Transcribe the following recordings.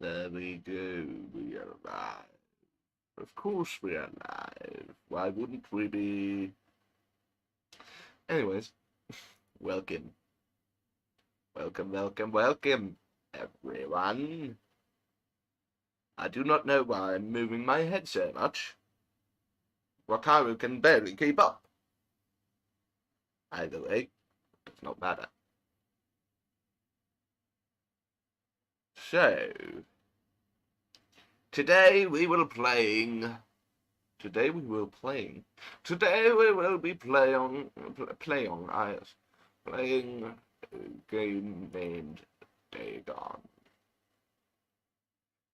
There we go. We are live. Of course we are live. Why wouldn't we be? Anyways, welcome. Welcome, everyone. I do not know why I'm moving my head so much. Wakaru can barely keep up. Either way, it does not matter. So, today we will be playing Today we will be playing a game named Dagon.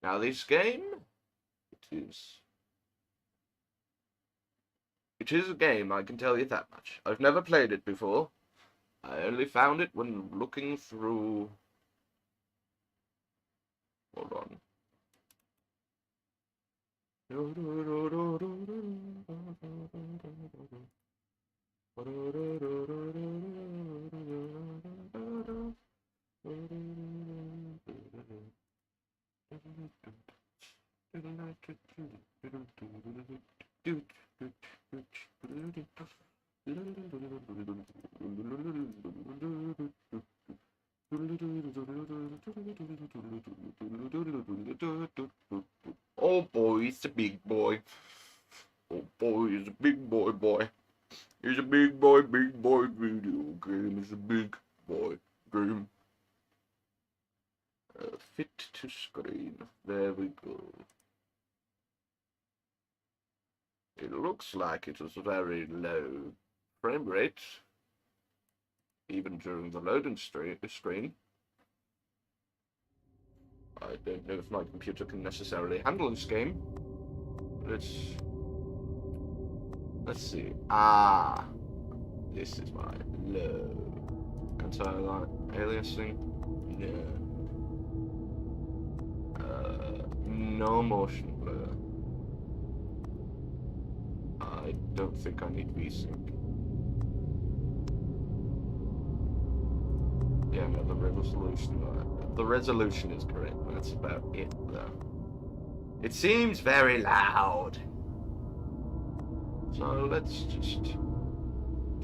Now this game, it is a game, I can tell you that much. I've never played it before. I only found it when looking through. Hold on. Oh boy, it's a big boy. Oh boy, he's a big boy. He's a big boy video game. It's a big boy game. Fit to screen. There we go. It looks like it is a very low frame rate, even during the loading screen. I don't know if my computer can necessarily handle this game. Let's see. This is my low anti-aliasing. No motion blur. I don't think I need VSync. Yeah, no, the resolution is correct. That's about it, though. It seems very loud. So let's just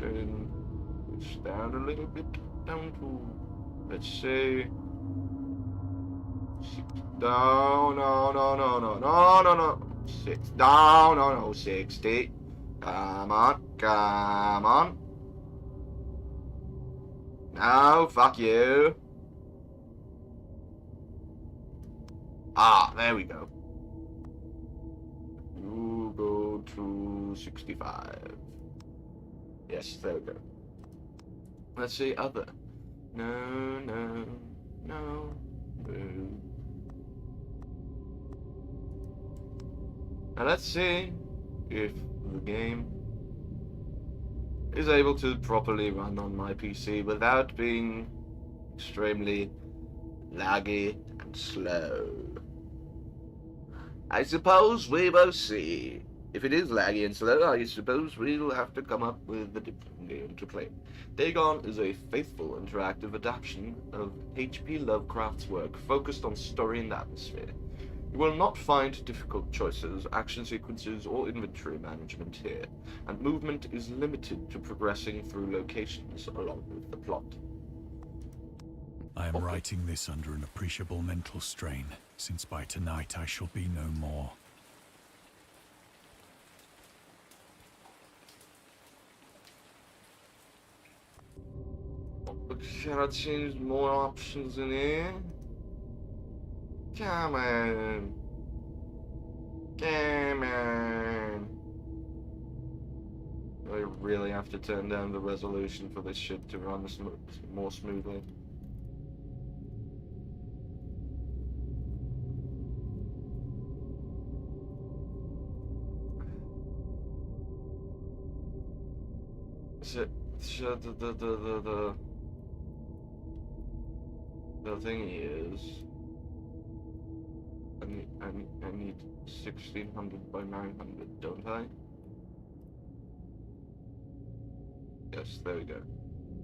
turn this down a little bit, down to, let's say, no, 6, no, 60. Come on. No, fuck you. There we go. You go to 65. Yes, there we go. Let's see, other. No. Now let's see if the game is able to properly run on my PC without being extremely laggy and slow. I suppose we will see. If it is laggy and slow, I suppose we'll have to come up with a different game to play. Dagon is a faithful interactive adaptation of H.P. Lovecraft's work focused on story and atmosphere. You will not find difficult choices, action sequences, or inventory management here, and movement is limited to progressing through locations along with the plot. I am writing this under an appreciable mental strain, since by tonight I shall be no more. Can I change more options in here? Come on. I really have to turn down the resolution for this shit to run more smoothly. The thing is, I need 1600 by 900, don't I? Yes, there we go.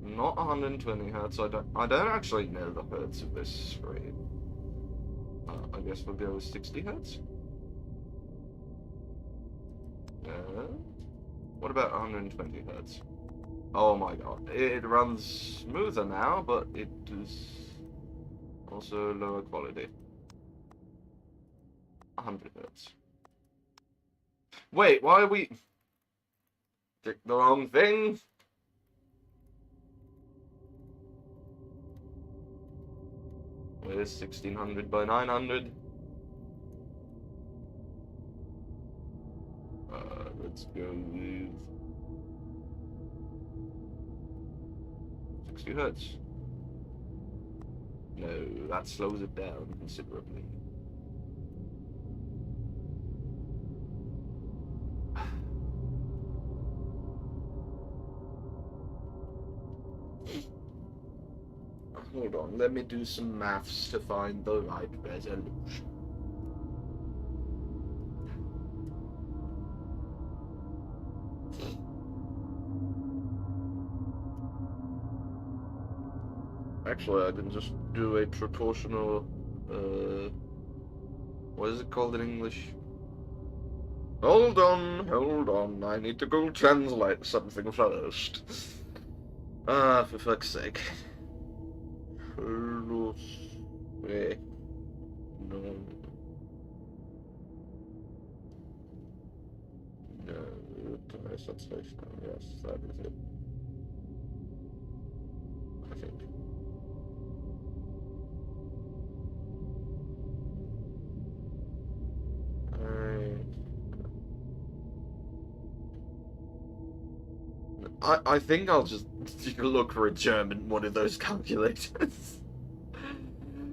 Not 120 hertz. I don't actually know the hertz of this screen. I guess we'll go with 60 hertz. What about 120 hertz? Oh my god, it runs smoother now, but it is also lower quality. 100 hertz. Wait, why are we... Picked the wrong thing? Where's 1600 by 900? Let's go with 60 hertz. No, that slows it down considerably. Hold on, let me do some maths to find the right resolution. Actually, I can just do a proportional, what is it called in English? Hold on, I need to go translate something first. Ah, for fuck's sake. No. No, translation, yes, that is it. I think. I think I'll just look for a German one of those calculators.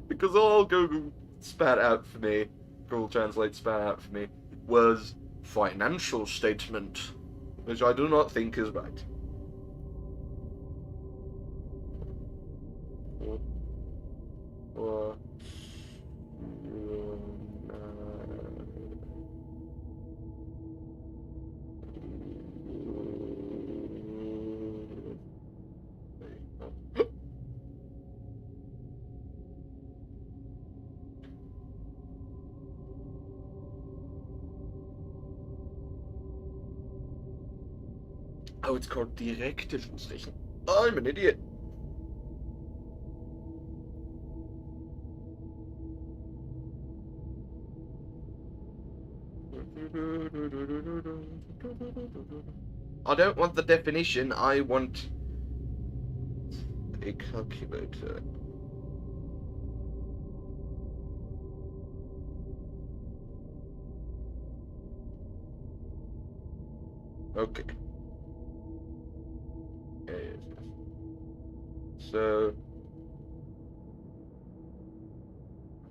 Because all Google spat out for me, Google Translate spat out for me, was financial statement, which I do not think is right. Oh, it's called direkte Schlussrechnung. I'm an idiot. I don't want the definition, I want a calculator. Okay. Yes. So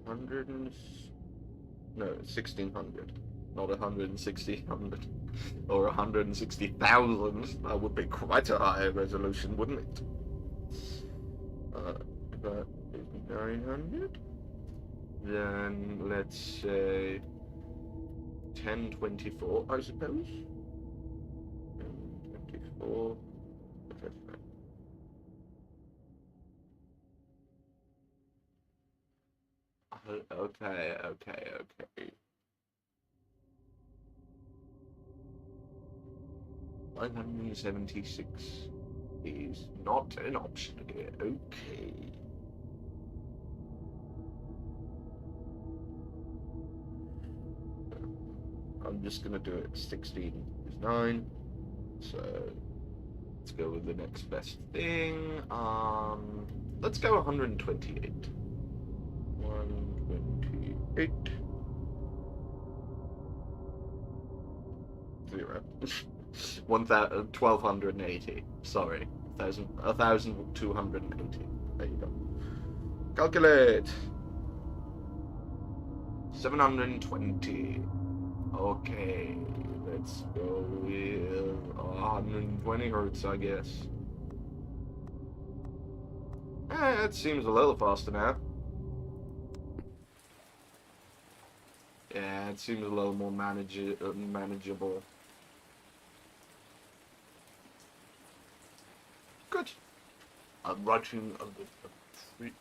1600, not 160 or 160,000. That would be quite a high resolution, wouldn't it? That is 900. Then let's say 1024, I suppose. 1024. Okay. 576 is not an option here. Okay. I'm just gonna do it. 16 is 9. So let's go with the next best thing. Let's go 128. 128. 0. 1280. Sorry. 1280. There you go. Calculate. 720. Okay. Let's go with 120 hertz, I guess. It seems a little faster now. Yeah, it seems a little more manageable. Good. I'm writing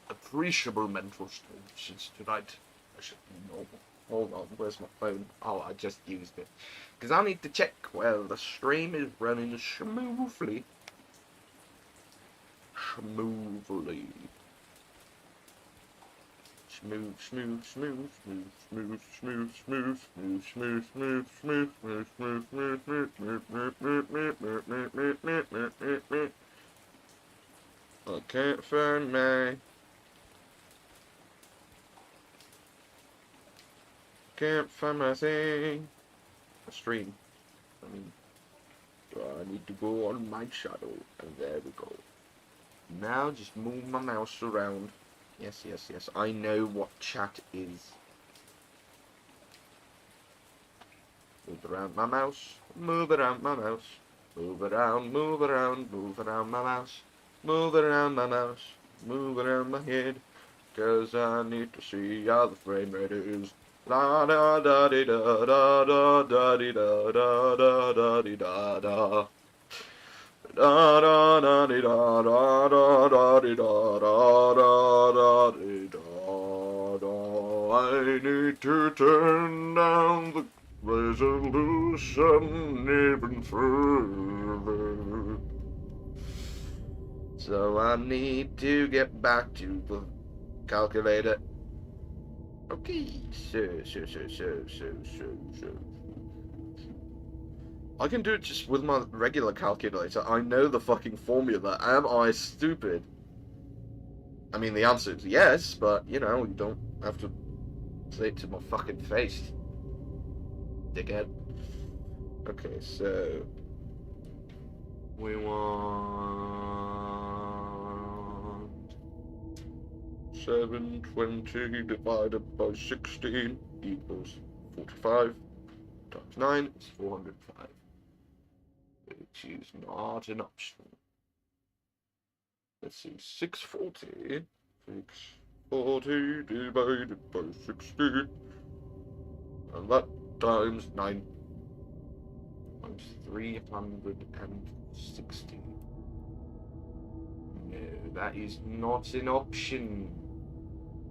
appreciable mental strain since tonight. No. Hold on, where's my phone? Oh, I just used it. Because I need to check whether the stream is running smoothly. Smoothly. Smooth, smooth, smooth, smooth, smooth, smooth, smooth, smooth, smooth, smooth, smooth, smooth, smooth, smooth, smooth, smooth, smooth. I can't find my... Can't find my thing. A stream. I mean, I need to go on my shadow, and there we go. Now just move my mouse around. Yes, yes, yes. I know what chat is. Move around my mouse. Move around my mouse. Move around, move around, move around my mouse. Move around my mouse. Move around my head. 'Cause I need to see how the frame rate is. La da da di da da da da di da da da da di da da. Da da da di da da da da di da da da da di da da. I need to turn down the resolution even further. So I need to get back to the calculator. Okay, so. I can do it just with my regular calculator. I know the fucking formula. Am I stupid? I mean, the answer is yes, but, you know, you don't have to say it to my fucking face. Dickhead. Okay, so... we want... 720 divided by 16 equals 45. Times 9 is 405. Which is not an option. Let's see, 640 divided by 60, and that times 9 times 360. No, that is not an option.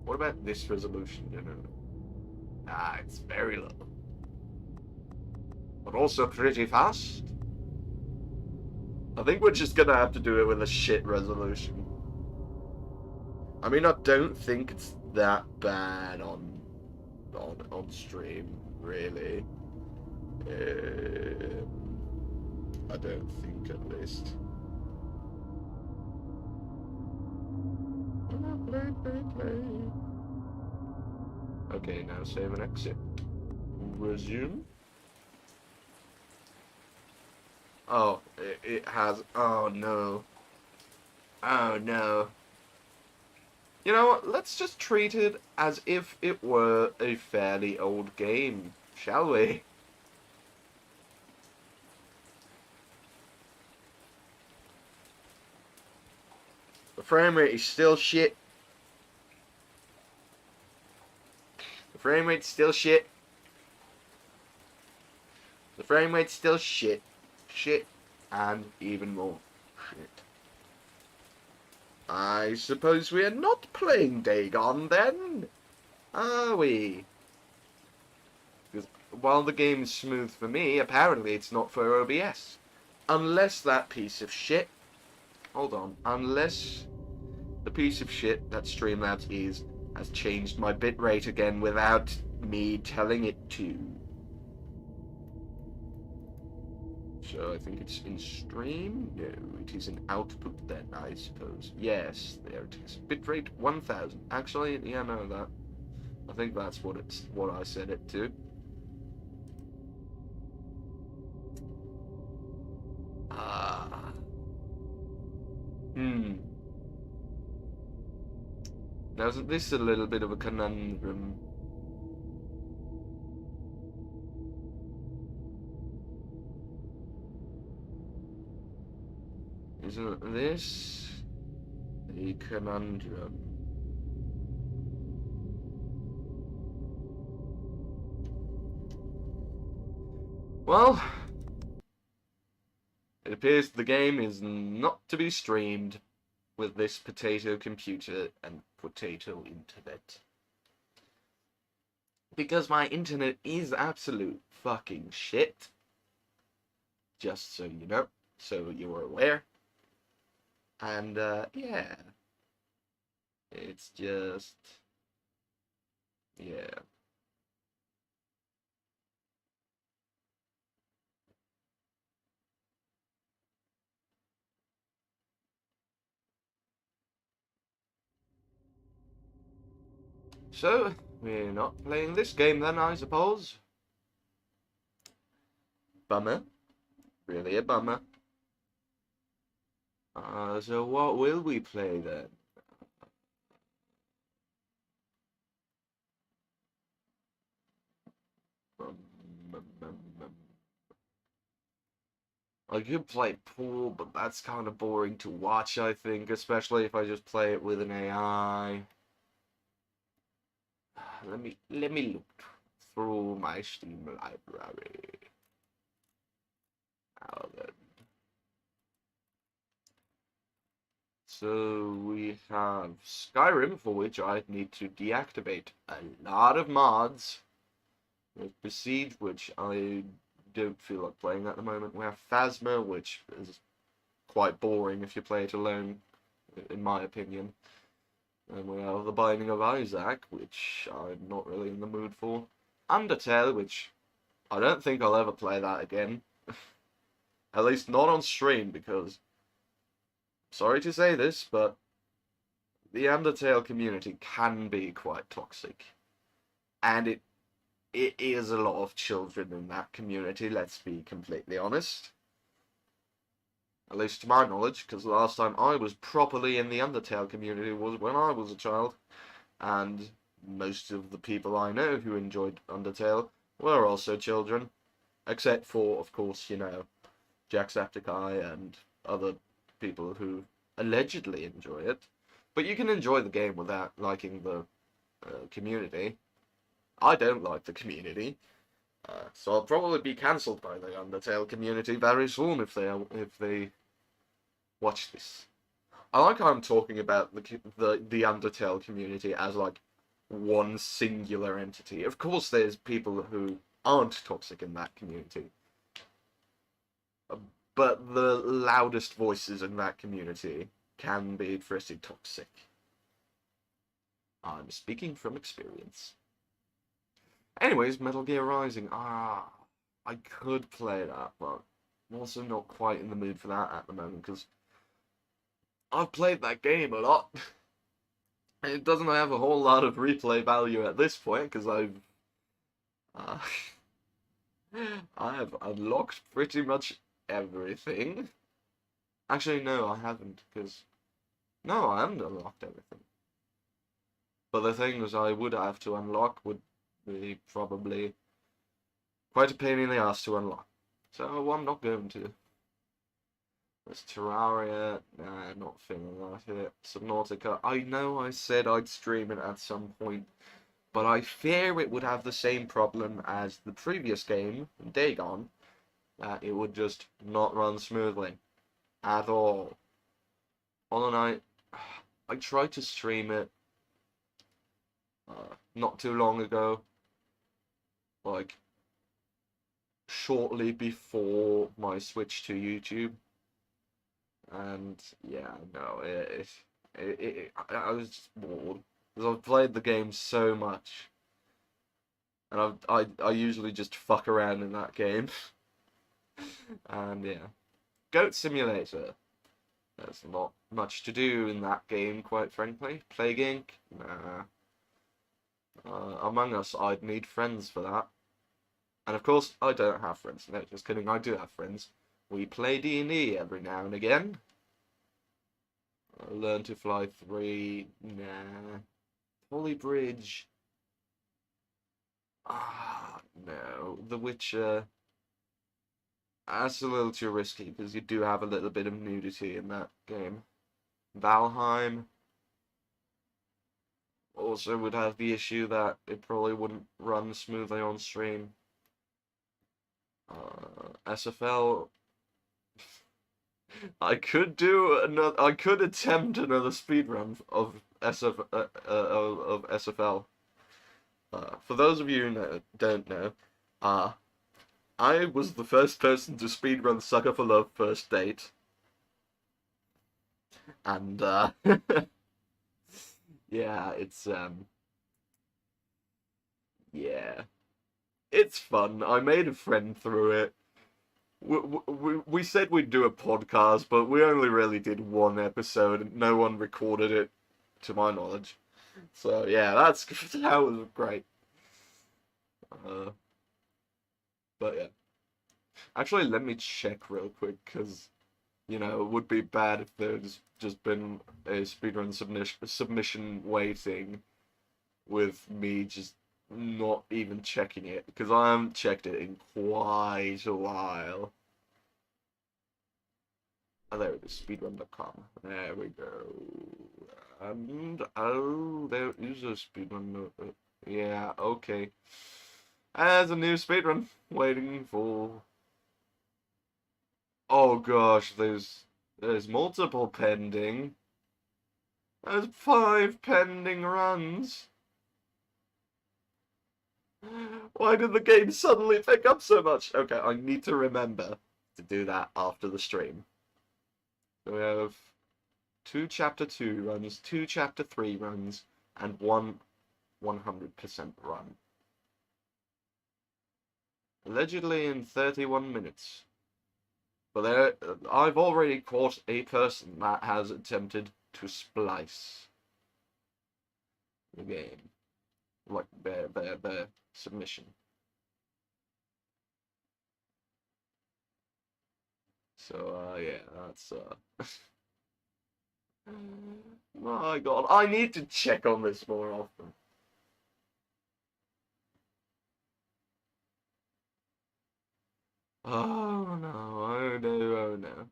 What about this resolution? No. Ah, it's very low. But also pretty fast. I think we're just gonna have to do it with a shit resolution. I mean, I don't think it's that bad on stream, really. I don't think, at least. Play. Okay, now save and exit. Resume. Oh, it has... oh no. Oh no. You know what, let's just treat it as if it were a fairly old game, shall we? The frame rate is still shit. The frame rate's still shit. The frame rate's still shit. Shit. And even more shit. I suppose we are not playing Dagon then, are we? Because while the game is smooth for me, apparently it's not for OBS. Unless that piece of shit... hold on. Unless the piece of shit that Streamlabs is has changed my bitrate again without me telling it to. So I think it's in stream? No, it is in output then, I suppose. Yes, there it is. Bitrate 1000. Actually, yeah, no, that... I think that's what I set it to. Ah. Now, isn't this a little bit of a conundrum? Isn't this a conundrum? Well, it appears the game is not to be streamed with this potato computer and potato internet. because my internet is absolute fucking shit. Just so you know, so you're aware. And, yeah. It's just... yeah. So, we're not playing this game then, I suppose. Bummer. Really a bummer. So what will we play then? Um, um, um, um. I could play pool, but that's kind of boring to watch, I think, especially if I just play it with an AI. Let me look through my Steam library. Now then. So we have Skyrim, for which I need to deactivate a lot of mods. We have Besiege, which I don't feel like playing at the moment. We have Phasma, which is quite boring if you play it alone, in my opinion. And we have The Binding of Isaac, which I'm not really in the mood for. Undertale, which I don't think I'll ever play that again. At least not on stream, because, sorry to say this, but the Undertale community can be quite toxic. And it is a lot of children in that community, let's be completely honest. At least to my knowledge, because the last time I was properly in the Undertale community was when I was a child, and most of the people I know who enjoyed Undertale were also children, except for, of course, you know, Jacksepticeye and other people who allegedly enjoy it. But you can enjoy the game without liking the community. I don't like the community. So I'll probably be cancelled by the Undertale community very soon if they watch this. I like how I'm talking about the Undertale community as like one singular entity. Of course, there's people who aren't toxic in that community, but the loudest voices in that community can be pretty toxic. I'm speaking from experience. Anyways, Metal Gear Rising. I could play that, but I'm also not quite in the mood for that at the moment, because I've played that game a lot. It doesn't have a whole lot of replay value at this point, because uh, I have unlocked pretty much everything. Actually, no, I haven't, because... no, I haven't unlocked everything. But the things I would have to unlock would be probably quite a pain in the ass to unlock. So I'm not going to. There's Terraria, nah, not feeling like it. Subnautica, I know I said I'd stream it at some point, but I fear it would have the same problem as the previous game, Dagon, that it would just not run smoothly. At all. On a night, I tried to stream it not too long ago, like shortly before my switch to YouTube, and yeah, no, I was just bored because I've played the game so much, and I usually just fuck around in that game, and yeah, Goat Simulator. There's not much to do in that game, quite frankly. Plague Inc. Nah. Among Us, I'd need friends for that. And of course, I don't have friends. No, just kidding, I do have friends. We play D&D every now and again. Learn to Fly 3, nah. Holy Bridge. No. The Witcher. That's a little too risky, because you do have a little bit of nudity in that game. Valheim also would have the issue that it probably wouldn't run smoothly on stream. SFL. I could do another. I could attempt another speedrun of SFL. For those of you who don't know, uh, I was the first person to speedrun Sucker for Love First Date, and yeah, yeah, it's fun. I made a friend through it. We said we'd do a podcast, but we only really did one episode, and no one recorded it, to my knowledge. So yeah, that was great. Uh, but yeah, actually, let me check real quick because it would be bad if there's just been a speedrun submission waiting with me just not even checking it because I haven't checked it in quite a while. Oh, there it is, speedrun.com. There we go. And, oh, there is a speedrun. Yeah, okay. There's a new speedrun waiting for. Oh gosh, there's multiple pending. There's 5 pending runs. Why did the game suddenly pick up so much? Okay, I need to remember to do that after the stream. So we have 2 chapter 2 runs, 2 chapter 3 runs, and 1 100% run. Allegedly in 31 minutes. But I've already caught a person that has attempted to splice the game. Like their submission. So yeah, that's my God, I need to check on this more often. Oh no, oh no, oh no.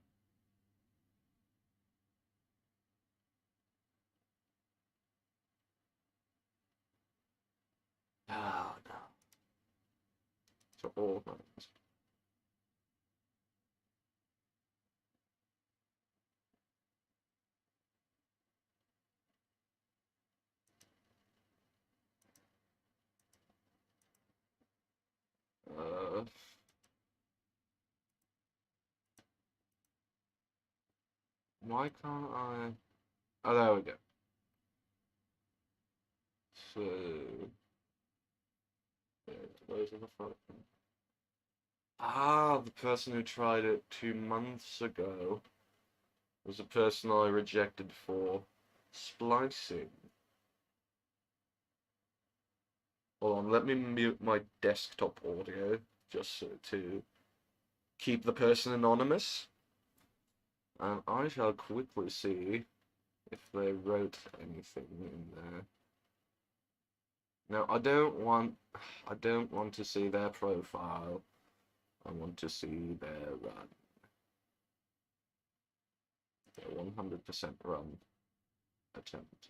Oh no. To all minds. Uh, why can't I? Oh, there we go. So, those are the photos. Ah, the person who tried it 2 months ago was the person I rejected for splicing. Hold on, let me mute my desktop audio just to keep the person anonymous. And I shall quickly see if they wrote anything in there. No, I don't want to see their profile. I want to see their run. Their 100% run attempt.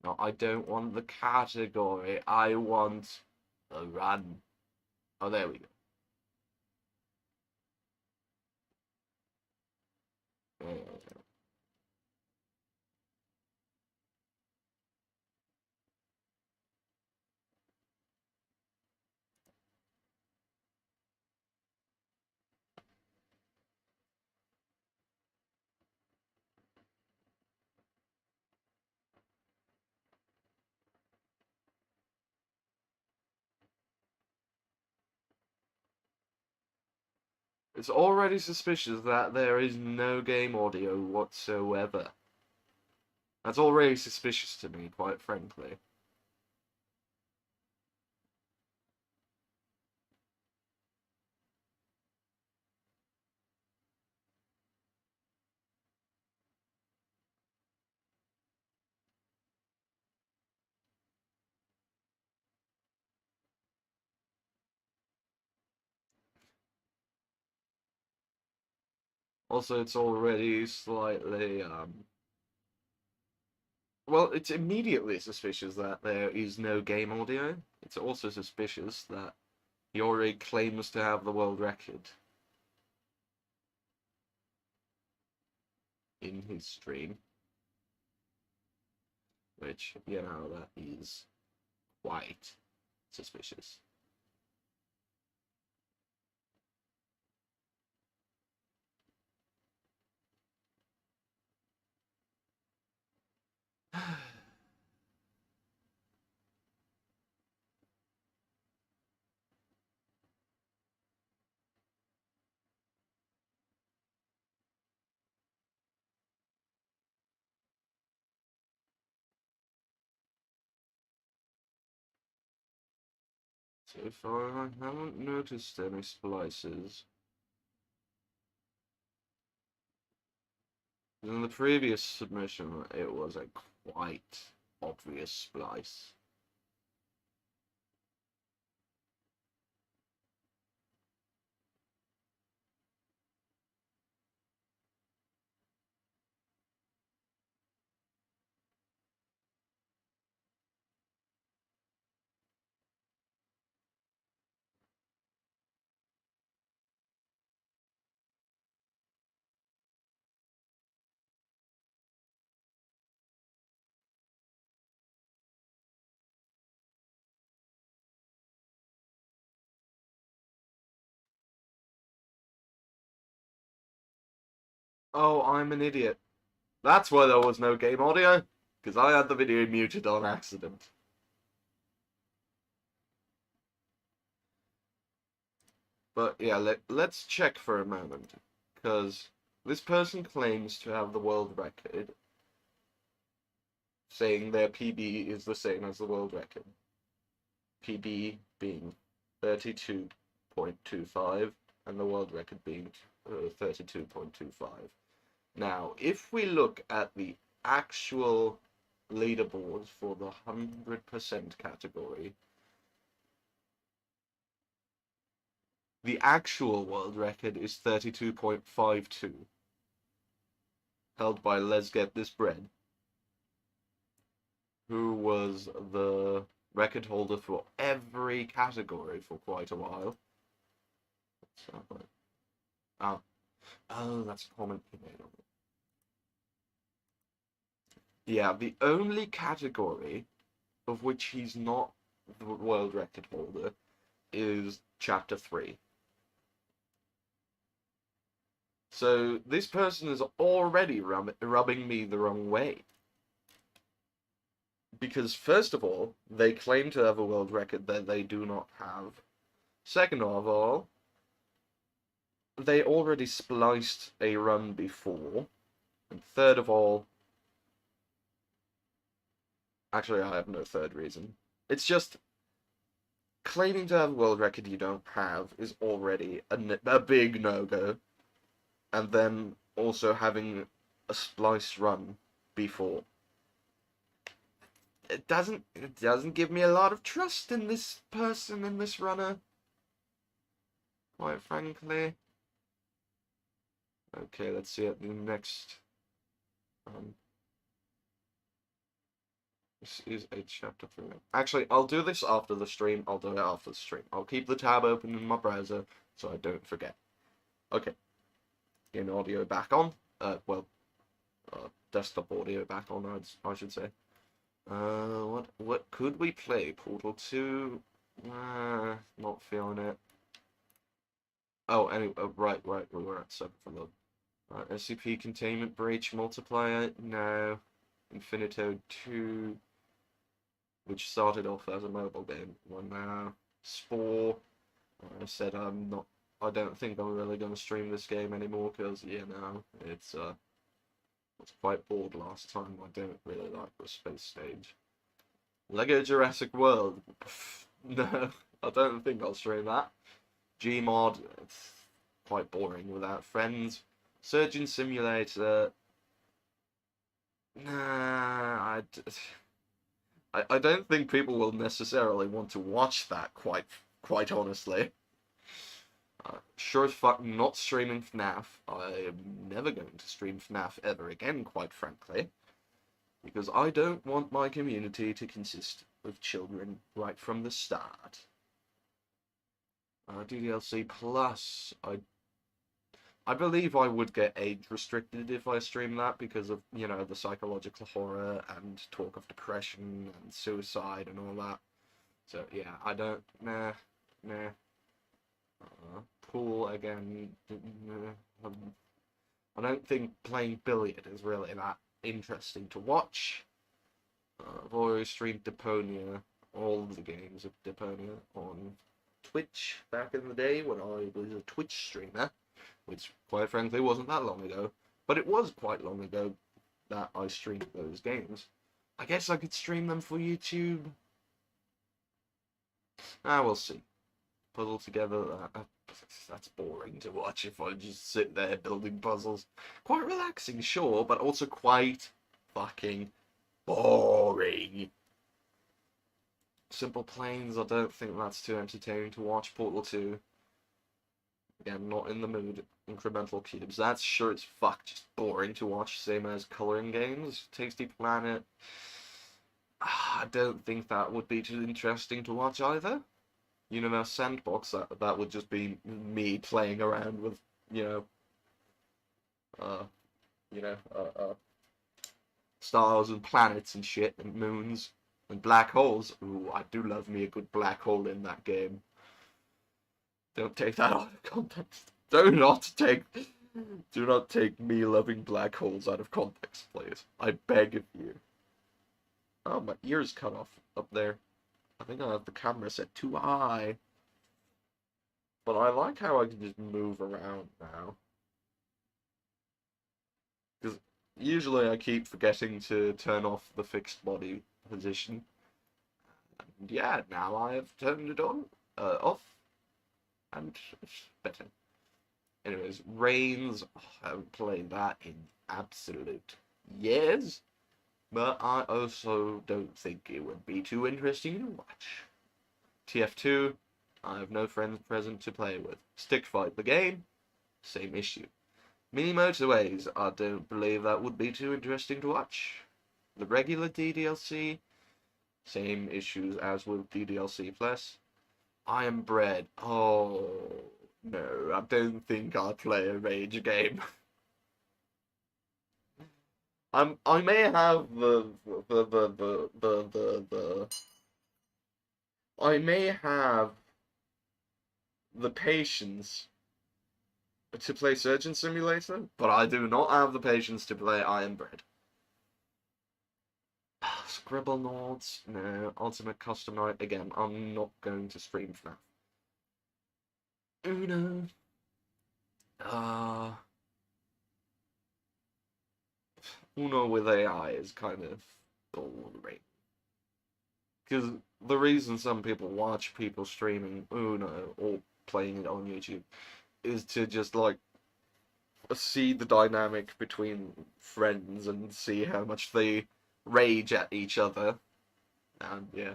No, I don't want the category. I want the run. Oh, there we go. It's already suspicious that there is no game audio whatsoever. That's already suspicious to me, quite frankly. Also, it's already slightly, well, it's immediately suspicious that there is no game audio. It's also suspicious that he already claims to have the world record in his stream. Which, that is quite suspicious. So far, I haven't noticed any splices. In the previous submission, it was a quite obvious splice. Oh, I'm an idiot. That's why there was no game audio, because I had the video muted on accident. But yeah, let's check for a moment, because this person claims to have the world record, saying their PB is the same as the world record. PB being 32.25, and the world record being 32.25. Now, if we look at the actual leaderboard for the 100% category, the actual world record is 32.52, held by Let's Get This Bread, who was the record holder for every category for quite a while. Oh, that's a comment he made on it. Yeah, the only category of which he's not the world record holder is Chapter 3. So this person is already rubbing me the wrong way. Because first of all, they claim to have a world record that they do not have. Second of all, they already spliced a run before. And third of all, actually I have no third reason. It's just, claiming to have a world record you don't have is already a big no-go. And then also having a splice run before. It doesn't give me a lot of trust in this person, in this runner. Quite frankly. Okay, let's see at the next. This is a chapter 3. Actually, I'll do this after the stream. I'll do it after the stream. I'll keep the tab open in my browser so I don't forget. Okay. In audio back on. Desktop audio back on, I should say. What could we play? Portal 2? Not feeling it. Oh, anyway, right, we were at 7 for love. SCP Containment Breach Multiplier? No. Infinito 2, which started off as a mobile game. Well, now, Spore. I said I don't think I'm really going to stream this game anymore, because, you know, I was quite bored last time. I don't really like the space stage. Lego Jurassic World. No, I don't think I'll stream that. Gmod, it's quite boring without friends. Surgeon Simulator. Nah, I don't think people will necessarily want to watch that, quite honestly. Sure as fuck not streaming FNAF. I am never going to stream FNAF ever again, quite frankly. Because I don't want my community to consist of children right from the start. DDLC Plus, I believe I would get age restricted if I stream that because of, the psychological horror and talk of depression and suicide and all that. So yeah, I don't, nah. Pool again, I don't think playing billiard is really that interesting to watch. I've always streamed Deponia, all of the games of Deponia, on Twitch back in the day when I was a Twitch streamer, which quite frankly wasn't that long ago, but it was quite long ago that I streamed those games. I guess I could stream them for YouTube. We'll see. Puzzle together, that's boring to watch if I just sit there building puzzles. Quite relaxing, sure, but also quite fucking boring. Simple Planes, I don't think that's too entertaining to watch. Portal 2, again, not in the mood. Incremental Cubes, that's sure as fuck just boring to watch, same as coloring games. Tasty Planet, I don't think that would be too interesting to watch either. Universe Sandbox, that would just be me playing around with, uh, stars and planets and shit and moons and black holes. Ooh, I do love me a good black hole in that game. Don't take that out of context. Do not take me loving black holes out of context, please. I beg of you. Oh, my ear's cut off up there. I think I have the camera set too high. But I like how I can just move around now. Because usually I keep forgetting to turn off the fixed body position. And yeah, now I have turned it on, off. And it's better. Anyways, Reigns, I haven't played that in absolute years. But I also don't think it would be too interesting to watch. TF2, I have no friends present to play with. Stick Fight the game, same issue. Mini Motorways, I don't believe that would be too interesting to watch. The regular DDLC, same issues as with DDLC Plus. I Am Bread, oh no, I don't think I'll play a rage game. I may have I may have the patience to play Surgeon Simulator, but I do not have the patience to play Iron Bread. Scribble Nodes, no. Ultimate Custom Night, again, I'm not going to stream FNAF. Uno. Uno with AI is kind of boring. Because the reason some people watch people streaming Uno or playing it on YouTube is to just, like, see the dynamic between friends and see how much they rage at each other. And, yeah.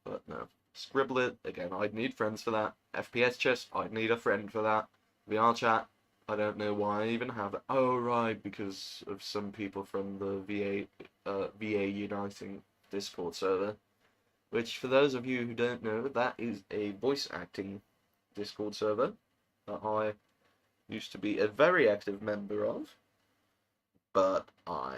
But, no. Scribble it, again, I'd need friends for that. FPS chess, I'd need a friend for that. VR chat, I don't know why I even have that. Oh, right, because of some people from the VA Uniting Discord server. Which, for those of you who don't know, that is a voice acting Discord server that I used to be a very active member of, but I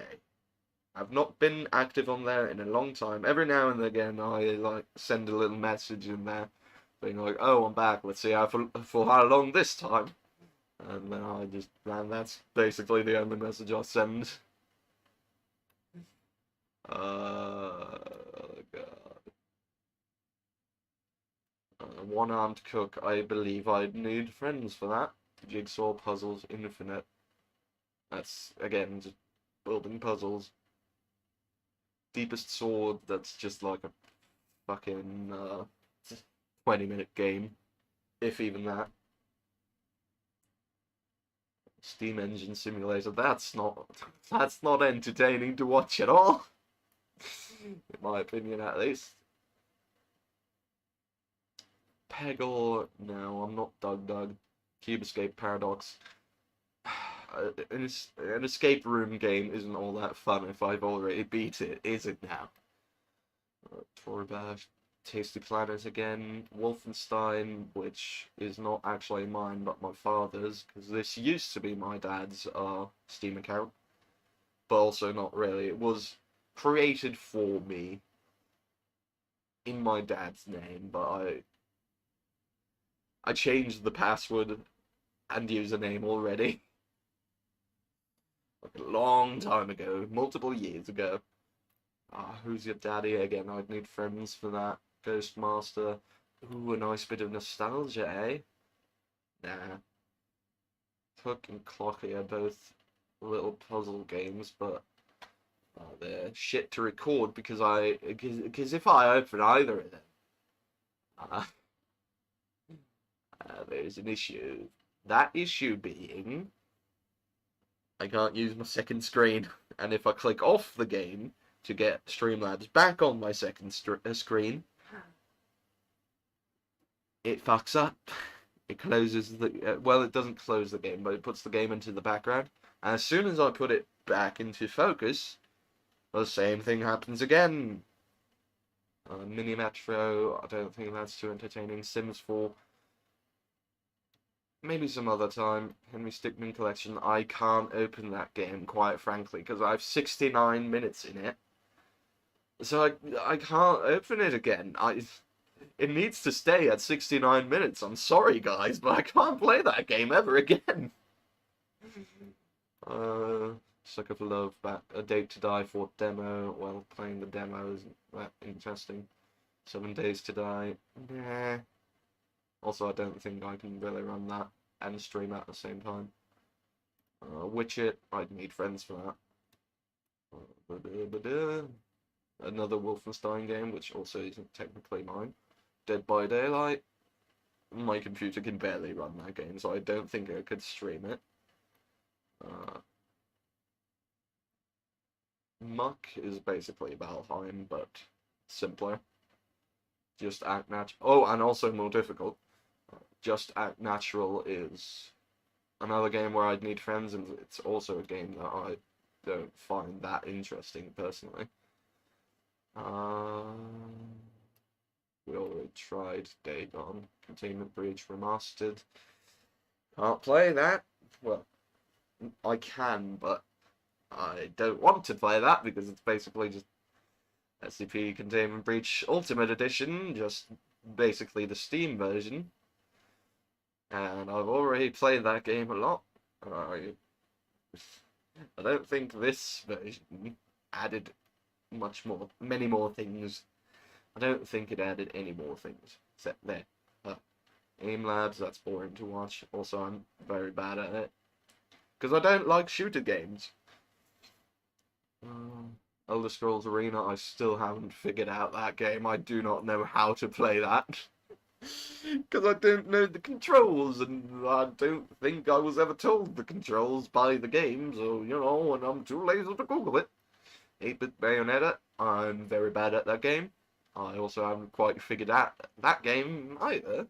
have not been active on there in a long time. Every now and again I like send a little message in there being like, oh, I'm back, let's see how for how long this time. And then that's basically the only message I send. Oh god. One-armed cook, I believe I'd need friends for that. Jigsaw puzzles, infinite. That's, again, just building puzzles. Deepest sword, that's just like a fucking 20-minute game. If even that. Steam Engine Simulator, that's not entertaining to watch at all. In my opinion, at least. Peggle, no, I'm not Doug. Cube Escape Paradox. An escape room game isn't all that fun if I've already beat it, is it now? Torbash, Tasty Planet again, Wolfenstein, which is not actually mine but my father's, because this used to be my dad's Steam account, but also not really. It was created for me. in my dad's name, but I changed the password and username already. Like a long time ago, multiple years ago. Ah, who's your daddy again? I'd need friends for that. Ghostmaster. Ooh, a nice bit of nostalgia, eh? Nah. Hook and Clocky are both little puzzle games, but they're shit to record because if I open either of them, uh, there's an issue. That issue being, I can't use my second screen, and if I click off the game to get Streamlabs back on my second screen, it fucks up. It closes the well, it doesn't close the game, but it puts the game into the background. And as soon as I put it back into focus, the same thing happens again. Mini Metro, I don't think that's too entertaining. Sims 4, maybe some other time. Henry Stickmin Collection, I can't open that game, quite frankly, because I have 69 minutes in it. So I can't open it again. It needs to stay at 69 minutes. I'm sorry, guys, but I can't play that game ever again. Sucker for Love, A Date to Die for demo. Well, playing the demo isn't that interesting. 7 Days to Die. Nah. Also, I don't think I can really run that and stream at the same time. Witch It, I'd need friends for that. Another Wolfenstein game, which also isn't technically mine. Dead by Daylight. My computer can barely run that game, so I don't think I could stream it. Muck is basically Valheim, but simpler. Just Act Natural. Oh, and also more difficult. Just Act Natural is another game where I'd need friends, and it's also a game that I don't find that interesting, personally. We already tried Dagon. Containment Breach Remastered. Can't play that. Well, I can, but I don't want to play that because it's basically just SCP Containment Breach Ultimate Edition, just basically the Steam version. And I've already played that game a lot. I don't think this version added many more things. I don't think it added any more things, except there. Aim Labs, that's boring to watch. Also, I'm very bad at it. Because I don't like shooter games. Elder Scrolls Arena, I still haven't figured out that game. I do not know how to play that. Because I don't know the controls, and I don't think I was ever told the controls by the game, so, you know, and I'm too lazy to Google it. 8-bit Bayonetta, I'm very bad at that game. I also haven't quite figured out that game either.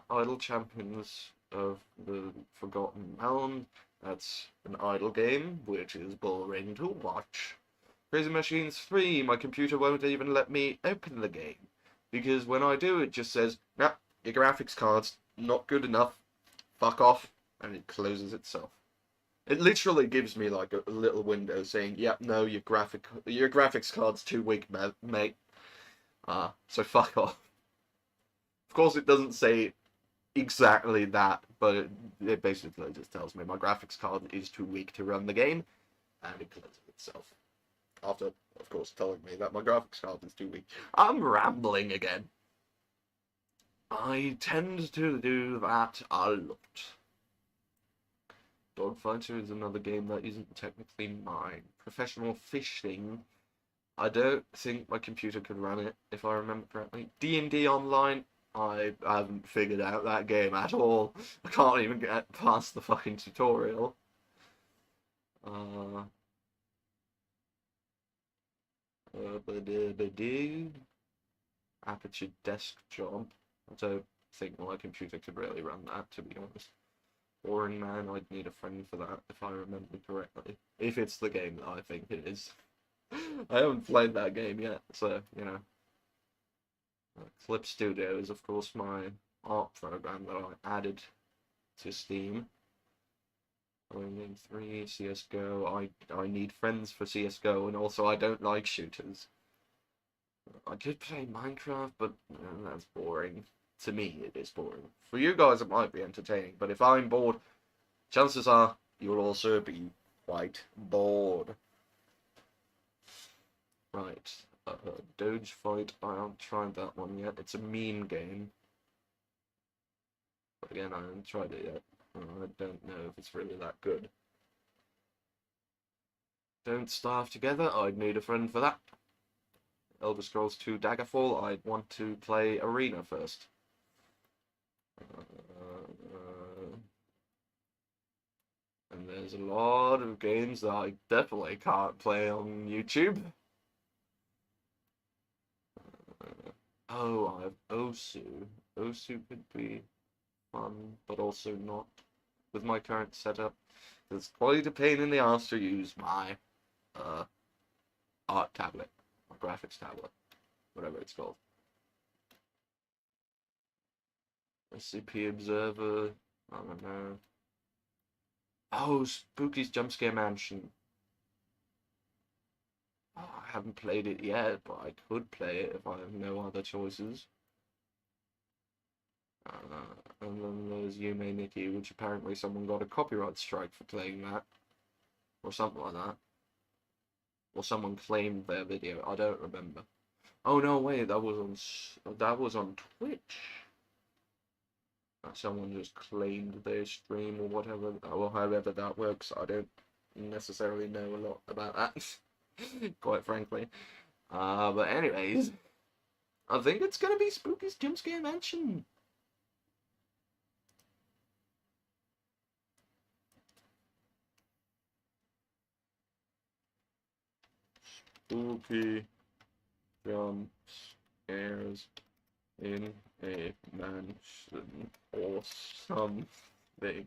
Idle Champions of the Forgotten Realm, that's an idle game, which is boring to watch. Crazy Machines 3, my computer won't even let me open the game. Because when I do, it just says, nah, your graphics card's not good enough, fuck off, and it closes itself. It literally gives me like a little window saying, yep, no, your graphics card's too weak, mate. So fuck off. Of course it doesn't say exactly that, but it basically just tells me my graphics card is too weak to run the game, and it closes itself. After, of course, telling me that my graphics card is too weak. I'm rambling again. I tend to do that a lot. Dogfighter is another game that isn't technically mine. Professional Fishing, I don't think my computer could run it, if I remember correctly. D&D Online, I haven't figured out that game at all. I can't even get past the fucking tutorial. Aperture Desk Job. I don't think my computer could really run that, to be honest. Boring Man, I'd need a friend for that, if I remember correctly. If it's the game that I think it is. I haven't played that game yet, so, you know. Clip Studio is, of course, my art program that I added to Steam. Game 3, CSGO, I need friends for CSGO, and also I don't like shooters. I did play Minecraft, but that's boring. To me, it is boring. For you guys, it might be entertaining, but if I'm bored, chances are you'll also be quite bored. Right. Doge Fight, I haven't tried that one yet. It's a meme game. But again, I haven't tried it yet. I don't know if it's really that good. Don't Starve Together, I'd need a friend for that. Elder Scrolls 2 Daggerfall, I'd want to play Arena first. And there's a lot of games that I definitely can't play on YouTube. Oh, I have Osu. Osu could be fun, but also not with my current setup. It's quite a pain in the ass to use my art tablet, or graphics tablet, whatever it's called. SCP Observer, I don't know. Oh, Spooky's Jumpscare Mansion. Oh, I haven't played it yet, but I could play it if I have no other choices. And then there's Yume Nikki, which apparently someone got a copyright strike for playing that. Or something like that. Or someone claimed their video, I don't remember. Oh no, wait, that was on Twitch. Someone just claimed their stream or whatever, or however that works. I don't necessarily know a lot about that, quite frankly. But anyways, I think it's gonna be Spooky's Jumpscare Mansion. Spooky Jumpscares in a mansion or something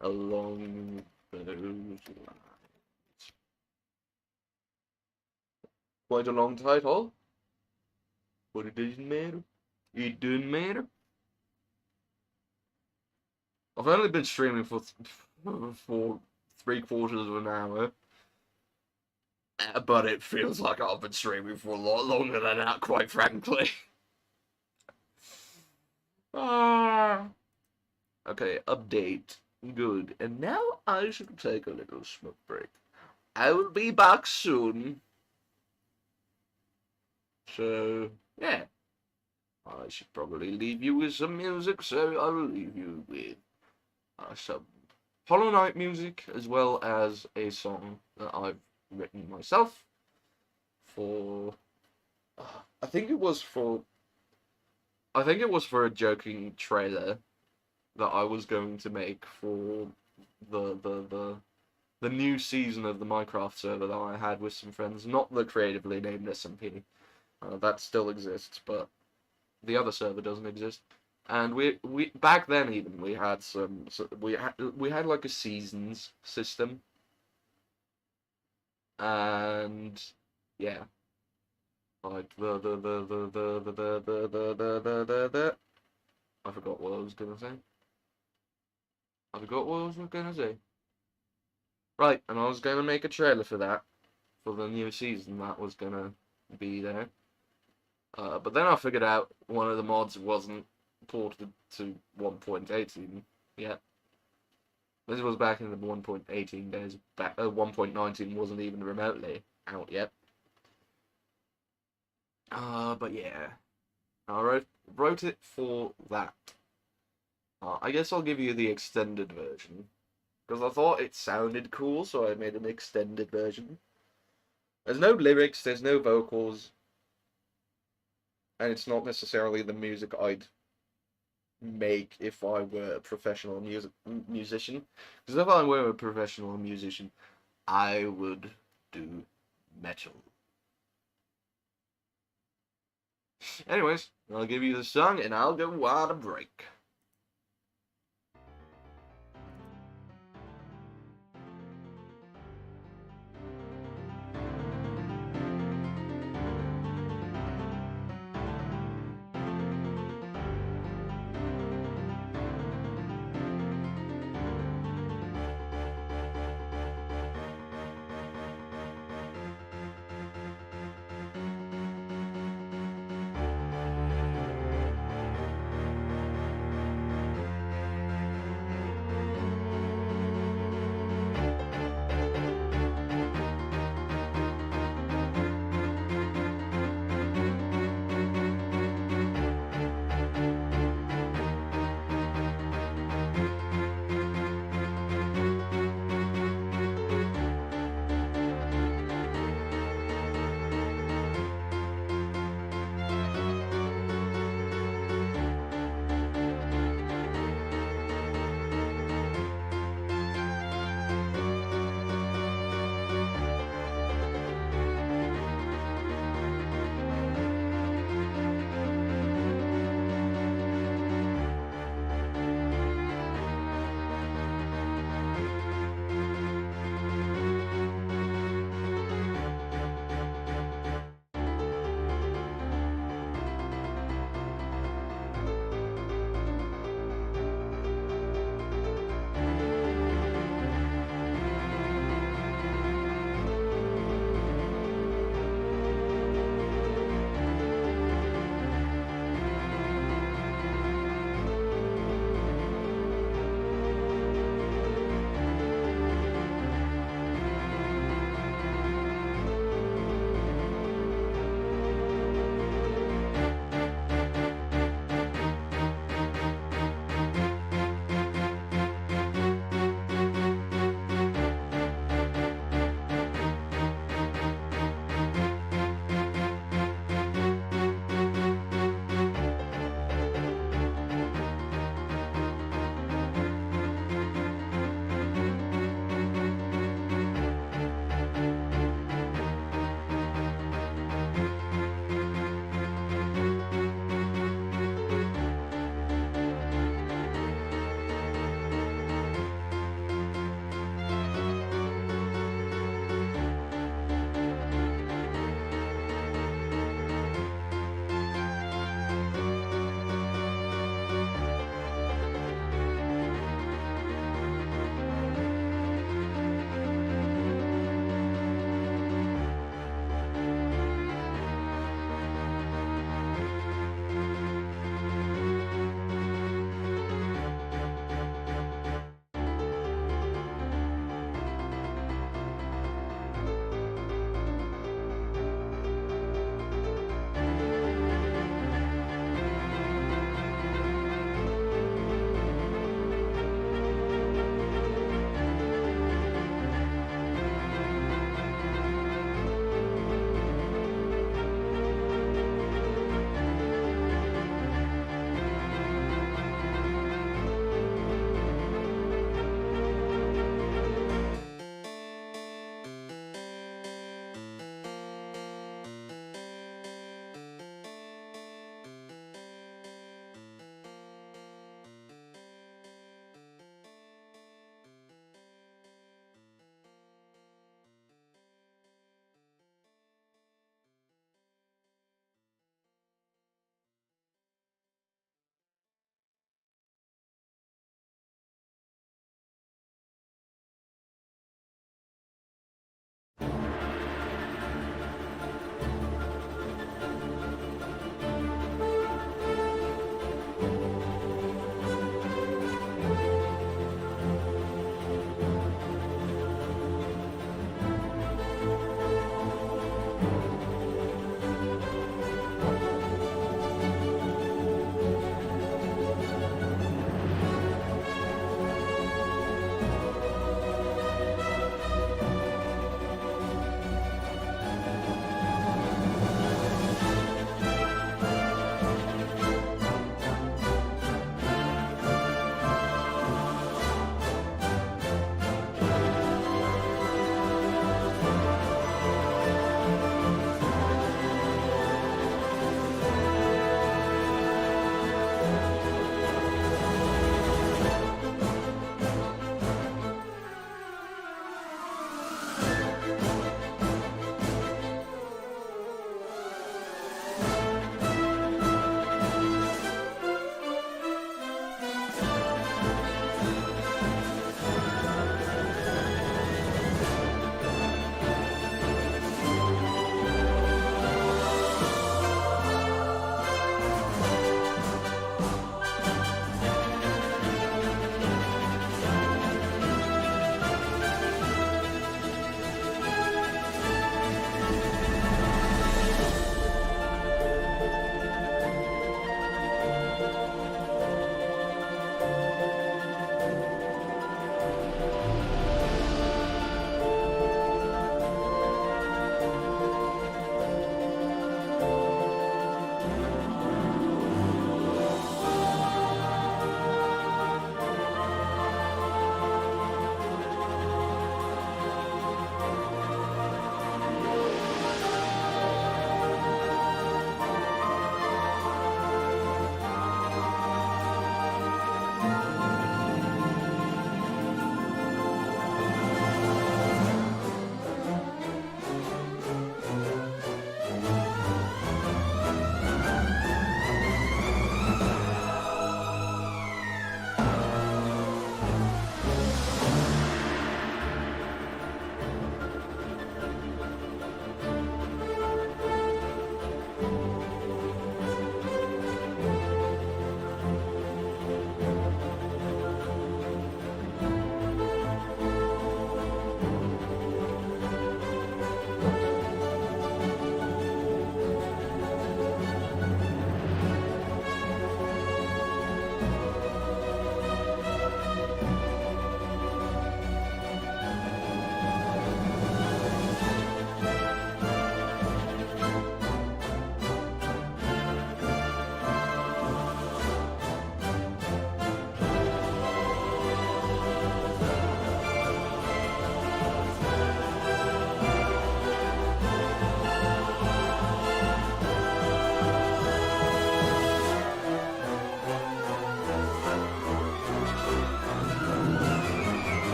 along those lines. Quite a long title, but it doesn't matter. It doesn't matter. I've only been streaming for 3/4 of an hour, but it feels like I've been streaming for a lot longer than that, quite frankly. Okay, update. Good. And now I should take a little smoke break. I will be back soon. So, yeah. I should probably leave you with some music, so I will leave you with some Hollow Knight music, as well as a song that I've written myself for... I think it was for a joking trailer that I was going to make for the new season of the Minecraft server that I had with some friends, not the creatively named SMP. That still exists, but the other server doesn't exist. And we back then even we had we had like a seasons system, and yeah, like I forgot what I was gonna say. Right, and I was gonna make a trailer for that, for the new season that was gonna be there. But then I figured out one of the mods wasn't ported to 1.18 yet. This was back in the 1.18 days. 1.19 wasn't even remotely out yet. But yeah, I wrote it for that. I guess I'll give you the extended version, because I thought it sounded cool, so I made an extended version. There's no lyrics, there's no vocals, and it's not necessarily the music I'd make if I were a professional musician. Because if I were a professional musician, I would do metal. Anyways, I'll give you the song and I'll go on a break.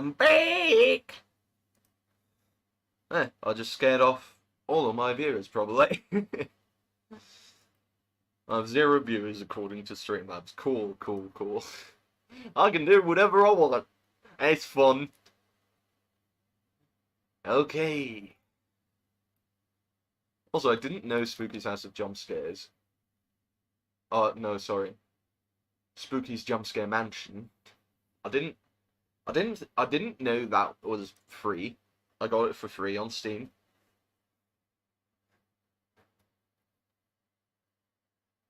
I'm back! I just scared off all of my viewers, probably. I have 0 viewers according to Streamlabs. Cool, cool, cool. I can do whatever I want. It's fun. Okay. Also, I didn't know Spooky's House of Jump Scares. Oh, no, sorry. Spooky's Jump Scare Mansion. I didn't know that was free. I got it for free on Steam.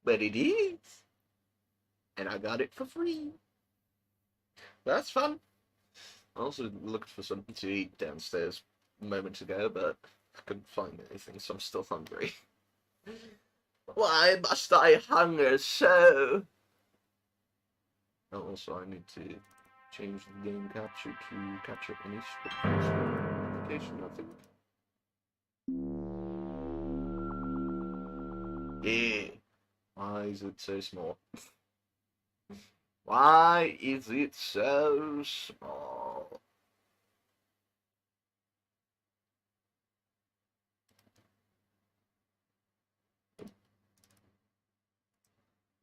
But it is. And I got it for free. That's fun. I also looked for something to eat downstairs a moment ago, but I couldn't find anything, so I'm still hungry. Why must I hunger so? Oh, also, I need to change the game capture to capture any notification, I think. Yeah. Why is it so small? Why is it so small?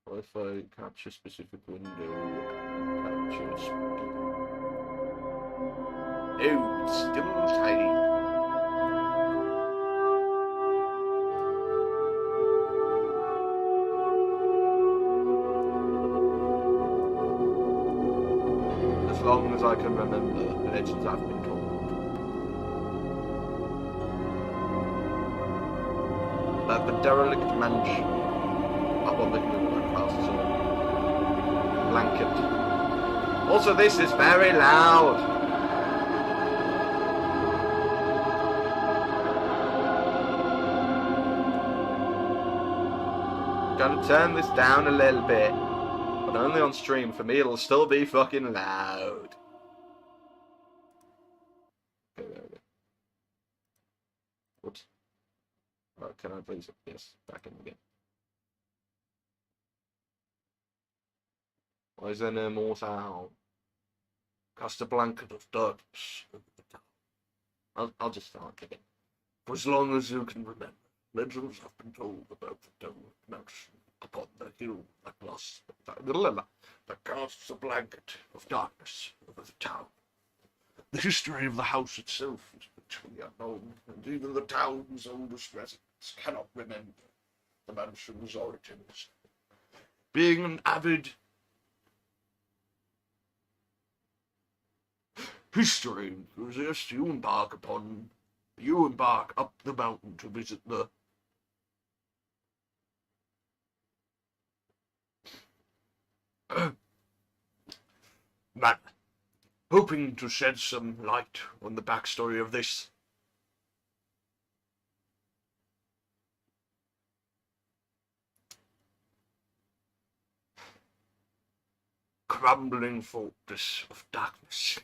Wi-Fi capture specific window. Capture speed. Oh, it's still tiny. As long as I can remember, the legends I've been told. That the derelict mansion up on the hill that passes a blanket. Also, this is very loud. Gotta turn this down a little bit. But only on stream. For me, it'll still be fucking loud. Okay, there we go. Whoops. Oh, can I please? Yes, back in again. Why is there no more sound? Cast a blanket of darkness over the town. I'll just start again. For as long as you can remember, legends have been told about the Devil Mansion upon the hill that lost that casts a blanket of darkness over the town. The history of the house itself is virtually unknown, and even the town's oldest residents cannot remember the mansion's origins. Being an avid history enthusiast, you embark up the mountain to visit the manor, hoping to shed some light on the backstory of this crumbling fortress of darkness.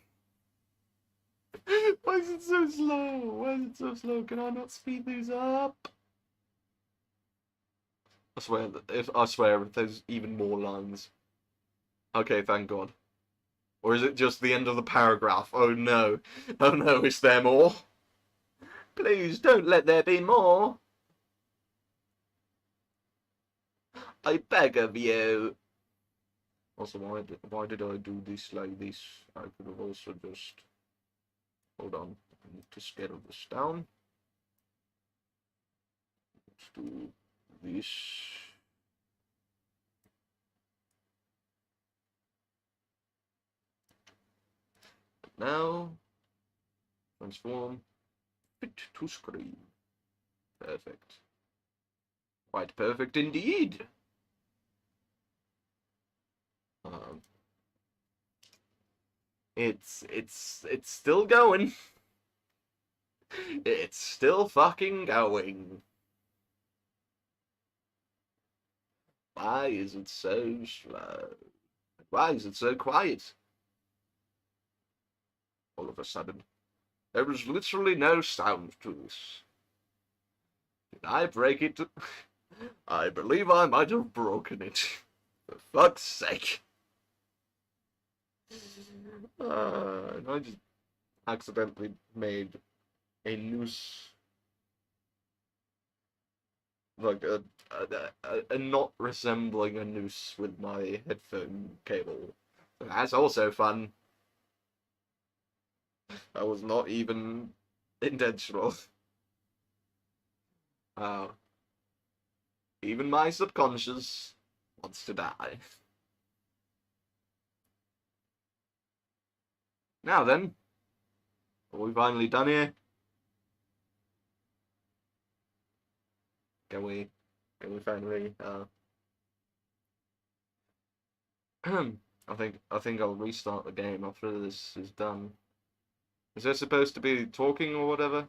Why is it so slow? Why is it so slow? Can I not speed these up? I swear if there's even more lines. Okay, thank God. Or is it just the end of the paragraph? Oh no. Oh no, is there more? Please don't let there be more. I beg of you. Also, why did I do this like this? I could have also just... Hold on, I need to scale this down. Let's do this. Now, transform, fit to screen. Perfect. Quite perfect indeed. It's still going. It's still fucking going. Why is it so slow? Why is it so quiet? All of a sudden, there is literally no sound to this. Did I break it? I believe I might have broken it. For fuck's sake. And I just accidentally made a noose, like a knot resembling a noose with my headphone cable. That's also fun. That was not even intentional. Uh, Even my subconscious wants to die. Now then, are we finally done here? Can we finally I think I'll restart the game after this is done. Is there supposed to be talking or whatever?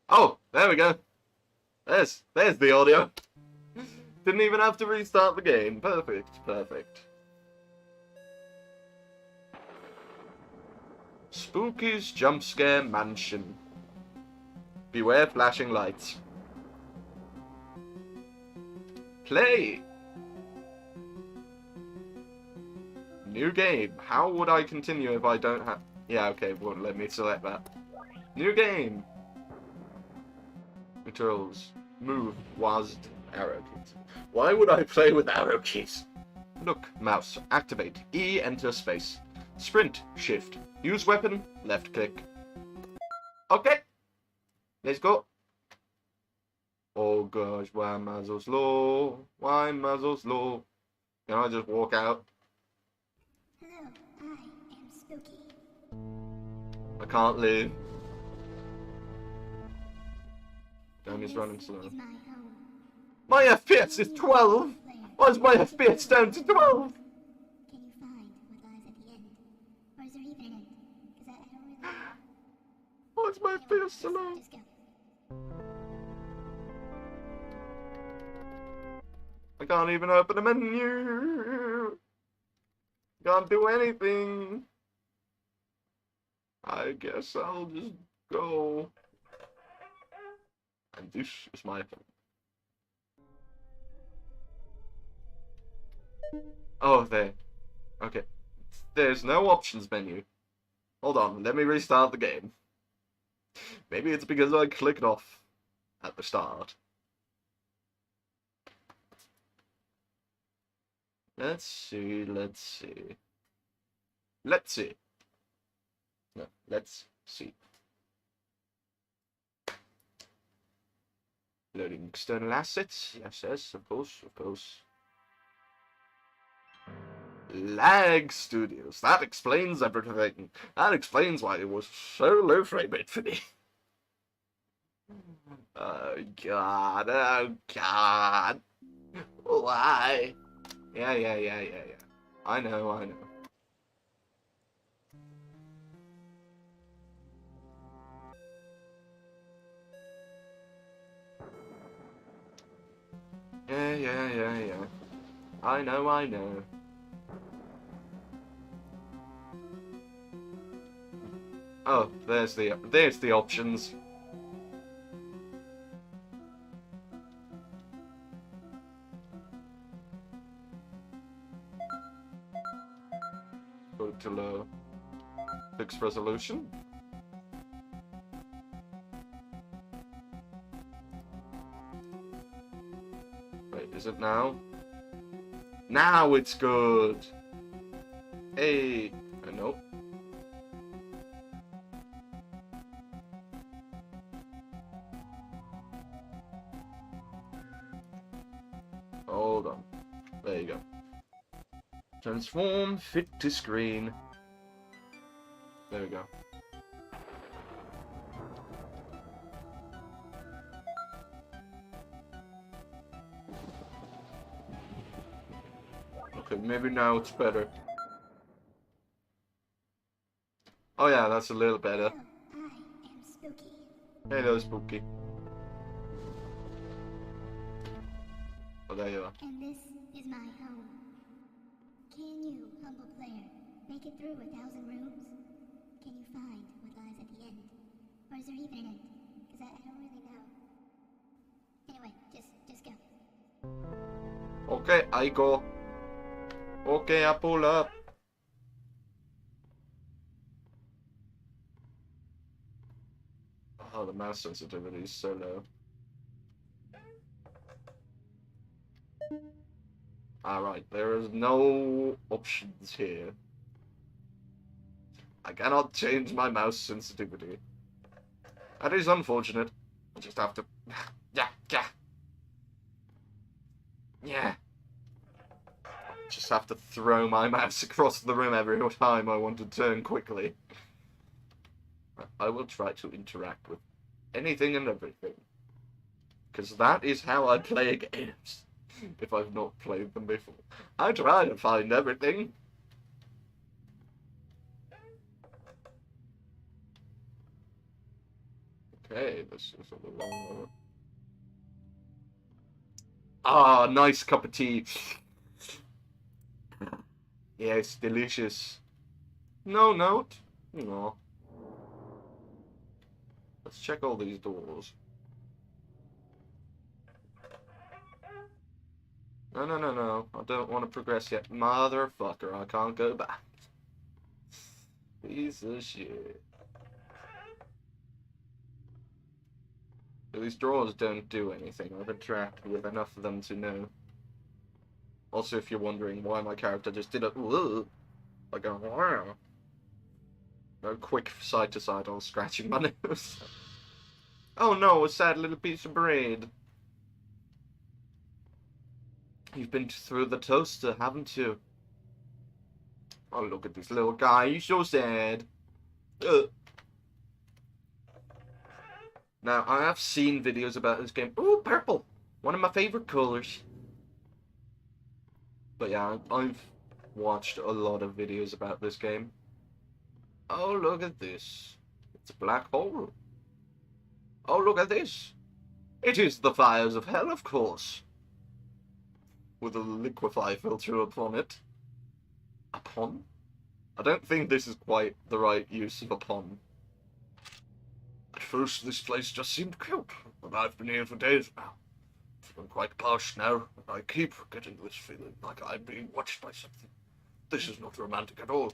Oh, there we go. There's the audio. Didn't even have to restart the game. Perfect, perfect. Spooky's Jump Scare Mansion. Beware flashing lights. Play! New game. How would I continue if I don't have... Yeah, okay, won't let me select that. New game. Controls. Move. WASD. Arrow keys. Why would I play with arrow keys? Look. Mouse. Activate. E. Enter space. Sprint. Shift. Use weapon. Left click. Okay. Let's go. Oh gosh, why am I so slow? Why am I so slow? Can I just walk out? Hello, I am Spooky. I can't live. Damn, And he's this running slow. is my home. My FPS is 12! Why's my FPS down to 12? Can you find what lies at the end? Or is there even an end? Because I don't really know. Why's my Anyway, FPS so low? just go. I can't even open a menu. Can't do anything. I guess I'll just go. And this is my phone. Oh, there. Okay. There's no options menu. Hold on, let me restart the game. Maybe it's because I clicked off at the start. Let's see. No, let's see. Loading external assets. Yes, of course. Lag Studios. That explains everything. That explains why it was so low frame rate for me. Oh god. Why? Yeah. I know. Yeah. I know. Oh, there's the options. Go to low. Fixed resolution. Wait, is it now? Now it's good. Hey, nope. Hold on. There you go. Transform, fit to screen. There we go. Okay, maybe now it's better. Oh yeah, that's a little better. Hello, I am Spooky. Hello, Spooky. Oh, there you are. And this is my home. Can you, humble player, make it through 1,000 rooms? Can you find what lies at the end? Or is there even an end? Because I don't really know. Anyway, just go. Okay, I go. Okay, I pull up. Oh, the mouse sensitivity is so low. Alright, there is no options here. I cannot change my mouse sensitivity. That is unfortunate. I just have to... yeah, yeah. Yeah. Just have to throw my mouse across the room every time I want to turn quickly. I will try to interact with anything and everything. Because that is how I play games. If I've not played them before. I try to find everything. Okay, this is a long one. Ah, nice cup of tea. Yes, delicious. No note? No. Let's check all these doors. No, no, no, no. I don't want to progress yet. Motherfucker, I can't go back. Piece of shit. These drawers don't do anything. I've interacted with enough of them to know. Also, if you're wondering why my character just did a like a wow. A quick side to side, all scratching my nose. Oh no, a sad little piece of bread. You've been through the toaster, haven't you? Oh, look at this little guy. He's so sad. Now, I have seen videos about this game. Ooh, purple! One of my favorite colors. But yeah, I've watched a lot of videos about this game. Oh, look at this. It's a black hole. Oh, look at this. It is the fires of hell, of course. With a liquefy filter upon it. Upon? I don't think this is quite the right use of upon. At first, this place just seemed cute, but I've been here for days now. Feeling quite posh now, and I keep getting this feeling like I'm being watched by something. This is not romantic at all.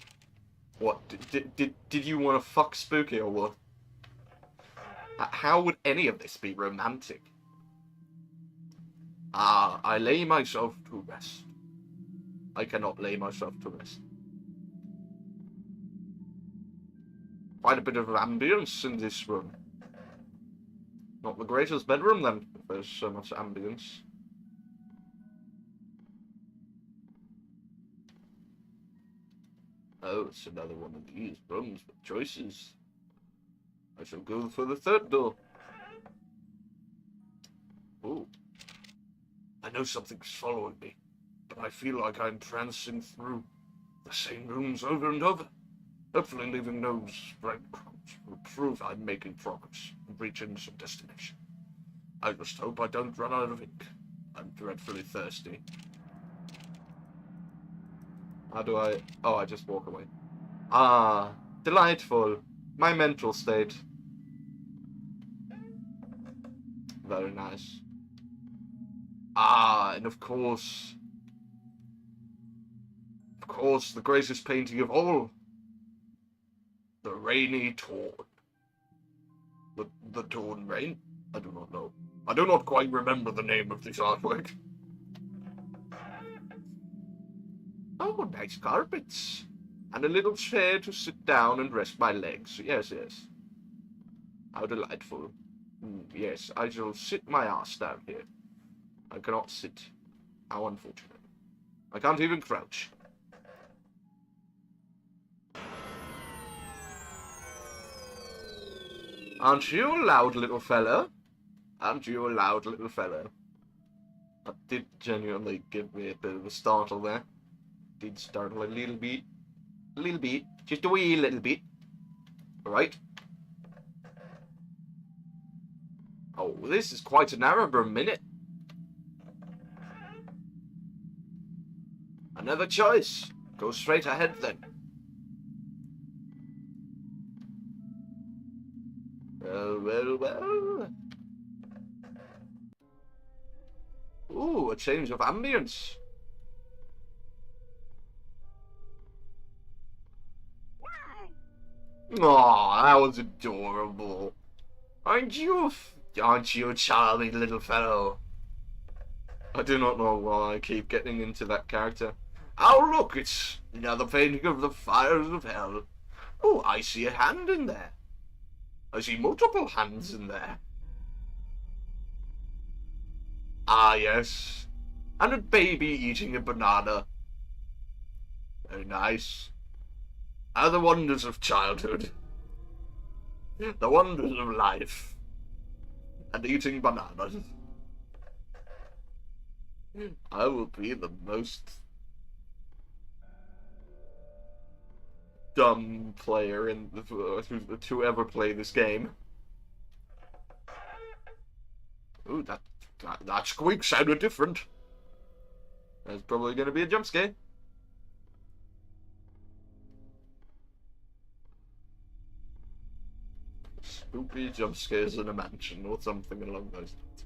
What, did you want to fuck Spooky or what? How would any of this be romantic? Ah, I lay myself to rest. I cannot lay myself to rest. Quite a bit of ambience in this room. Not the greatest bedroom then, if there's so much ambience. Oh, it's another one of these rooms with choices. I shall go for the third door. Ooh. I know something's following me, but I feel like I'm trancing through the same rooms over and over. Hopefully leaving no breadcrumbs will prove I'm making progress and reaching some destination. I just hope I don't run out of ink. I'm dreadfully thirsty. How do I... Oh, I just walk away. Ah, delightful. My mental state. Very nice. Ah, and of course, the greatest painting of all. The Rainy Torn. The Torn Rain? I do not know. I do not quite remember the name of this artwork. Oh, nice carpets. And a little chair to sit down and rest my legs. Yes, yes. How delightful. Yes, I shall sit my ass down here. I cannot sit. How unfortunate. I can't even crouch. Aren't you a loud little fellow? Aren't you a loud little fellow? That did genuinely give me a bit of a startle there. Did startle a little bit. A little bit. Just a wee little bit. Alright. Oh, this is quite an Arab minute. Another choice. Go straight ahead then. Well, well, well. Ooh, a change of ambience. Aw, that was adorable. Aren't you a charming little fellow? I do not know why I keep getting into that character. Oh, look, it's another painting of the fires of hell. Oh, I see a hand in there. I see multiple hands in there. Ah, yes. And a baby eating a banana. Very nice. Ah, the wonders of childhood. The wonders of life. And eating bananas. I will be the most dumb player in to ever play this game. Ooh, that squeak sounded different. There's probably going to be a jump scare. Spooky jump scares in a mansion or something along those lines.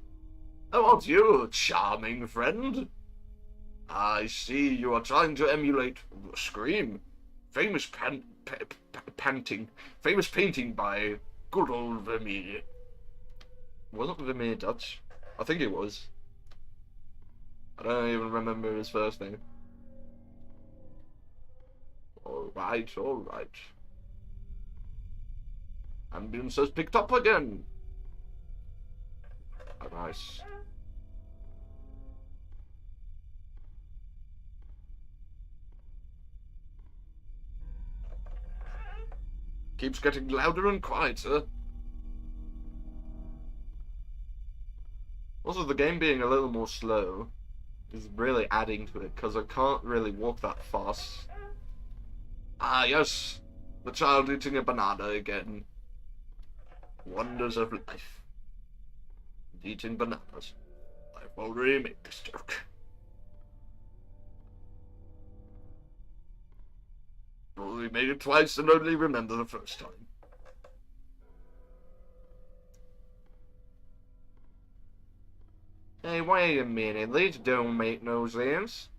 Oh, aren't you, charming friend? I see you are trying to emulate Scream. Famous famous painting by good old Vermeer. Wasn't Vermeer Dutch? I think it was. I don't even remember his first name. Alright, alright. Ambulance has picked up again. Oh, nice. Keeps getting louder and quieter. Also, the game being a little more slow is really adding to it, because I can't really walk that fast. Ah, yes. The child eating a banana again. Wonders of life. And eating bananas. I've already made this joke. Only made it twice and only remember the first time. Hey, wait a minute. These don't make no sense.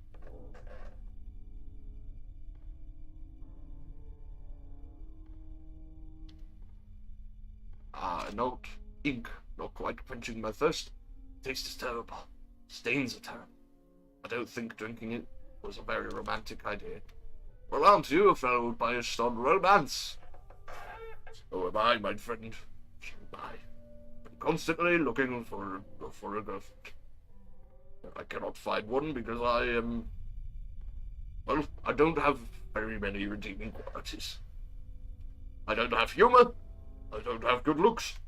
Ah, note. Ink. Not quite quenching my thirst. Taste is terrible. Stains are terrible. I don't think drinking it was a very romantic idea. Well, aren't you a fellow biased on romance? So am I, my friend. So am I. I'm constantly looking for a girlfriend. I cannot find one because I am... Well, I don't have very many redeeming qualities. I don't have humor. I don't have good looks.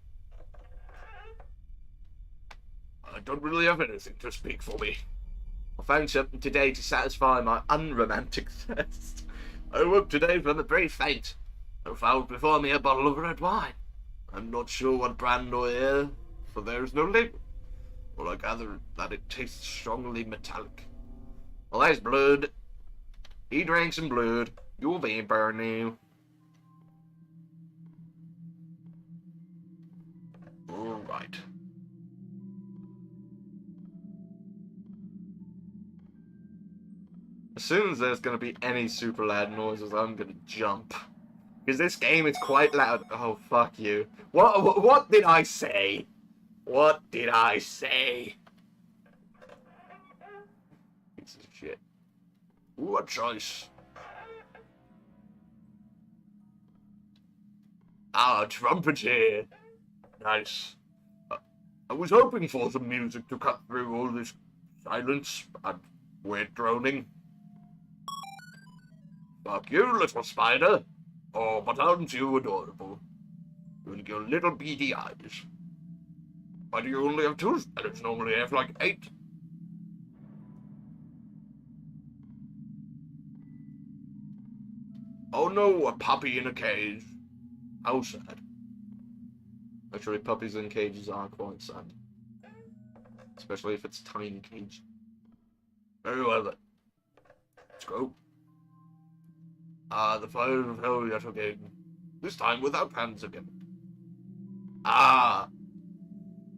I don't really have anything to speak for me. I found something today to satisfy my unromantic thirst. I woke today from a brief faint. I found before me a bottle of red wine. I'm not sure what brand or year, for there is no label. Well, I gather that it tastes strongly metallic. Well, there's blood. He drank some blood. You'll vampire now. Alright. As soon as there's gonna be any super loud noises, I'm gonna jump. Because this game is quite loud. Oh, fuck you. What did I say? What did I say? Piece of shit. Ooh, a choice. Ah, trumpeter. Nice. I was hoping for some music to cut through all this silence and weird droning. Fuck you, little spider. Oh, but aren't you adorable? With your little beady eyes. Why do you only have 2 spiders? Normally I have like 8. Oh no, a puppy in a cage. How sad. Actually, puppies in cages are quite sad. Especially if it's a tiny cage. Very well then. Let's go. Ah, the fire of hell yet again. This time without hands again. Ah!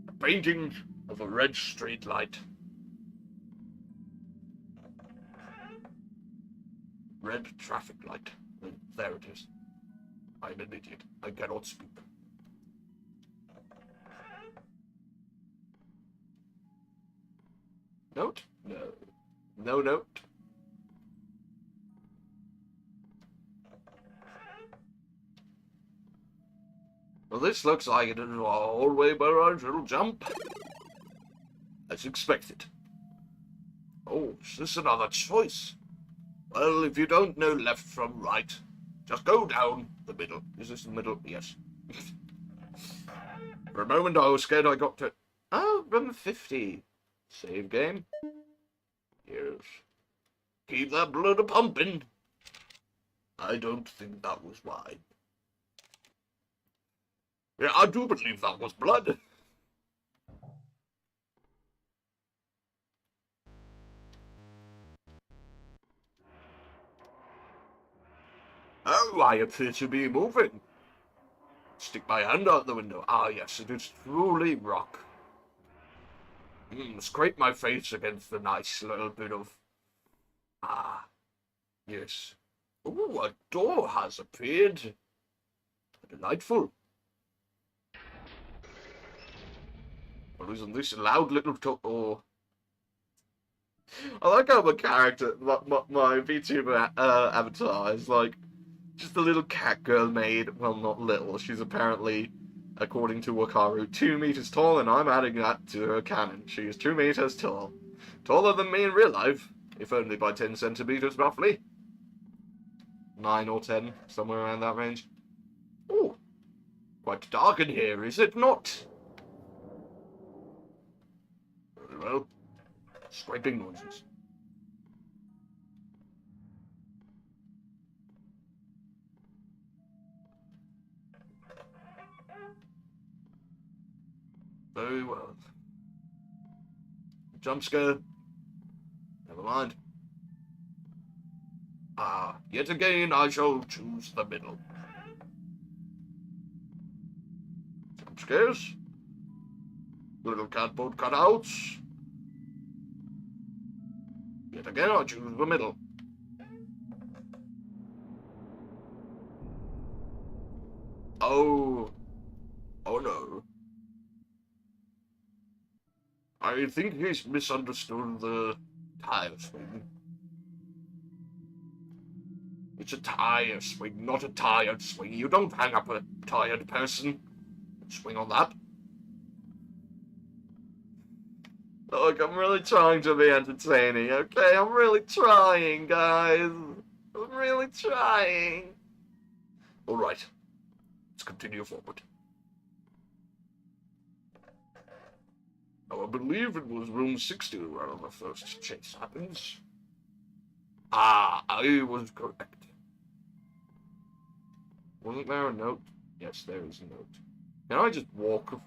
A painting of a red street light. Red traffic light. There it is. I'm an idiot. I cannot speak. Note? No. No note. Well, this looks like it is a hallway where I shall jump. As expected. Oh, is this another choice? Well, if you don't know left from right, just go down the middle. Is this the middle? Yes. For a moment I was scared I got to... Oh, room 50. Save game. Yes. Keep that blood a-pumping. I don't think that was wine. Yeah, I do believe that was blood. Oh, I appear to be moving. Stick my hand out the window. Ah, yes, it is truly rock. Scrape my face against the nice little bit of... Ah, yes. Ooh, a door has appeared. Delightful. Well, isn't this a loud little talk? I like how my character, my VTuber avatar is like just a little cat girl maid. Well, not little. She's apparently, according to Wakaru, 2 meters tall, and I'm adding that to her canon. She is 2 meters tall. Taller than me in real life, if only by 10 centimeters roughly. 9 or 10, somewhere around that range. Ooh, quite dark in here, is it not? Very well. Scraping noises. Very well. Jump scare. Never mind. Ah, yet again I shall choose the middle. Jump scares. Little cardboard cutouts. Yet again I choose the middle. Oh. Oh no. I think he's misunderstood the tire swing. It's a tire swing, not a tired swing. You don't hang up a tired person and swing on that. Look, I'm really trying to be entertaining, okay? I'm really trying, guys. I'm really trying. Alright. Let's continue forward. Now, I believe it was room 60 where the first chase happens. Ah, I was correct. Wasn't there a note? Yes, there is a note. Can I just walk?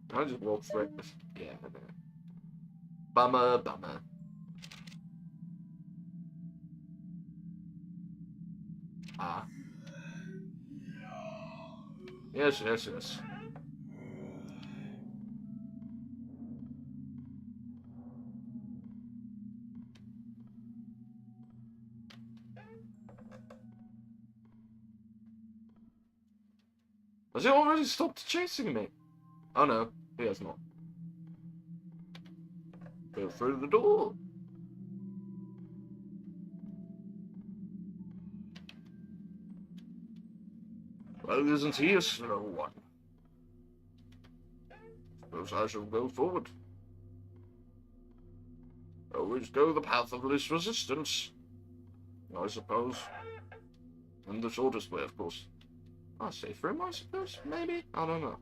Can I just walk straight? Yeah, bummer, bummer. Ah. Yes, yes, yes. Has he already stopped chasing me? Oh no, he has not. Go through the door. Well, isn't he a slow one? Suppose I shall go forward. Always go the path of least resistance, I suppose. And the shortest way, of course. Ah, safe room, I suppose? Maybe? I don't know.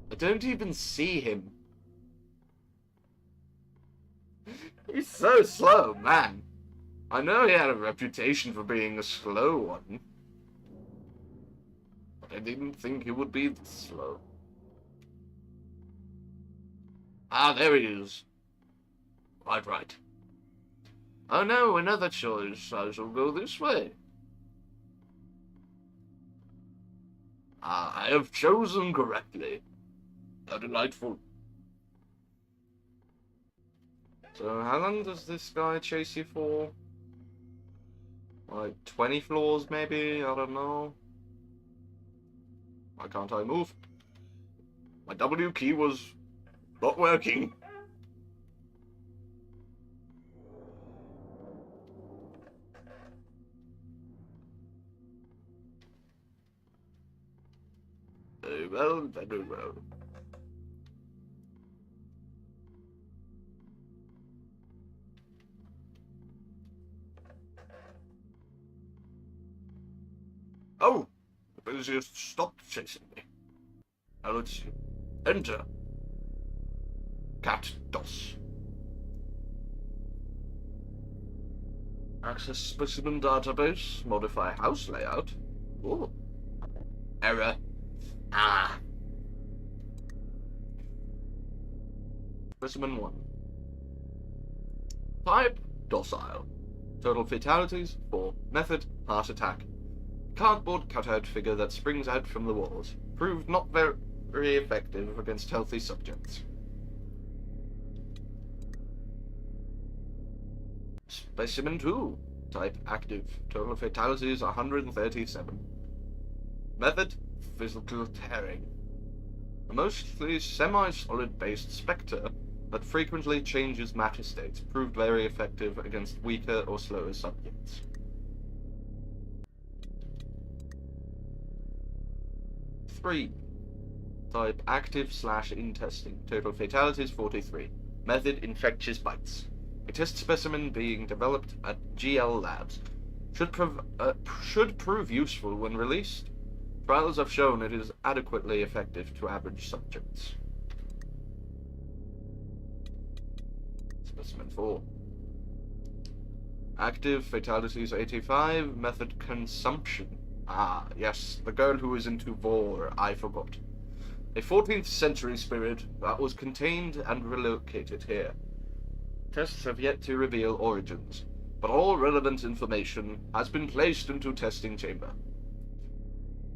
I don't even see him. He's so slow, man. I know he had a reputation for being a slow one. But I didn't think he would be this slow. Ah, there he is. Quite right. Oh no, another choice. I shall go this way. Ah, I have chosen correctly. How delightful. So, how long does this guy chase you for? Like 20 floors, maybe? I don't know. Why can't I move? My W key was not working. Very well, very well. Oh! The villager stopped chasing me. Now let's see. Enter. Cat DOS. Access specimen database. Modify house layout. Ooh. Error. Ah. Specimen 1. Type, docile. Total fatalities, 4. Method, heart attack. Cardboard cutout figure that springs out from the walls. Proved not very effective against healthy subjects. Specimen 2. Type, active. Total fatalities, 137. Method, physical tearing. A mostly semi-solid based spectre that frequently changes matter states, proved very effective against weaker or slower subjects. Three. Type active/in-testing. Total fatalities 43. Method infectious bites. A test specimen being developed at GL Labs should prove useful when released. Trials have shown it is adequately effective to average subjects. Specimen 4. Active fatalities 85. Method consumption. Ah, yes, the girl who is into vor, I forgot. A 14th century spirit that was contained and relocated here. Tests have yet to reveal origins, but all relevant information has been placed into testing chamber.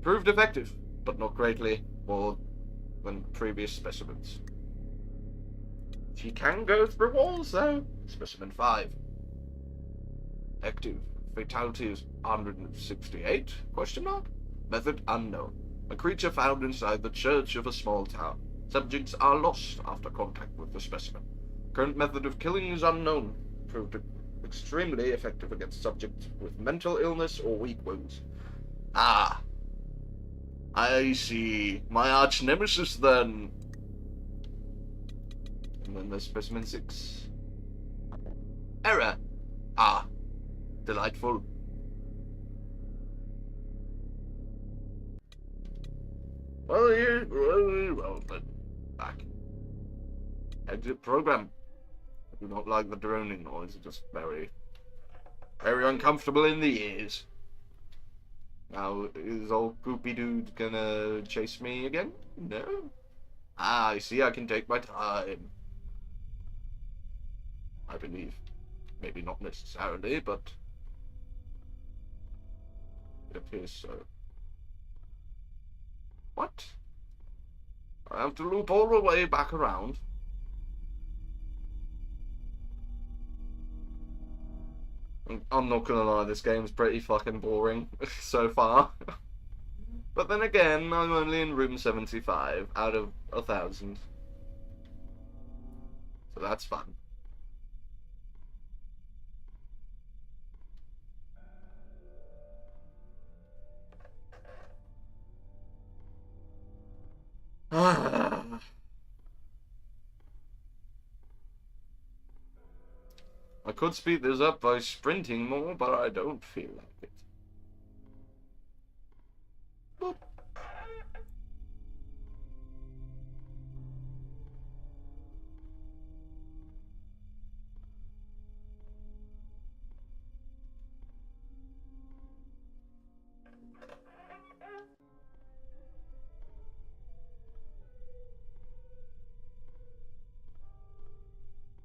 Proved effective, but not greatly more than previous specimens. She can go through walls, though. Specimen 5. Active. Fatalities 168? Question mark? Method unknown. A creature found inside the church of a small town. Subjects are lost after contact with the specimen. Current method of killing is unknown. Proved extremely effective against subjects with mental illness or weak wounds. Ah. I see. My arch nemesis, then. And then there's specimen 6. Error. Ah. Delightful. Well, then. Back. Exit program. I do not like the droning noise. It's just very uncomfortable in the ears. Now, is old goopy dude gonna chase me again? No? Ah, I see, I can take my time. I believe. Maybe not necessarily, but it appears so. What? I have to loop all the way back around? I'm not gonna lie, this game's pretty fucking boring so far. But then again, I'm only in room 75 out of 1,000. So that's fun. I could speed this up by sprinting more, but I don't feel like it. Boop.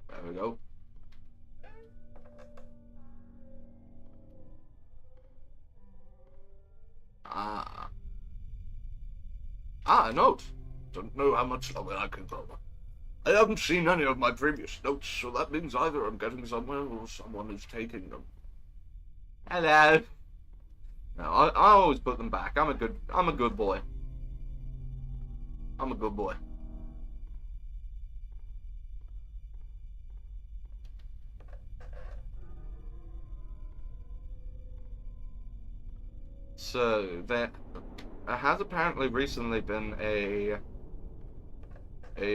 There we go. A note. Don't know how much longer I can go. I haven't seen any of my previous notes, so that means either I'm getting somewhere or someone is taking them. Hello. No, I always put them back. I'm a good boy. I'm a good boy. So there has apparently recently been a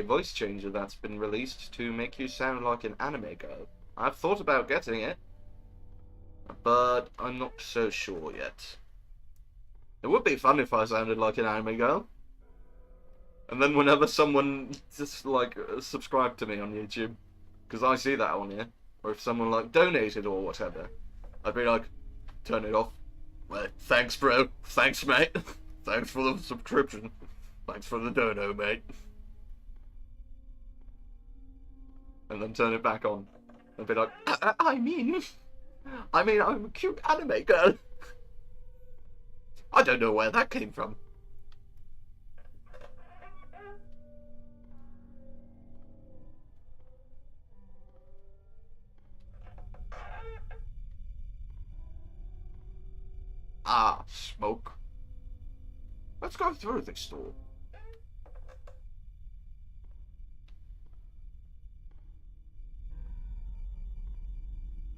voice changer that's been released to make you sound like an anime girl. I've thought about getting it, but I'm not so sure yet. It would be fun if I sounded like an anime girl. And then whenever someone just like subscribed to me on YouTube, because I see that on here, or if someone like donated or whatever, I'd be like, turn it off. Well, thanks, bro. Thanks, mate. Thanks for the subscription. Thanks for the dono, mate. And then turn it back on. And be like, I mean, I'm a cute anime girl. I don't know where that came from. Ah, smoke. Let's go through this door.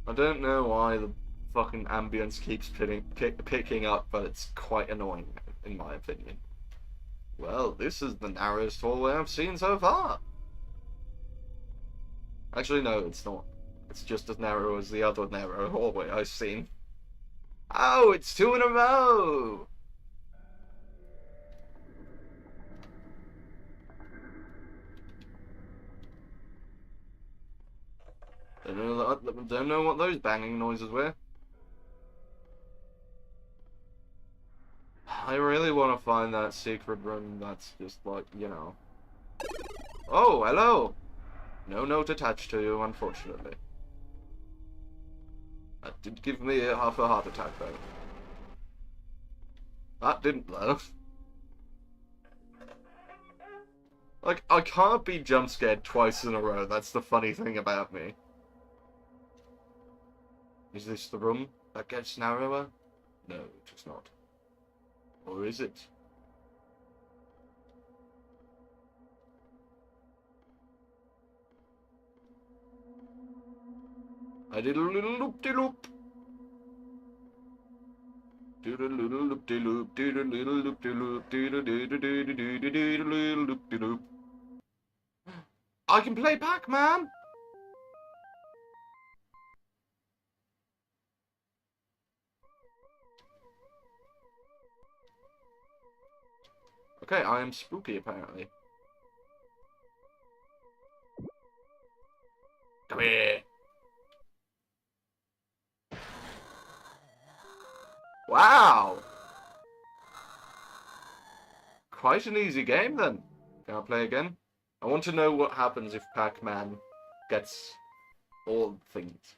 I don't know why the fucking ambience keeps picking up, but it's quite annoying, in my opinion. Well, this is the narrowest hallway I've seen so far. Actually, no, it's not. It's just as narrow as the other narrow hallway I've seen. Oh, it's 2 in a row! Don't know what those banging noises were. I really want to find that secret room that's just like, you know. Oh, hello! No note attached to you, unfortunately. That did give me half a heart attack, though. That didn't, though. Like, I can't be jump scared twice in a row. That's the funny thing about me. Is this the room that gets narrower? No, it is not. Or is it? I did a little loop-de-loop. Did a little loop-de-loop, did a little loop-de-loop, did a little loop-de-loop. I can play Pac-Man! Okay, I am spooky, apparently. Come here! Wow! Quite an easy game, then. Can I play again? I want to know what happens if Pac-Man gets all things.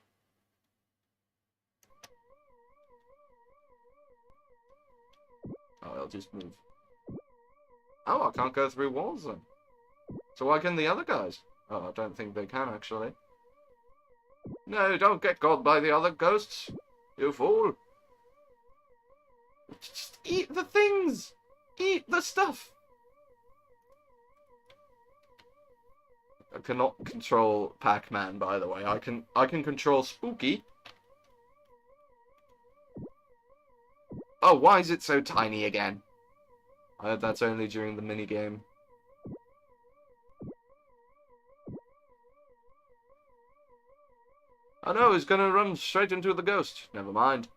Oh, I'll just move. Oh, I can't go through walls then. So why can the other guys? Oh, I don't think they can, actually. No, don't get got by the other ghosts, you fool. Just eat the things! Eat the stuff! I cannot control Pac-Man, by the way. I can control Spooky. Oh, why is it so tiny again? I heard that's only during the minigame. Oh no, he's gonna run straight into the ghost. Never mind.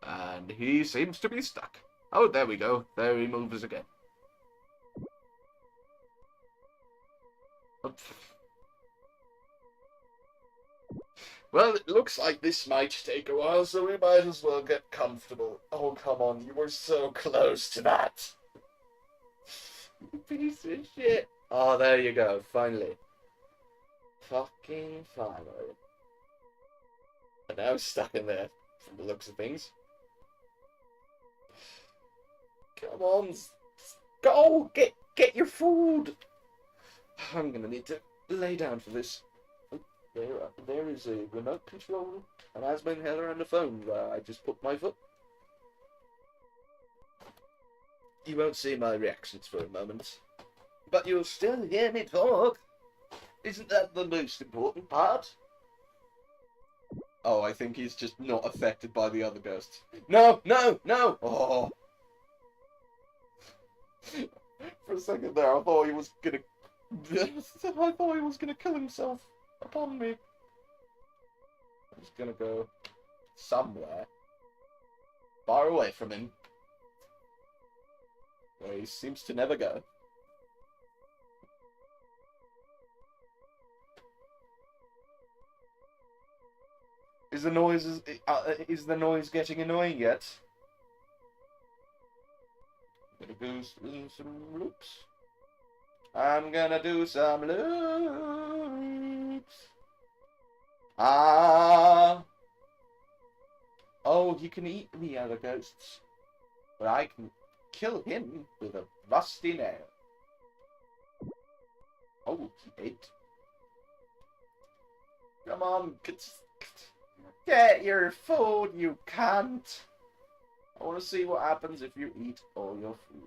And he seems to be stuck. Oh, there we go. There he moves again. Well, it looks like this might take a while, so we might as well get comfortable. Oh, come on. You were so close to that. Piece of shit. Oh, there you go. Finally. Fucking finally. And now stuck in there, from the looks of things. Come on. Go! Get your food! I'm gonna need to lay down for this. There is a remote control, an asthma inhaler, and a phone where I just put my foot. You won't see my reactions for a moment, but you'll still hear me talk. Isn't that the most important part? Oh, I think he's just not affected by the other ghosts. No, no, no! Oh. For a second there, I thought he was gonna... I thought he was gonna kill himself upon me. I'm just gonna go somewhere far away from him, where he seems to never go. Is the noise getting annoying yet? I'm gonna do some loops. I'm gonna do some loops. Ah. Oh, he can eat the other ghosts, but I can kill him with a rusty nail. Oh, he ate. Come on, get your food, you cunt. I want to see what happens if you eat all your food.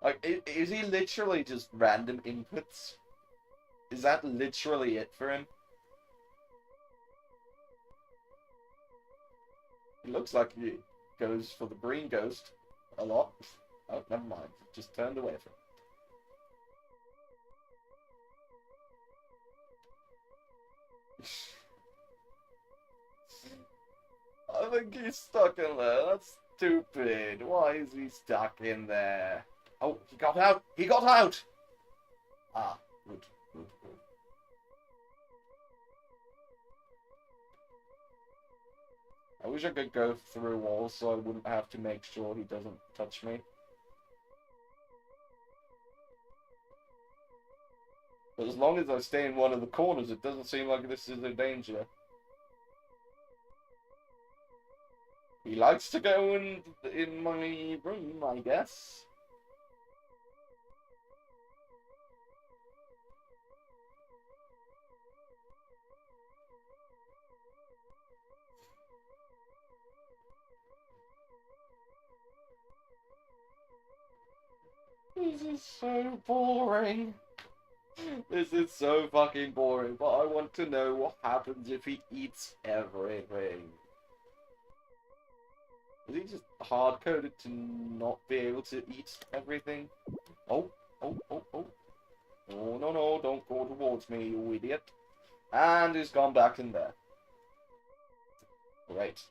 Like, is he literally just random inputs? Is that literally it for him? It looks like he goes for the green ghost a lot. Oh, never mind. Just turned away from it. I think he's stuck in there. That's stupid. Why is he stuck in there? Oh, he got out! He got out! Ah, good, good, good. I wish I could go through walls so I wouldn't have to make sure he doesn't touch me. But as long as I stay in one of the corners, it doesn't seem like this is a danger. He likes to go in my room, I guess. This is so boring. This is so fucking boring, but I want to know what happens if he eats everything. Is he just hard-coded to not be able to eat everything? Oh, oh, oh, oh. Oh, no, no, don't go towards me, you idiot. And he's gone back in there. Great.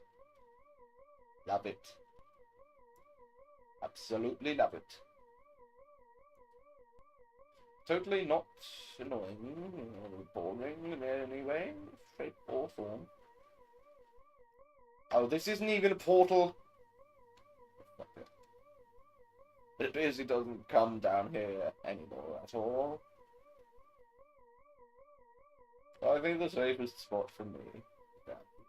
Love it. Absolutely love it. Totally not annoying or boring in any way, shape or form. Oh, this isn't even a portal. It appears he doesn't come down here anymore at all. So I think the safest spot for me is down here.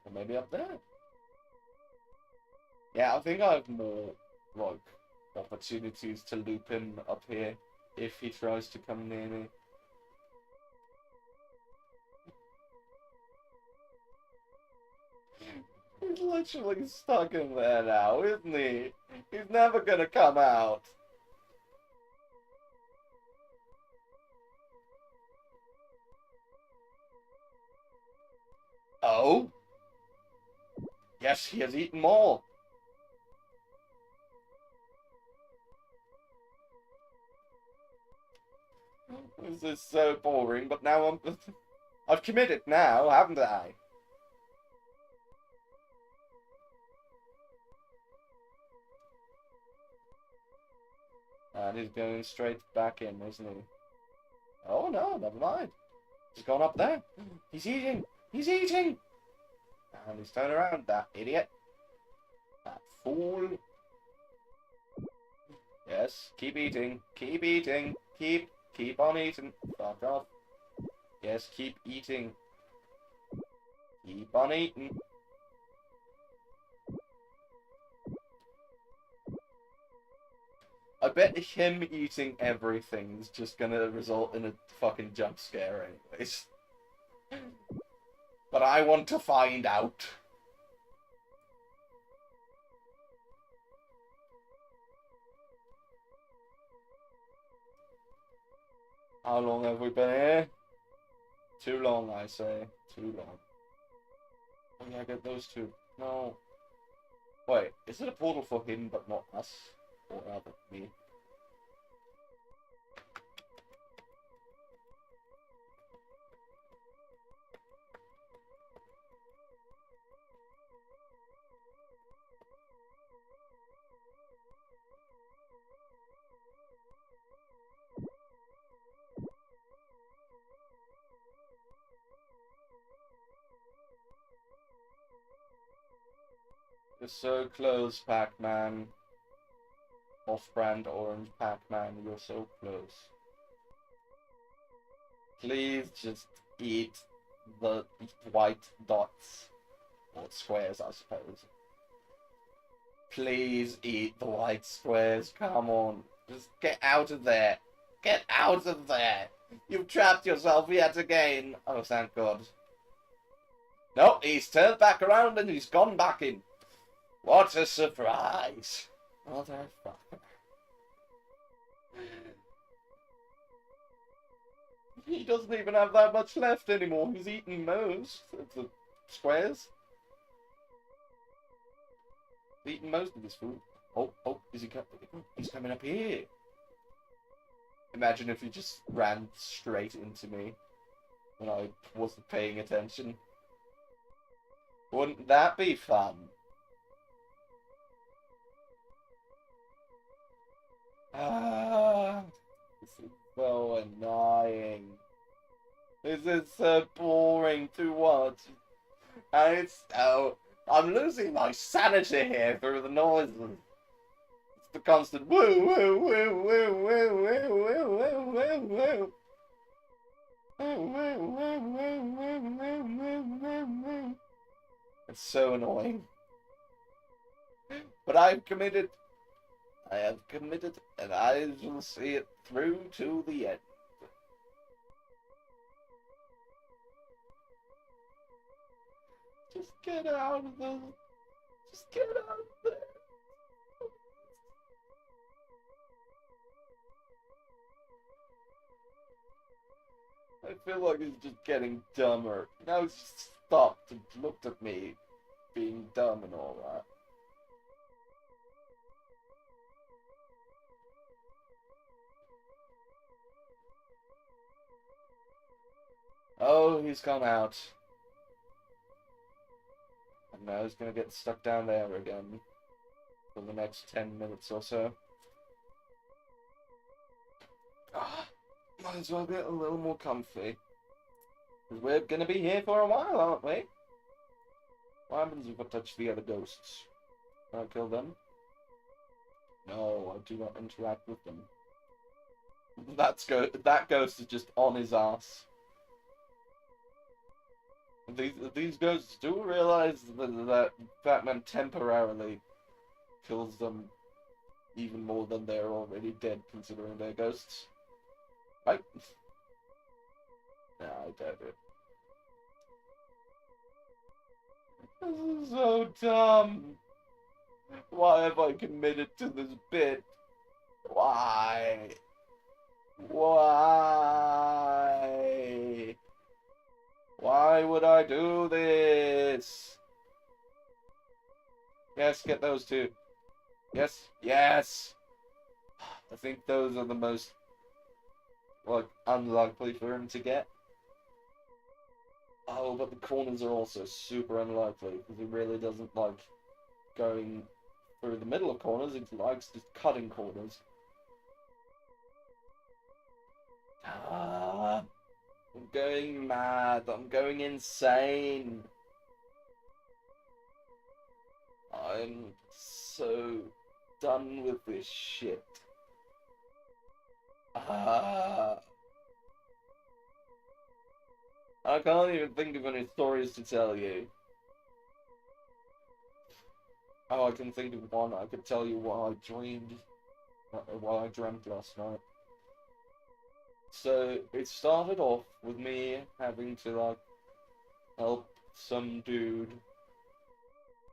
Or maybe up there. Yeah, I think I have more, like, opportunities to loop him up here if he tries to come near me. He's literally stuck in there now, isn't he? He's never gonna come out. Oh? Yes, he has eaten more. This is so boring, but now I've committed now, haven't I? And he's going straight back in, isn't he? Oh no, never mind. He's gone up there. He's eating! He's eating! And he's turned around, that idiot. That fool. Yes, keep eating. Keep eating. Keep on eating. Fuck off. Yes, keep eating. Keep on eating. I bet him eating everything is just gonna result in a fucking jump scare anyways. But I want to find out. How long have we been here? Too long, I say. Too long. Oh yeah, get those two. No. Wait, is it a portal for him but not us? Or rather, me? You're so close, Pac-Man. Off-brand orange Pac-Man, you're so close. Please just eat the white dots. Or squares, I suppose. Please eat the white squares, come on. Just get out of there. Get out of there. You've trapped yourself yet again. Oh, thank God. No, he's turned back around and he's gone back in. What a surprise. Motherfucker. He doesn't even have that much left anymore. He's eaten most of the squares. He's eaten most of his food. Oh, is he coming? He's coming up here. Imagine if he just ran straight into me when I wasn't paying attention. Wouldn't that be fun? This is so annoying. This is so boring to watch. And it's I'm losing my sanity here through the noises. It's the constant woo woo woo woo woo woo woo woo woo woo. It's so annoying. But I've committed. I have committed, and I will see it through to the end. Just get out of the... Just get out of there. I feel like he's just getting dumber. Now he's just stopped and looked at me, being dumb and all that. Oh, he's gone out. And now he's gonna get stuck down there again for the next 10 minutes or so. Might as well get a little more comfy. Because we're gonna be here for a while, aren't we? What happens if I touch the other ghosts? Can I kill them? No, I do not interact with them. That ghost is just on his ass. These ghosts do realize that Batman temporarily kills them even more than they're already dead, considering they're ghosts. Right? Nah, I doubt it. This is so dumb. Why have I committed to this bit? Why? Why? Why would I do this? Yes, get those two. Yes, yes! I think those are the most, like, unlikely for him to get. Oh, but the corners are also super unlikely, because he really doesn't like going through the middle of corners, he likes just cutting corners. I'm going mad. I'm going insane. I'm so done with this shit. I can't even think of any stories to tell you. Oh, I can think of one. I could tell you what I dreamt last night. So, it started off with me having to, like, help some dude,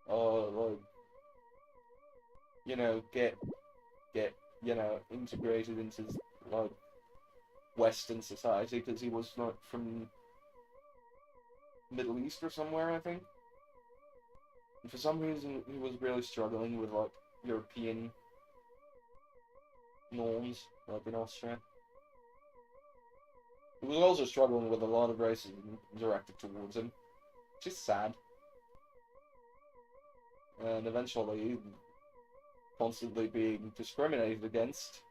like, you know, get, you know, integrated into, like, Western society, because he was, like, from Middle East or somewhere, I think. And for some reason, he was really struggling with, like, European norms, like in Austria. He was also struggling with a lot of racism directed towards him, which is sad. And eventually, constantly being discriminated against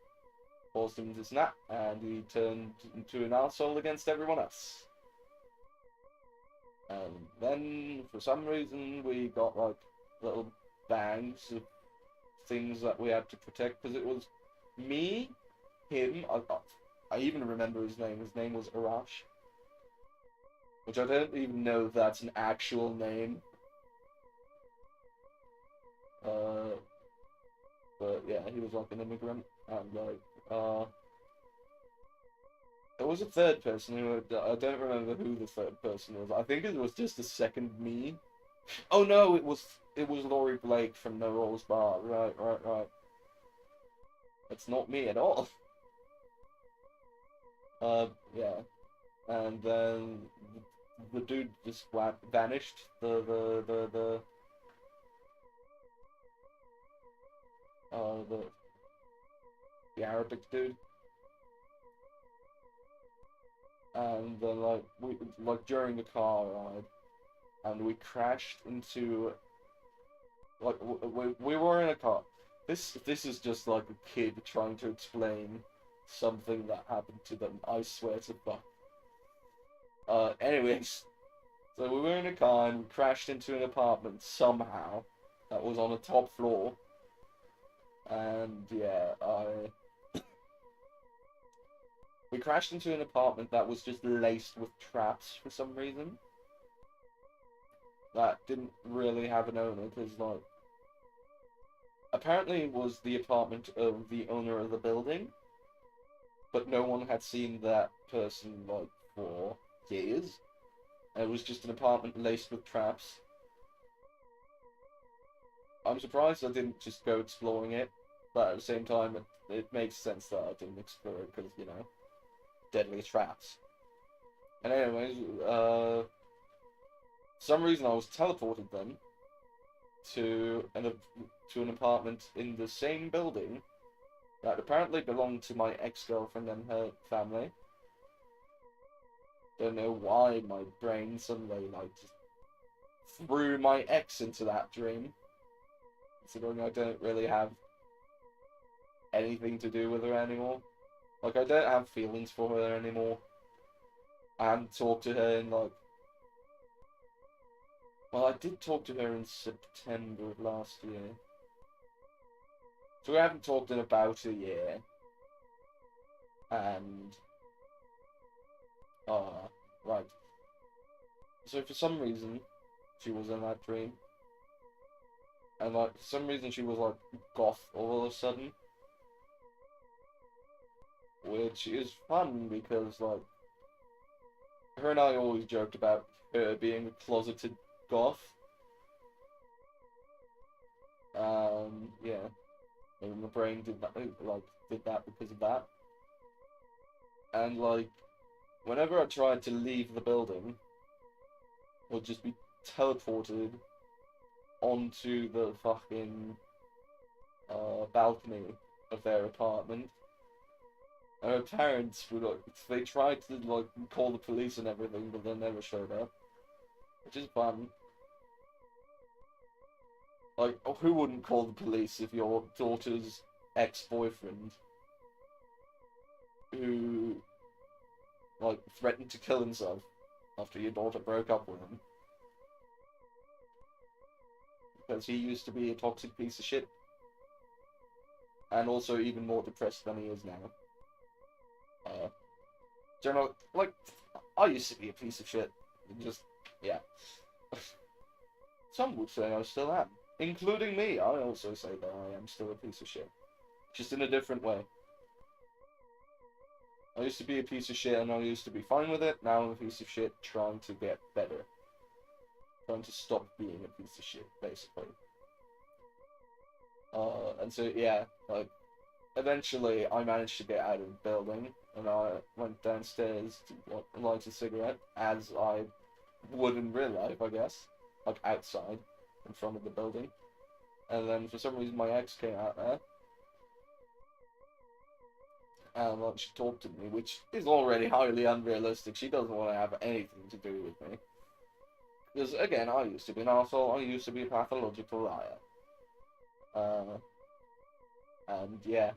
caused him to snap, and he turned into an asshole against everyone else. And then, for some reason, we got, like, little bangs of things that we had to protect, because it was me, him, I even remember his name. His name was Arash, which I don't even know if that's an actual name. But yeah, he was like an immigrant, and like, there was a third person who, I don't remember who the third person was. I think it was just a second me. Oh no, it was Laurie Blake from No Rolls Bar. Right. It's not me at all. Yeah. And then the dude just vanished. The Arabic dude. And then like during the car ride, and we crashed into, like, we were in a car. This is just like a kid trying to explain something that happened to them. I swear to fuck. Anyways, so we were in a car and we crashed into an apartment somehow that was on the top floor. And yeah, we crashed into an apartment that was just laced with traps for some reason. That didn't really have an owner, because, like, apparently it was the apartment of the owner of the building, but no one had seen that person, like, for years. And it was just an apartment laced with traps. I'm surprised I didn't just go exploring it, but at the same time, it makes sense that I didn't explore it, because, you know, deadly traps. And anyways, some reason I was teleported then to an apartment in the same building that apparently belonged to my ex-girlfriend and her family. Don't know why my brain suddenly, like, just threw my ex into that dream, considering I don't really have anything to do with her anymore. Like, I don't have feelings for her anymore. I haven't talked to her in, like, well, I did talk to her in September of last year. So we haven't talked in about a year. And, right. So for some reason, she was in that dream. And, like, for some reason she was, like, goth all of a sudden. Which is fun, because, like, her and I always joked about her being a closeted goth. Yeah. And my brain did that, because of that. And, like, whenever I tried to leave the building, I would just be teleported onto the fucking balcony of their apartment. And her parents would, like, they tried to, like, call the police and everything, but they never showed up. Which is fun. Like, who wouldn't call the police if your daughter's ex-boyfriend, who, like, threatened to kill himself after your daughter broke up with him, because he used to be a toxic piece of shit, and also even more depressed than he is now. General, like, I used to be a piece of shit. Just, yeah. Some would say I still am. Including me. I also say that I am still a piece of shit. Just in a different way. I used to be a piece of shit and I used to be fine with it. Now I'm a piece of shit trying to get better. trying to stop being a piece of shit, basically. And so, yeah, like, eventually I managed to get out of the building, and I went downstairs to light a cigarette, as I would in real life, I guess. Like, outside, in front of the building. And then, for some reason, my ex came out there. And, like, she talked to me, which is already highly unrealistic. She doesn't want to have anything to do with me. Because, again, I used to be an arsehole. I used to be a pathological liar. And, yeah.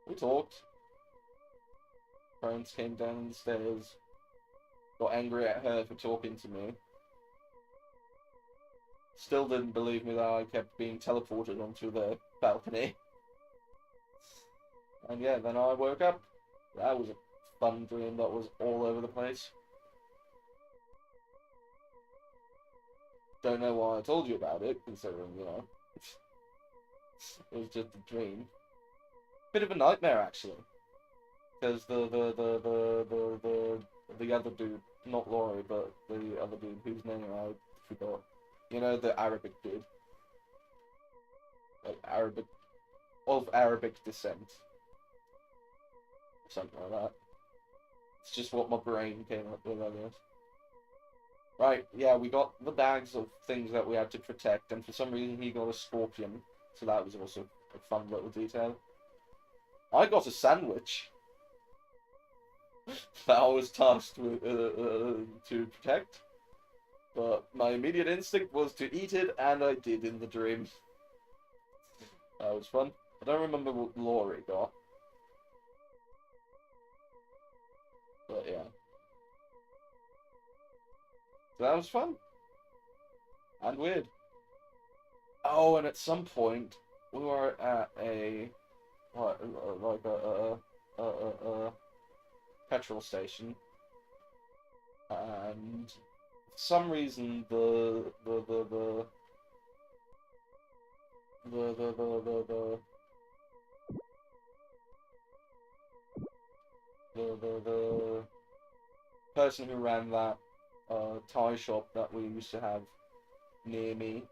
We talked. Parents came down the stairs. Got angry at her for talking to me. Still didn't believe me that I kept being teleported onto the balcony. And yeah, then I woke up. That was a fun dream that was all over the place. Don't know why I told you about it, considering, you know, it was just a dream. Bit of a nightmare, actually. Because the other dude, not Laurie, but the other dude whose name I forgot. You know, the Arabic dude. Like, of Arabic descent. Something like that. It's just what my brain came up with, I guess. Right, yeah, we got the bags of things that we had to protect, and for some reason he got a scorpion. So that was also a fun little detail. I got a sandwich that I was tasked with to protect. But my immediate instinct was to eat it, and I did in the dream. That was fun. I don't remember what Laurie got. But yeah. So that was fun. And weird. Oh, and at some point, we were at a petrol station, and for some reason the person who ran that Thai shop that we used to have near me,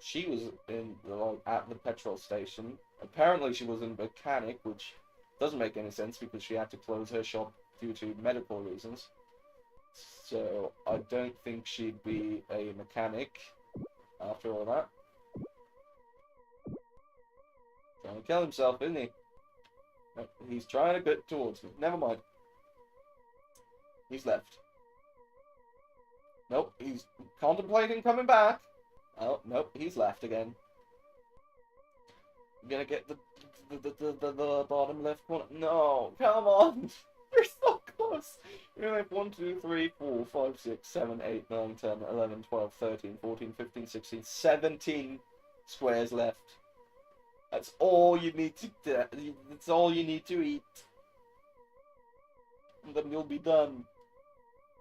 she was at the petrol station. Apparently she was a mechanic, which doesn't make any sense because she had to close her shop due to medical reasons. So I don't think she'd be a mechanic after all that. Trying to kill himself, isn't he? He's trying to get towards me. Never mind. He's left. Nope, he's contemplating coming back. Oh, nope, he's left again. I'm gonna get the bottom left corner. No, come on! You're so close! You only have 1, 2, 3, 4, 5, 6, 7, 8, 9, 10, 11, 12, 13, 14, 15, 16, 17 squares left. That's all you need to do. That's all you need to eat. And then you'll be done.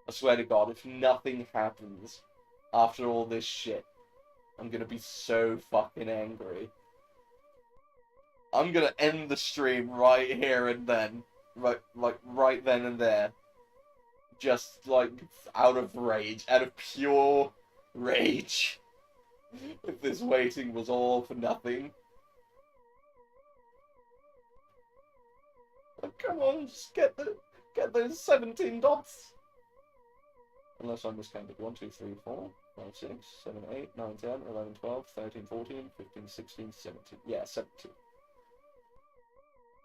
I swear to God, if nothing happens after all this shit, I'm gonna be so fucking angry. I'm gonna end the stream right here and then. Right then and there. Just, like, out of rage. Out of pure rage. If this waiting was all for nothing. Oh, come on, just get those 17 dots. Unless I miscounted. 1, 2, 3, 4, 5, 6, 7, 8, 9, 10, 11, 12, 13, 14, 15, 16, 17. Yeah, 17.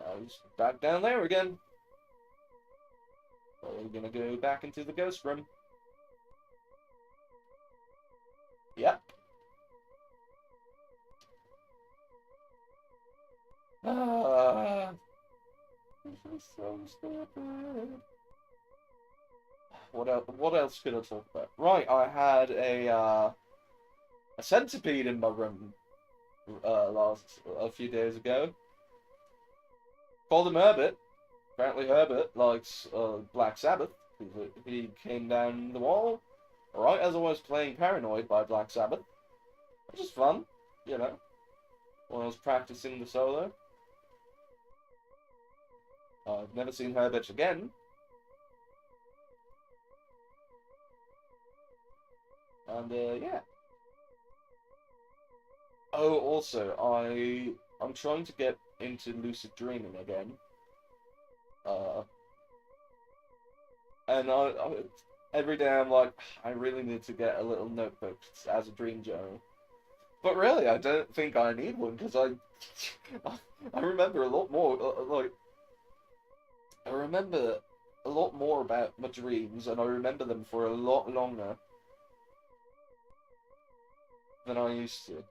I was back down there again. Well, we're gonna go back into the ghost room. Yep. This is so stupid. What else could I talk about? Right, I had a centipede in my room a few days ago. Called him Herbert. Apparently Herbert likes Black Sabbath. He came down the wall right as I was playing Paranoid by Black Sabbath. Which is fun, you know, when I was practicing the solo. I've never seen Herbert again. And yeah. Oh, also, I'm trying to get into lucid dreaming again. Uh, and every day I'm like, I really need to get a little notebook as a dream journal. But really, I don't think I need one because I remember a lot more. Like, I remember a lot more about my dreams, and I remember them for a lot longer than I used to.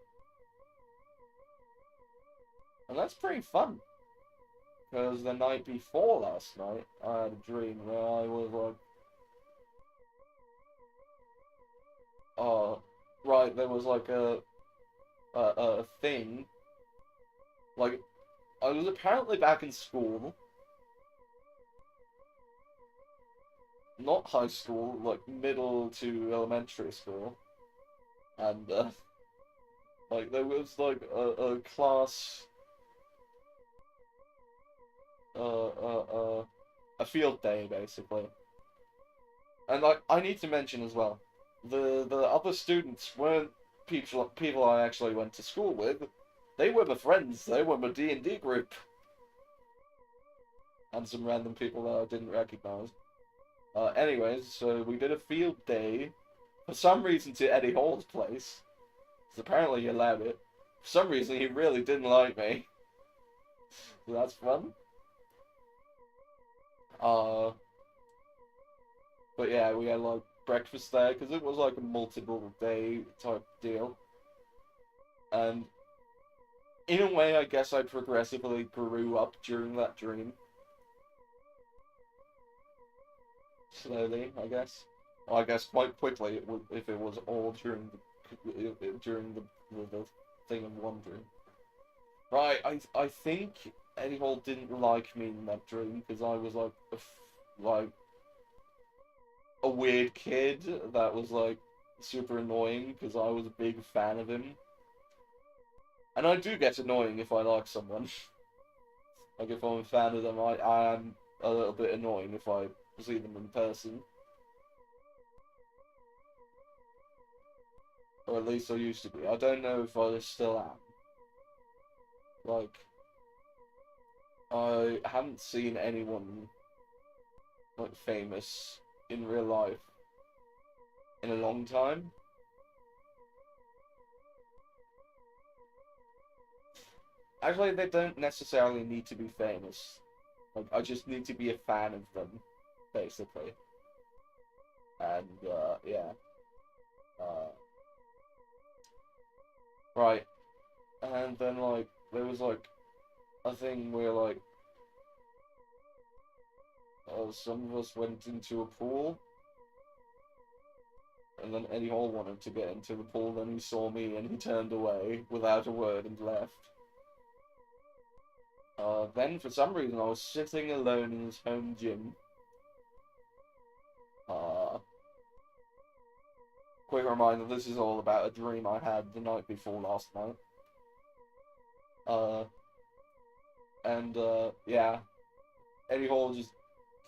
And that's pretty fun. Because the night before last night, I had a dream where I was like, oh, right, there was like a thing. Like, I was apparently back in school. Not high school, like middle to elementary school. And, like, there was like a class, a field day, basically. And like, I need to mention as well, the other students weren't people I actually went to school with. They were my friends. They were my D&D group, and some random people that I didn't recognize. Anyways, so we did a field day for some reason to Eddie Hall's place. Because apparently he allowed it. For some reason he really didn't like me. So that's fun. But yeah, we had like breakfast there because it was like a multiple day type deal. And in a way, I guess I progressively grew up during that dream. Slowly, I guess. Well, I guess quite quickly it would, if it was all during the thing in one dream. Right, I think Eddie Hall didn't like me in that dream because I was like like a weird kid that was like super annoying because I was a big fan of him. And I do get annoying if I like someone. Like if I'm a fan of them, I am a little bit annoying if I see them in person. Or at least I used to be. I don't know if I still am. Like, I haven't seen anyone like famous in real life in a long time. Actually, they don't necessarily need to be famous. Like, I just need to be a fan of them, basically. And, yeah. Right. And then, like, there was, like, a thing where, like, some of us went into a pool. And then Eddie Hall wanted to get into the pool, then he saw me and he turned away without a word and left. Then, for some reason, I was sitting alone in his home gym. Quick reminder, this is all about a dream I had the night before last night. Yeah. Eddie Hall just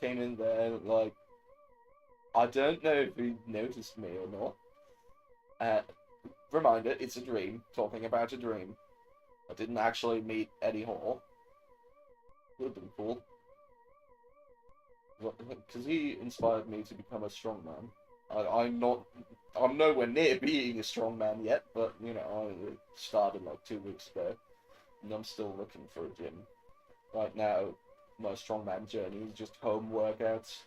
came in there, like, I don't know if he noticed me or not. Reminder, it's a dream, talking about a dream. I didn't actually meet Eddie Hall. Would have been cool. Because he inspired me to become a strongman. I'm nowhere near being a strongman yet, but, you know, I started like 2 weeks ago, and I'm still looking for a gym. Right now, my strongman journey is just home workouts.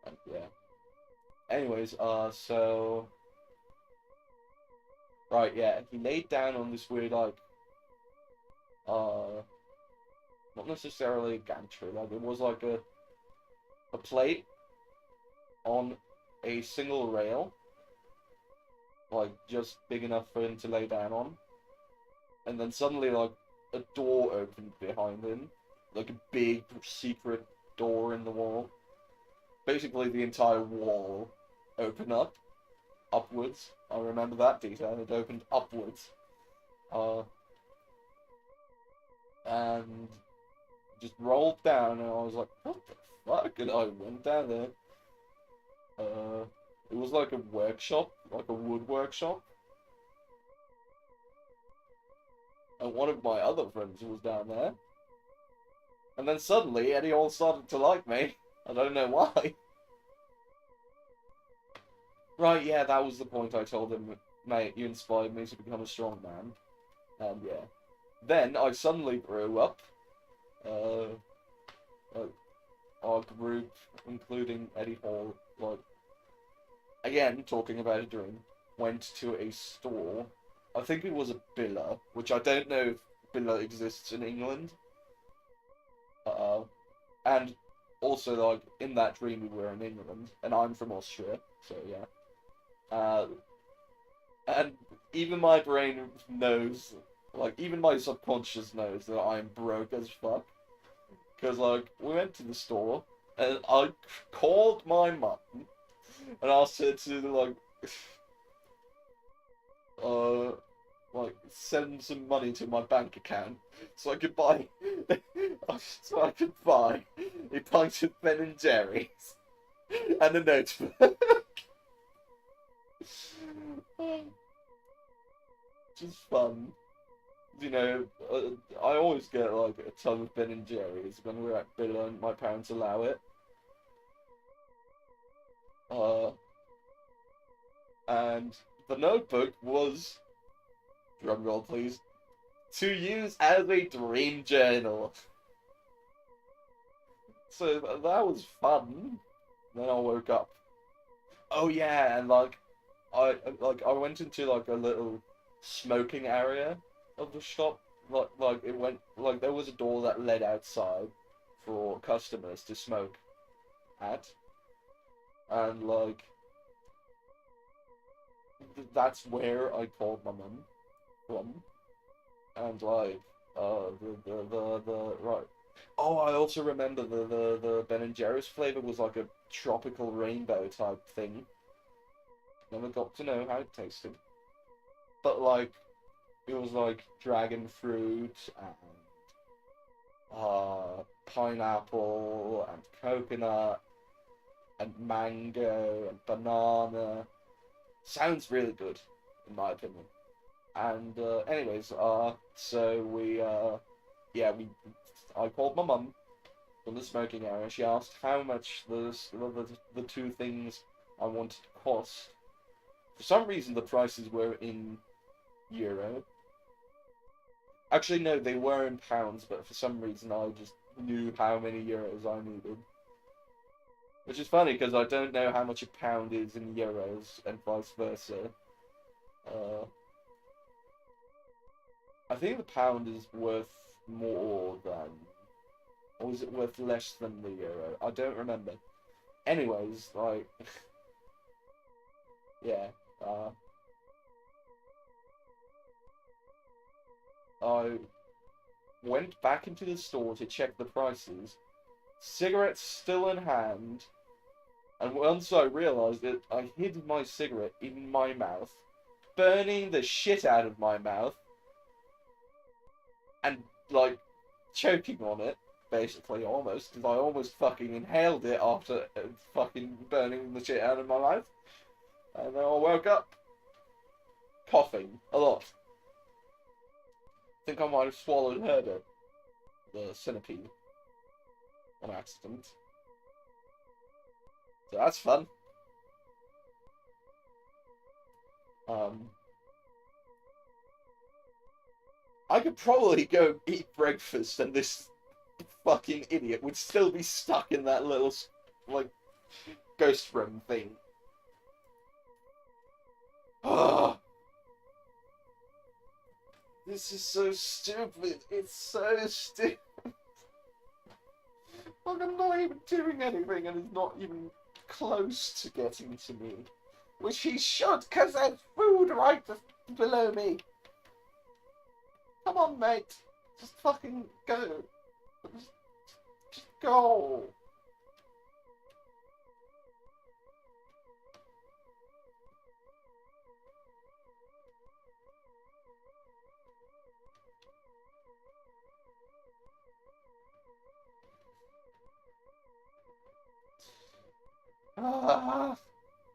And, yeah. Anyways, so... Right, yeah, he laid down on this weird, like, not necessarily a gantry, like, it was like a plate on a single rail, like, just big enough for him to lay down on. And then suddenly, like, a door opened behind him, like a big secret door in the wall. Basically, the entire wall opened up, upwards. I remember that detail, it opened upwards. And just rolled down, and I was like, what the fuck? And I went down there. It was like a workshop, like a wood workshop. And one of my other friends was down there. And then suddenly, Eddie all started to like me. I don't know why. Right, yeah, that was the point I told him, mate, you inspired me to become a strong man. And yeah. Then I suddenly grew up. Like, our group, including Eddie Hall, like, again, talking about a dream, went to a store. I think it was a Billa, which I don't know if Billa exists in England. And also, like, in that dream we were in England, and I'm from Austria, so yeah. And even my brain knows, like, even my subconscious knows that I'm broke as fuck. Because, like, we went to the store, and I called my mum, and asked her to, send some money to my bank account, so I could buy, a pint of Ben and Jerry's, and a notebook. Just fun. You know, I always get like a ton of Ben and Jerry's when we're at Billa and my parents allow it. And the notebook was, drumroll please, to use as a dream journal. So that was fun. Then I woke up. Oh yeah, and I went into like a little smoking area of the shop. There was a door that led outside for customers to smoke at, and like that's where I called my mum from, and like the right. Oh, I also remember the Ben and Jerry's flavor was like a tropical rainbow type thing. Never got to know how it tasted, but like it was like dragon fruit and pineapple and coconut and mango and banana. Sounds really good, in my opinion. And anyways, so I called my mum from the smoking area. She asked how much the two things I wanted to cost. For some reason, the prices were in euro. Actually, no, they were in pounds, but for some reason I just knew how many euros I needed. Which is funny, because I don't know how much a pound is in euros, and vice versa. I think the pound is worth more than... Or is it worth less than the euro? I don't remember. Anyways, like... yeah, I went back into the store to check the prices, cigarettes still in hand, and once I realised it, I hid my cigarette in my mouth, burning the shit out of my mouth, and, like, choking on it, basically, almost, because I almost fucking inhaled it after fucking burning the shit out of my mouth, and then I woke up, coughing a lot. I think I might have swallowed Herbert, the centipede, on accident. So that's fun. I could probably go eat breakfast and this fucking idiot would still be stuck in that little, like, ghost room thing. Ah, this is so stupid. It's so stupid. Like, I'm not even doing anything and he's not even close to getting to me. Which he should, because there's food right below me. Come on, mate. Just fucking go. Just go. Ah.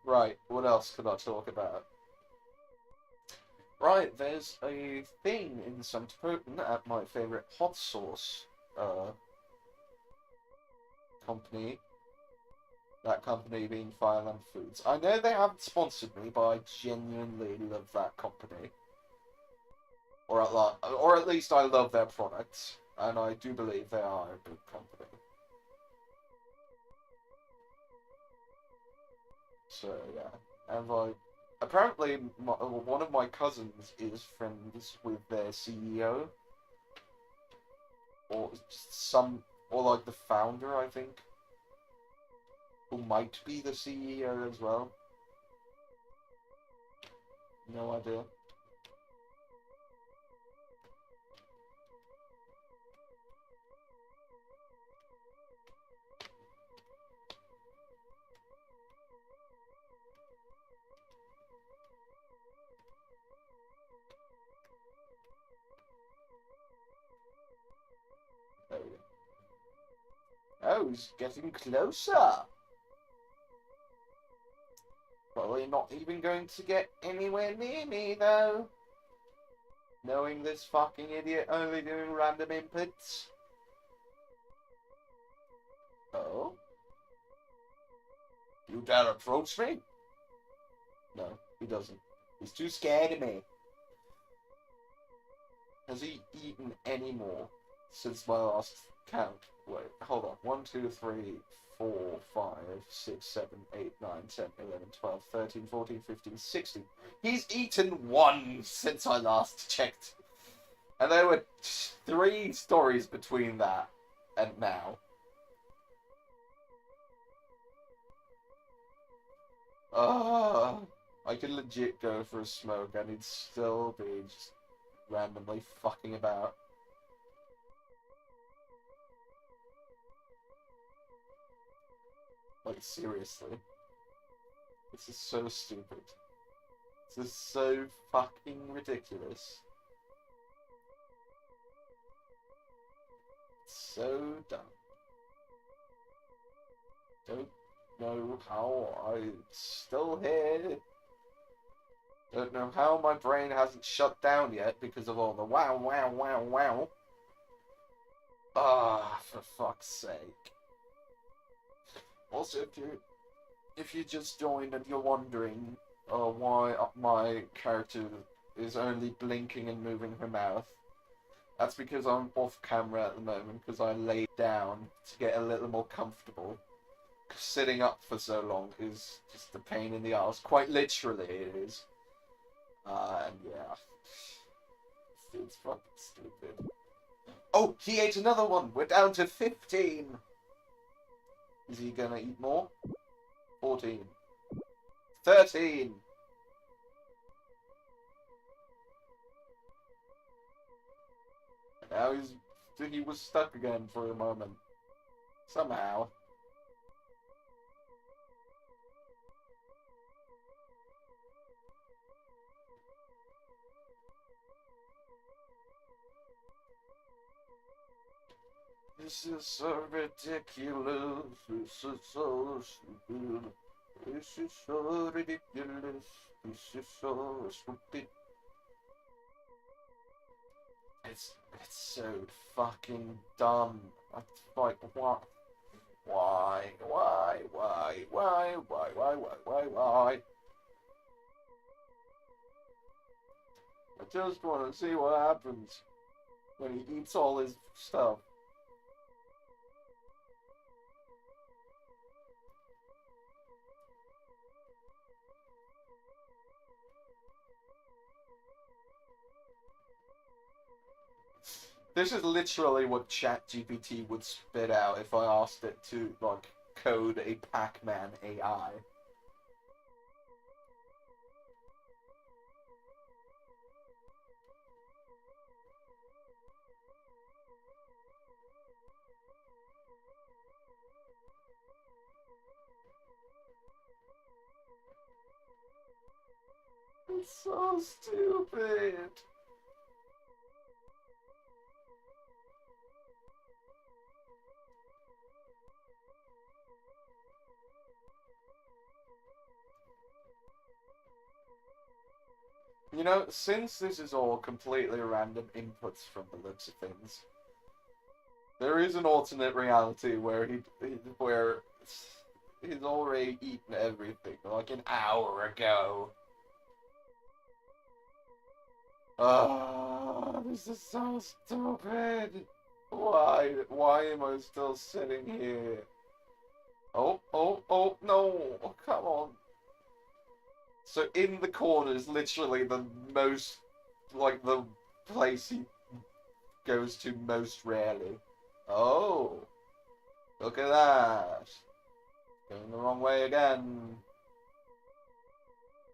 Right, what else could I talk about? Right, there's a thing in St. Putin at my favourite hot sauce company. That company being Fireland Foods. I know they haven't sponsored me, but I genuinely love that company. Or at least I love their products, and I do believe they are a good company. So yeah, and like apparently one of my cousins is friends with their CEO, or or like the founder, I think, who might be the CEO as well. No idea. There we go. Oh, he's getting closer. Probably not even going to get anywhere near me, though. Knowing this fucking idiot only doing random inputs. Oh? You dare approach me? No, he doesn't. He's too scared of me. Has he eaten any more since my last count? Wait, hold on. 1, 2, 3, 4, 5, 6, 7, 8, 9, 10, 11, 12, 13, 14, 15, 16. He's eaten one since I last checked. And there were 3 stories between that and now. I could legit go for a smoke and he'd still be just randomly fucking about. Like, seriously. This is so stupid. This is so fucking ridiculous. So dumb. Don't know how I'm still here. Don't know how my brain hasn't shut down yet because of all the wow, wow, wow, wow. Ah, for fuck's sake. Also, if you just joined and you're wondering why my character is only blinking and moving her mouth, that's because I'm off camera at the moment because I laid down to get a little more comfortable. Sitting up for so long is just a pain in the ass. Quite literally, it is. And yeah, it's fucking stupid. Oh, he ate another one. We're down to 15. Is he gonna eat more? 14. 13. Now he was stuck again for a moment. Somehow. This is so ridiculous. This is so stupid. This is so ridiculous. This is so stupid. It's so fucking dumb. It's like, what? Why? I just want to see what happens when he eats all his stuff. This is literally what ChatGPT would spit out if I asked it to, like, code a Pac-Man AI. It's so stupid. You know, since this is all completely random inputs from the looks of things, there is an alternate reality where where he's already eaten everything like an hour ago. Ah, this is so stupid. Why? Why am I still sitting here? Oh, oh, oh, no. Oh, come on. So in the corner is literally the most, like, the place he goes to most rarely. Oh, look at that. Going the wrong way again.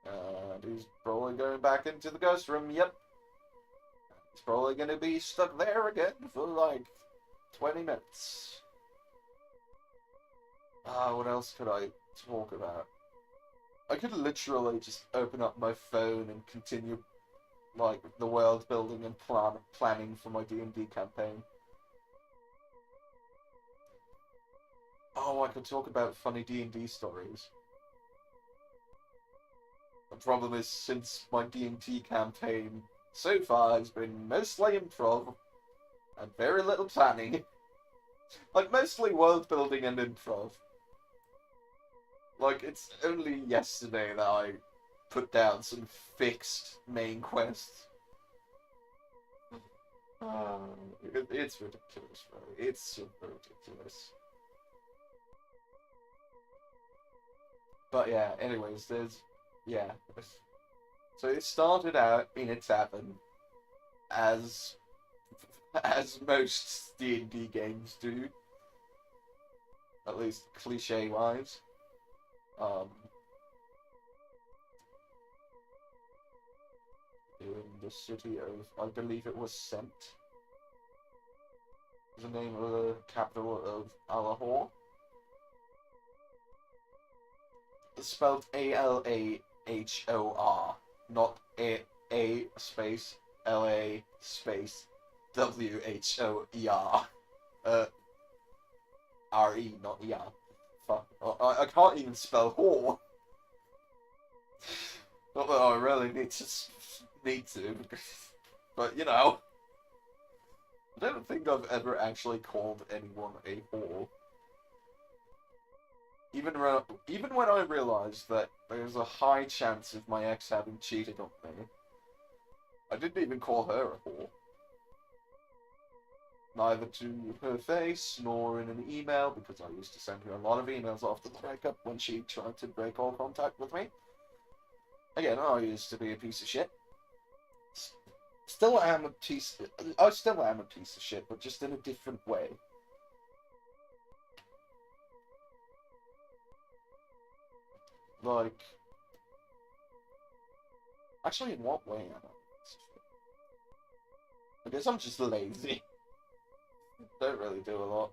And he's probably going back into the ghost room, yep. He's probably going to be stuck there again for like 20 minutes. What else could I talk about? I could literally just open up my phone and continue like the world building and planning for my D&D campaign. Oh, I could talk about funny D&D stories. The problem is, since my D&D campaign so far has been mostly improv and very little planning, like mostly world building and improv. Like, it's only yesterday that I put down some fixed main quests. It's ridiculous, bro. It's super ridiculous. But yeah, anyways, yeah. So it started out in a tavern, as most D&D games do, at least cliche-wise. In the city of, I believe it was Sent, the name of the capital of Alahor. It's spelled Alahor, not A space LA space WHOER. RE, not ER. Fuck. I can't even spell whore. Not that I really need to, but you know, I don't think I've ever actually called anyone a whore. Even when I realized that there's a high chance of my ex having cheated on me, I didn't even call her a whore. Neither to her face, nor in an email, because I used to send her a lot of emails after the breakup when she tried to break all contact with me. Again, I used to be a piece of shit. I still am a piece of shit, but just in a different way. Like, actually, in what way am I? I guess I'm just lazy. Don't really do a lot.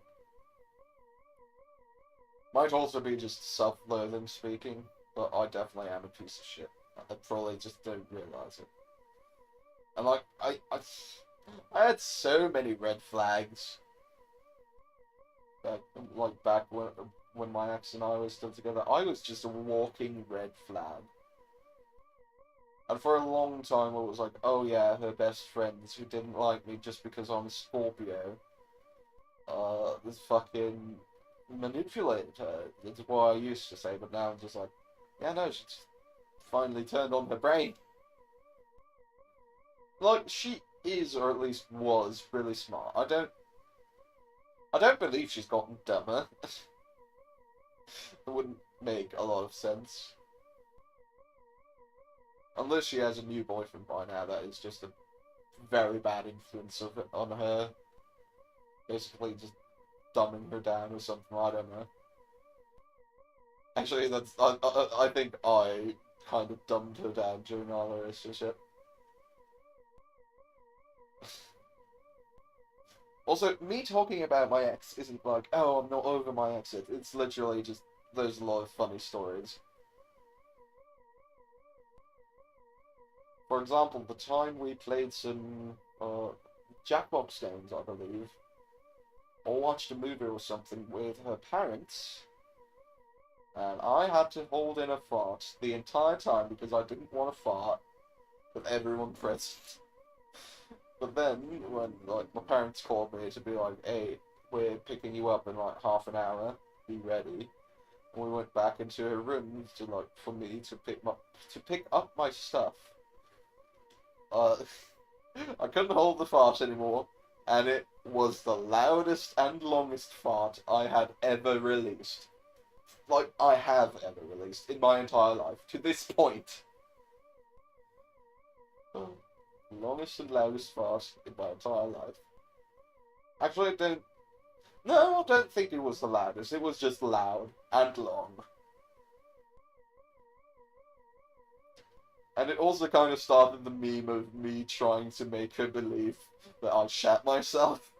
Might also be just self-loathing speaking, but I definitely am a piece of shit. I probably just don't realize it. And like, I had so many red flags. Back when my ex and I were still together, I was just a walking red flag. And for a long time, it was like, oh yeah, her best friends who didn't like me just because I'm a Scorpio, this fucking manipulated her. That's what I used to say, but now I'm just like, yeah, no, she just finally turned on her brain. Like, she is, or at least was, really smart. I don't believe she's gotten dumber. It wouldn't make a lot of sense. Unless she has a new boyfriend by now, that is just a very bad influence on her. Basically just dumbing her down or something, I don't know. Actually, I think I kind of dumbed her down during our relationship. Also, me talking about my ex isn't like, oh, I'm not over my ex. It's literally just, there's a lot of funny stories. For example, the time we played some Jackbox games, I believe, or watched a movie or something with her parents, and I had to hold in a fart the entire time because I didn't want to fart, with everyone present. But then, when, like, my parents called me to be like, hey, we're picking you up in, like, half an hour, be ready. And we went back into her room to, like, for me to pick up my stuff. I couldn't hold the fart anymore, and it was the loudest and longest fart I had ever released. Like, I have ever released in my entire life, to this point. Longest and loudest fart in my entire life. Actually, I don't think it was the loudest. It was just loud and long. And it also kind of started the meme of me trying to make her believe that I shat myself.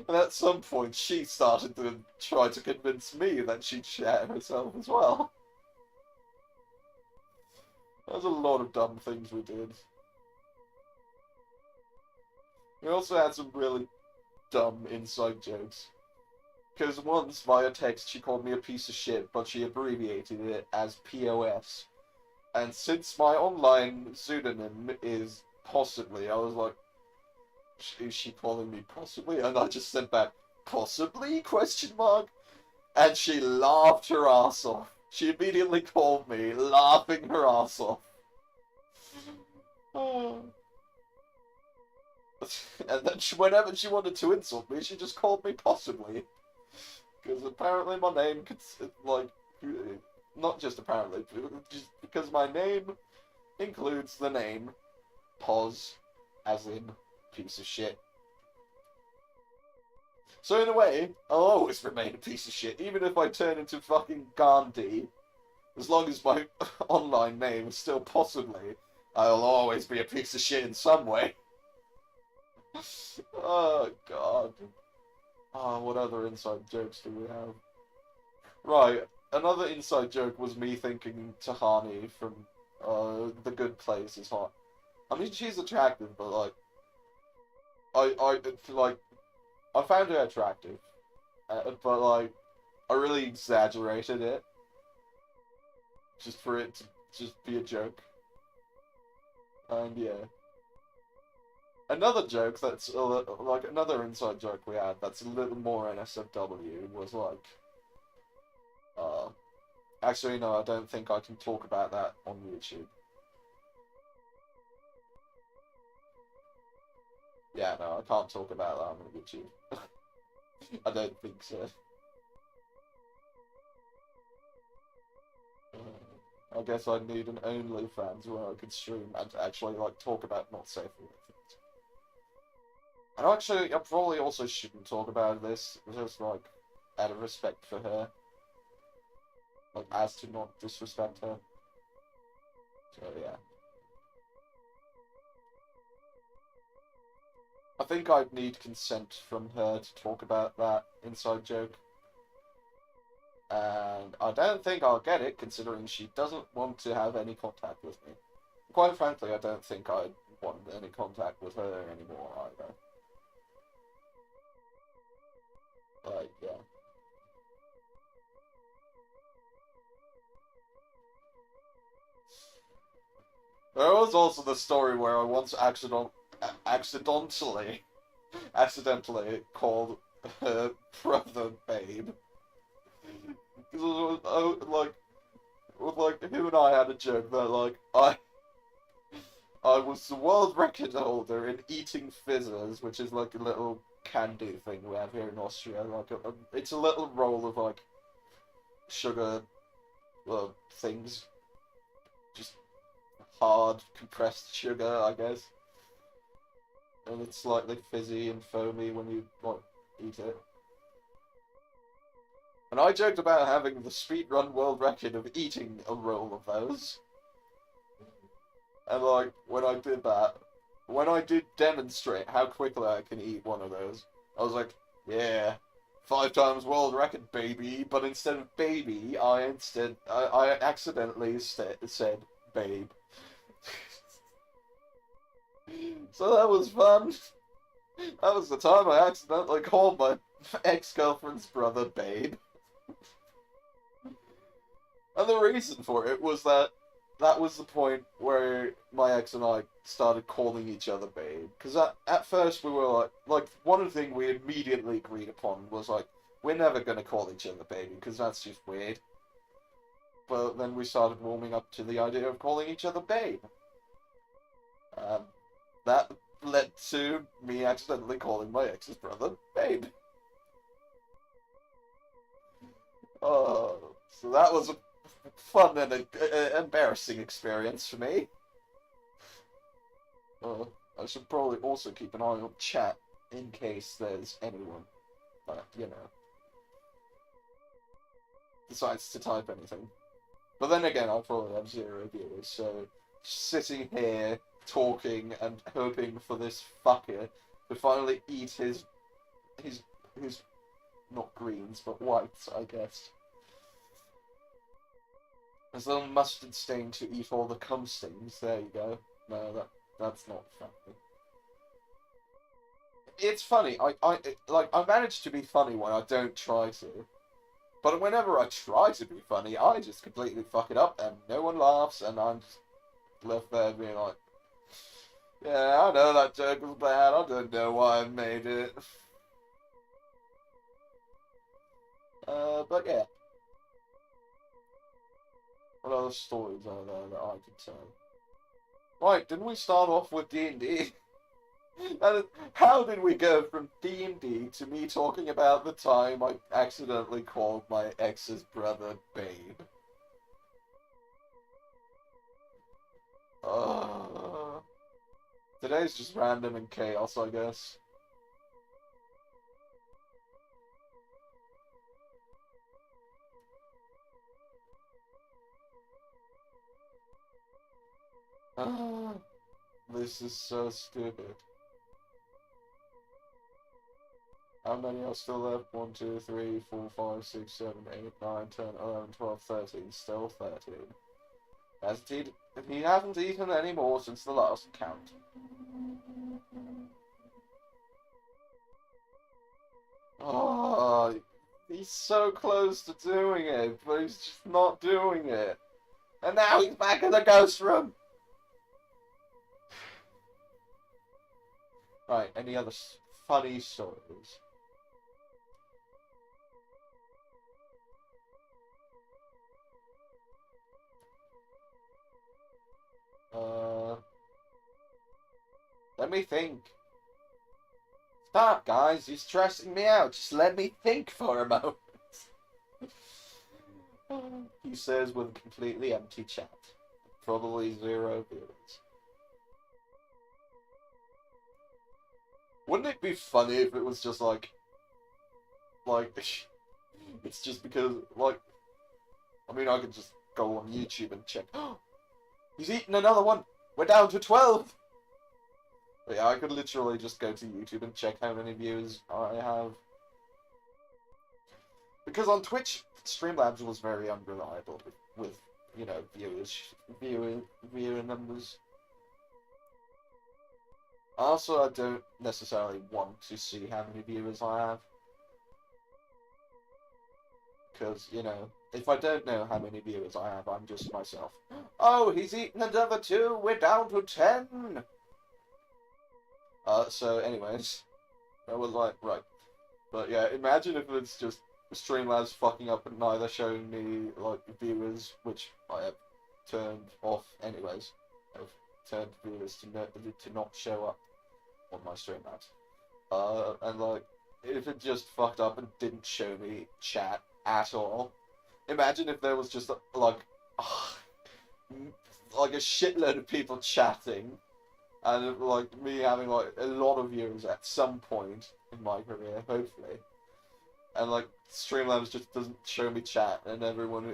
And at some point, she started to try to convince me that she'd shat herself as well. There's a lot of dumb things we did. We also had some really dumb inside jokes. Because once, via text, she called me a piece of shit, but she abbreviated it as POS. And since my online pseudonym is PossibLee, I was like, is she calling me PossibLee? And I just sent back, PossibLee? Question mark? And she laughed her ass off. She immediately called me, laughing her ass off. And then whenever she wanted to insult me, she just called me Possibly. Because apparently my name could, like, not just apparently, just because my name includes the name Pos, as in piece of shit. So in a way, I'll always remain a piece of shit, even if I turn into fucking Gandhi. As long as my online name is still Possibly, I'll always be a piece of shit in some way. Oh, God. Oh, what other inside jokes do we have? Right, another inside joke was me thinking Tahani from The Good Place is hot. I mean, she's attractive, but, like, I found her attractive, but, like, I really exaggerated it, just for it to just be a joke. And, yeah. Another joke that's, like, another inside joke we had that's a little more NSFW was, like, actually, no, I don't think I can talk about that on YouTube. Yeah, no, I can't talk about that on YouTube. I don't think so. I guess I'd need an OnlyFans where I could stream and actually, like, talk about not safe things. And actually, I probably also shouldn't talk about this, just, like, out of respect for her. Like, as to not disrespect her. So, yeah. I think I'd need consent from her to talk about that inside joke. And I don't think I'll get it, considering she doesn't want to have any contact with me. Quite frankly, I don't think I'd want any contact with her anymore, either. Like, yeah. There was also the story where I once accidentally called her brother Babe. Because him and I had a joke that, like, I was the world record holder in eating fizzers, which is like a little candy thing we have here in Austria. Like, it's a little roll of, like, sugar things. Just hard, compressed sugar, I guess. And it's slightly fizzy and foamy when you, like, eat it. And I joked about having the speedrun world record of eating a roll of those. And, like, when I did demonstrate how quickly I can eat one of those, I was like, yeah, 5 times world record, baby. But instead of baby, I accidentally said babe. So that was fun. That was the time I accidentally called my ex-girlfriend's brother Babe. And the reason for it was that that was the point where my ex and I started calling each other babe. Because at first we were like, one thing we immediately agreed upon was like, we're never going to call each other baby, because that's just weird. But then we started warming up to the idea of calling each other babe. That led to me accidentally calling my ex's brother babe. So that was a fun and embarrassing experience for me. I should probably also keep an eye on chat in case there's anyone, you know, decides to type anything. But then again, I probably have 0 viewers, so sitting here talking and hoping for this fucker to finally eat his not greens but whites, I guess. His little mustard stain to eat all the cum stains. There you go. No, that's not funny. It's funny. I manage to be funny when I don't try to. But whenever I try to be funny, I just completely fuck it up and no one laughs and I'm just left there being like, yeah, I know that joke was bad, I don't know why I made it. But yeah. What other stories are there that I could tell? Right, didn't we start off with D&D? How did we go from D&D to me talking about the time I accidentally called my ex's brother babe? Today's just random and chaos, I guess. This is so stupid. How many are still left? 1, 2, 3, 4, 5, 6, 7, 8, 9, 10, 11, 12, 13. Still 13. He hasn't eaten any more since the last count. Oh, he's so close to doing it, but he's just not doing it. And now he's back in the ghost room! Right, any other funny stories? Let me think. Stop, guys, you're stressing me out. Just let me think for a moment. He says with a completely empty chat. Probably 0 viewers. Wouldn't it be funny if it was just like, it's just because, I mean, I could just go on YouTube and check. He's eaten another one! We're down to 12! But yeah, I could literally just go to YouTube and check how many views I have. Because on Twitch, Streamlabs was very unreliable with you know, viewer numbers. Also, I don't necessarily want to see how many viewers I have. Because, you know, if I don't know how many viewers I have, I'm just myself. Oh, he's eaten another 2, we're down to 10! So anyways, I was like, right. But yeah, imagine if it's just Streamlabs fucking up and neither showing me, like, viewers, which I have turned off anyways. I've turned viewers to not show up on my Streamlabs. And like, if it just fucked up and didn't show me chat at all. Imagine if there was just, like a shitload of people chatting. And, like, me having, like, a lot of viewers at some point in my career, hopefully. And, like, Streamlabs just doesn't show me chat, and everyone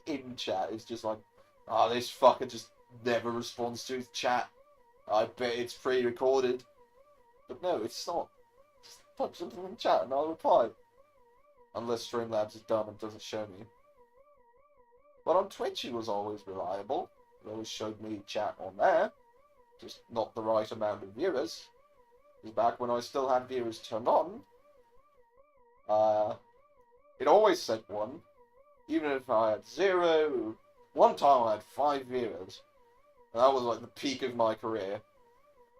in chat is just like, oh, this fucker just never responds to his chat. I bet it's pre-recorded. But no, it's not. Just put something in chat and I'll reply. Unless Streamlabs is dumb and doesn't show me. But on Twitch he was always reliable. It always showed me chat on there. Just not the right amount of viewers. Because back when I still had viewers turned on, it always said 1. Even if I had 0, one time I had 5 viewers, and that was like the peak of my career,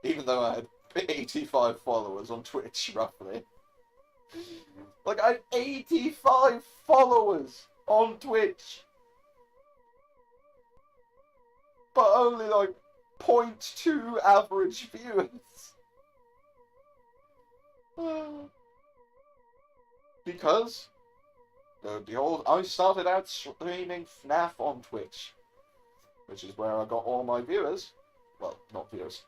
even though I had 85 followers on Twitch, roughly. Like, I had 85 followers on Twitch, but only like 0.2 average viewers. Because, lo and behold, I started out streaming FNAF on Twitch, which is where I got all my viewers. Well, not viewers,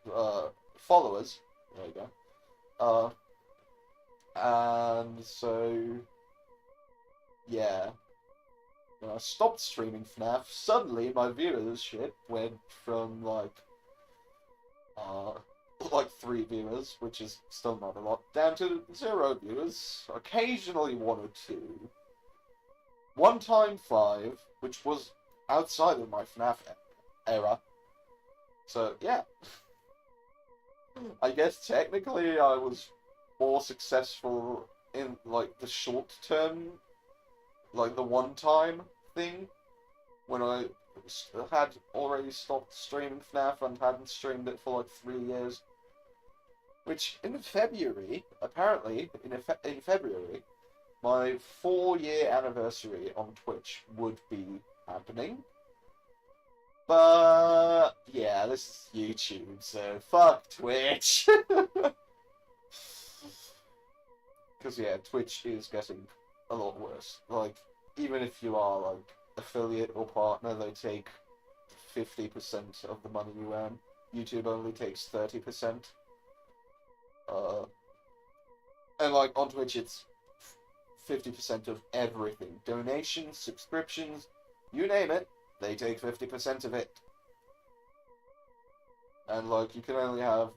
followers. There you go. And so, yeah. When I stopped streaming FNAF, suddenly my viewership went from like 3 viewers, which is still not a lot, down to 0 viewers, occasionally 1 or 2. One time 5, which was outside of my FNAF era. So, yeah. I guess technically I was more successful in, like, the short term, like, the one-time thing, when I had already stopped streaming FNAF and hadn't streamed it for, like, 3 years. Which, in February, apparently, in February, my 4-year anniversary on Twitch would be happening. But, yeah, this is YouTube, so fuck Twitch. Because, yeah, Twitch is getting a lot worse. Like, even if you are, like, affiliate or partner, they take 50% of the money you earn. YouTube only takes 30%. And like on Twitch, it's 50% of everything. Donations, subscriptions, you name it, they take 50% of it. And like, you can only have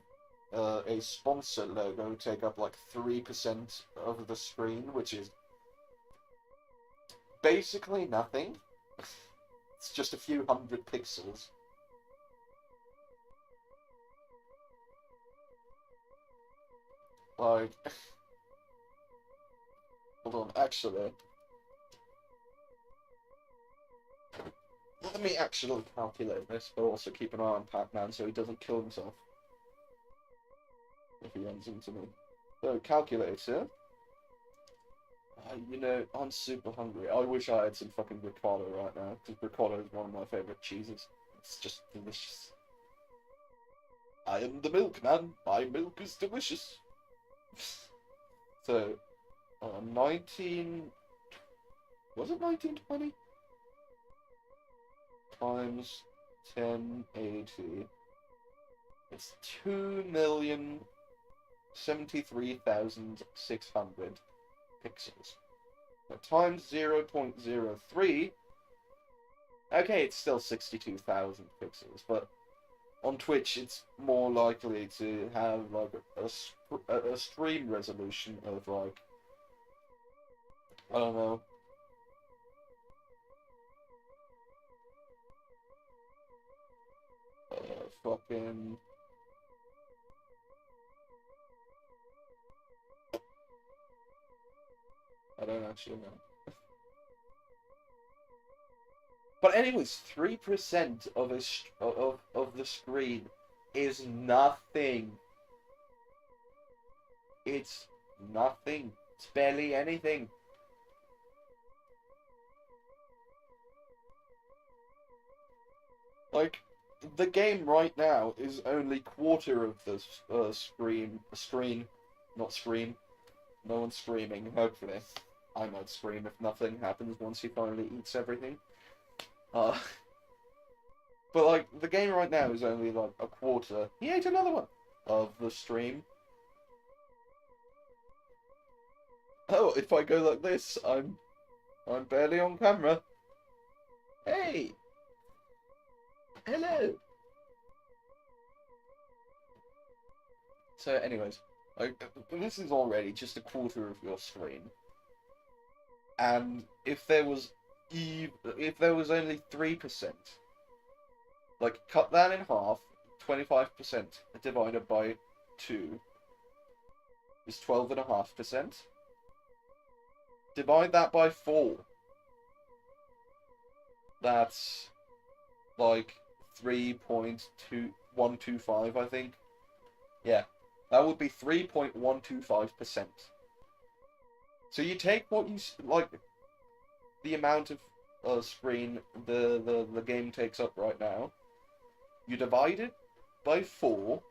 a sponsor logo take up like 3% of the screen, which is basically nothing. It's just a few hundred pixels. Like, hold on, actually, let me actually calculate this, but also keep an eye on Pac-Man so he doesn't kill himself if he runs into me. So, calculator. You know, I'm super hungry. I wish I had some fucking ricotta right now, because ricotta is one of my favourite cheeses. It's just delicious. I am the milkman. My milk is delicious. So, 19... Was it 1920? Times 1080. It's 2,073,600 pixels. Now, times 0.03... Okay, it's still 62,000 pixels, but on Twitch, it's more likely to have like a stream resolution of like, I don't know, fucking, I don't actually know. But anyways, 3% of the screen is nothing. It's nothing. It's barely anything. Like, the game right now is only quarter of the screen. Not scream. No one's screaming, hopefully. I might scream if nothing happens once he finally eats everything. But like, the game right now is only like a quarter. He ate another one of the stream. Oh, if I go like this, I'm barely on camera. Hey! Hello! So anyways, like, this is already just a quarter of your screen. And if there was only 3%, like, cut that in half, 25% divided by 2 is 12.5%. Divide that by 4. That's like 3.2125, I think. Yeah, that would be 3.125%. So you take what you like, the amount of screen the game takes up right now. You divide it by 4.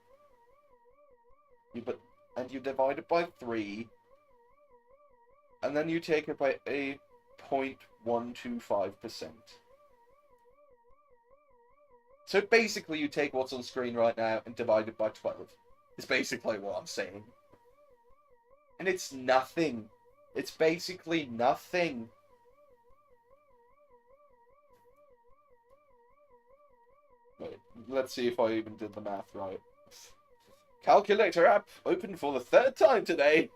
And you divide it by 3, and then you take it by a 0.125%. So basically, you take what's on screen right now and divide it by 12. Is basically what I'm saying. And it's nothing. It's basically nothing. Wait, let's see if I even did the math right. Calculator app open for the 3rd time today.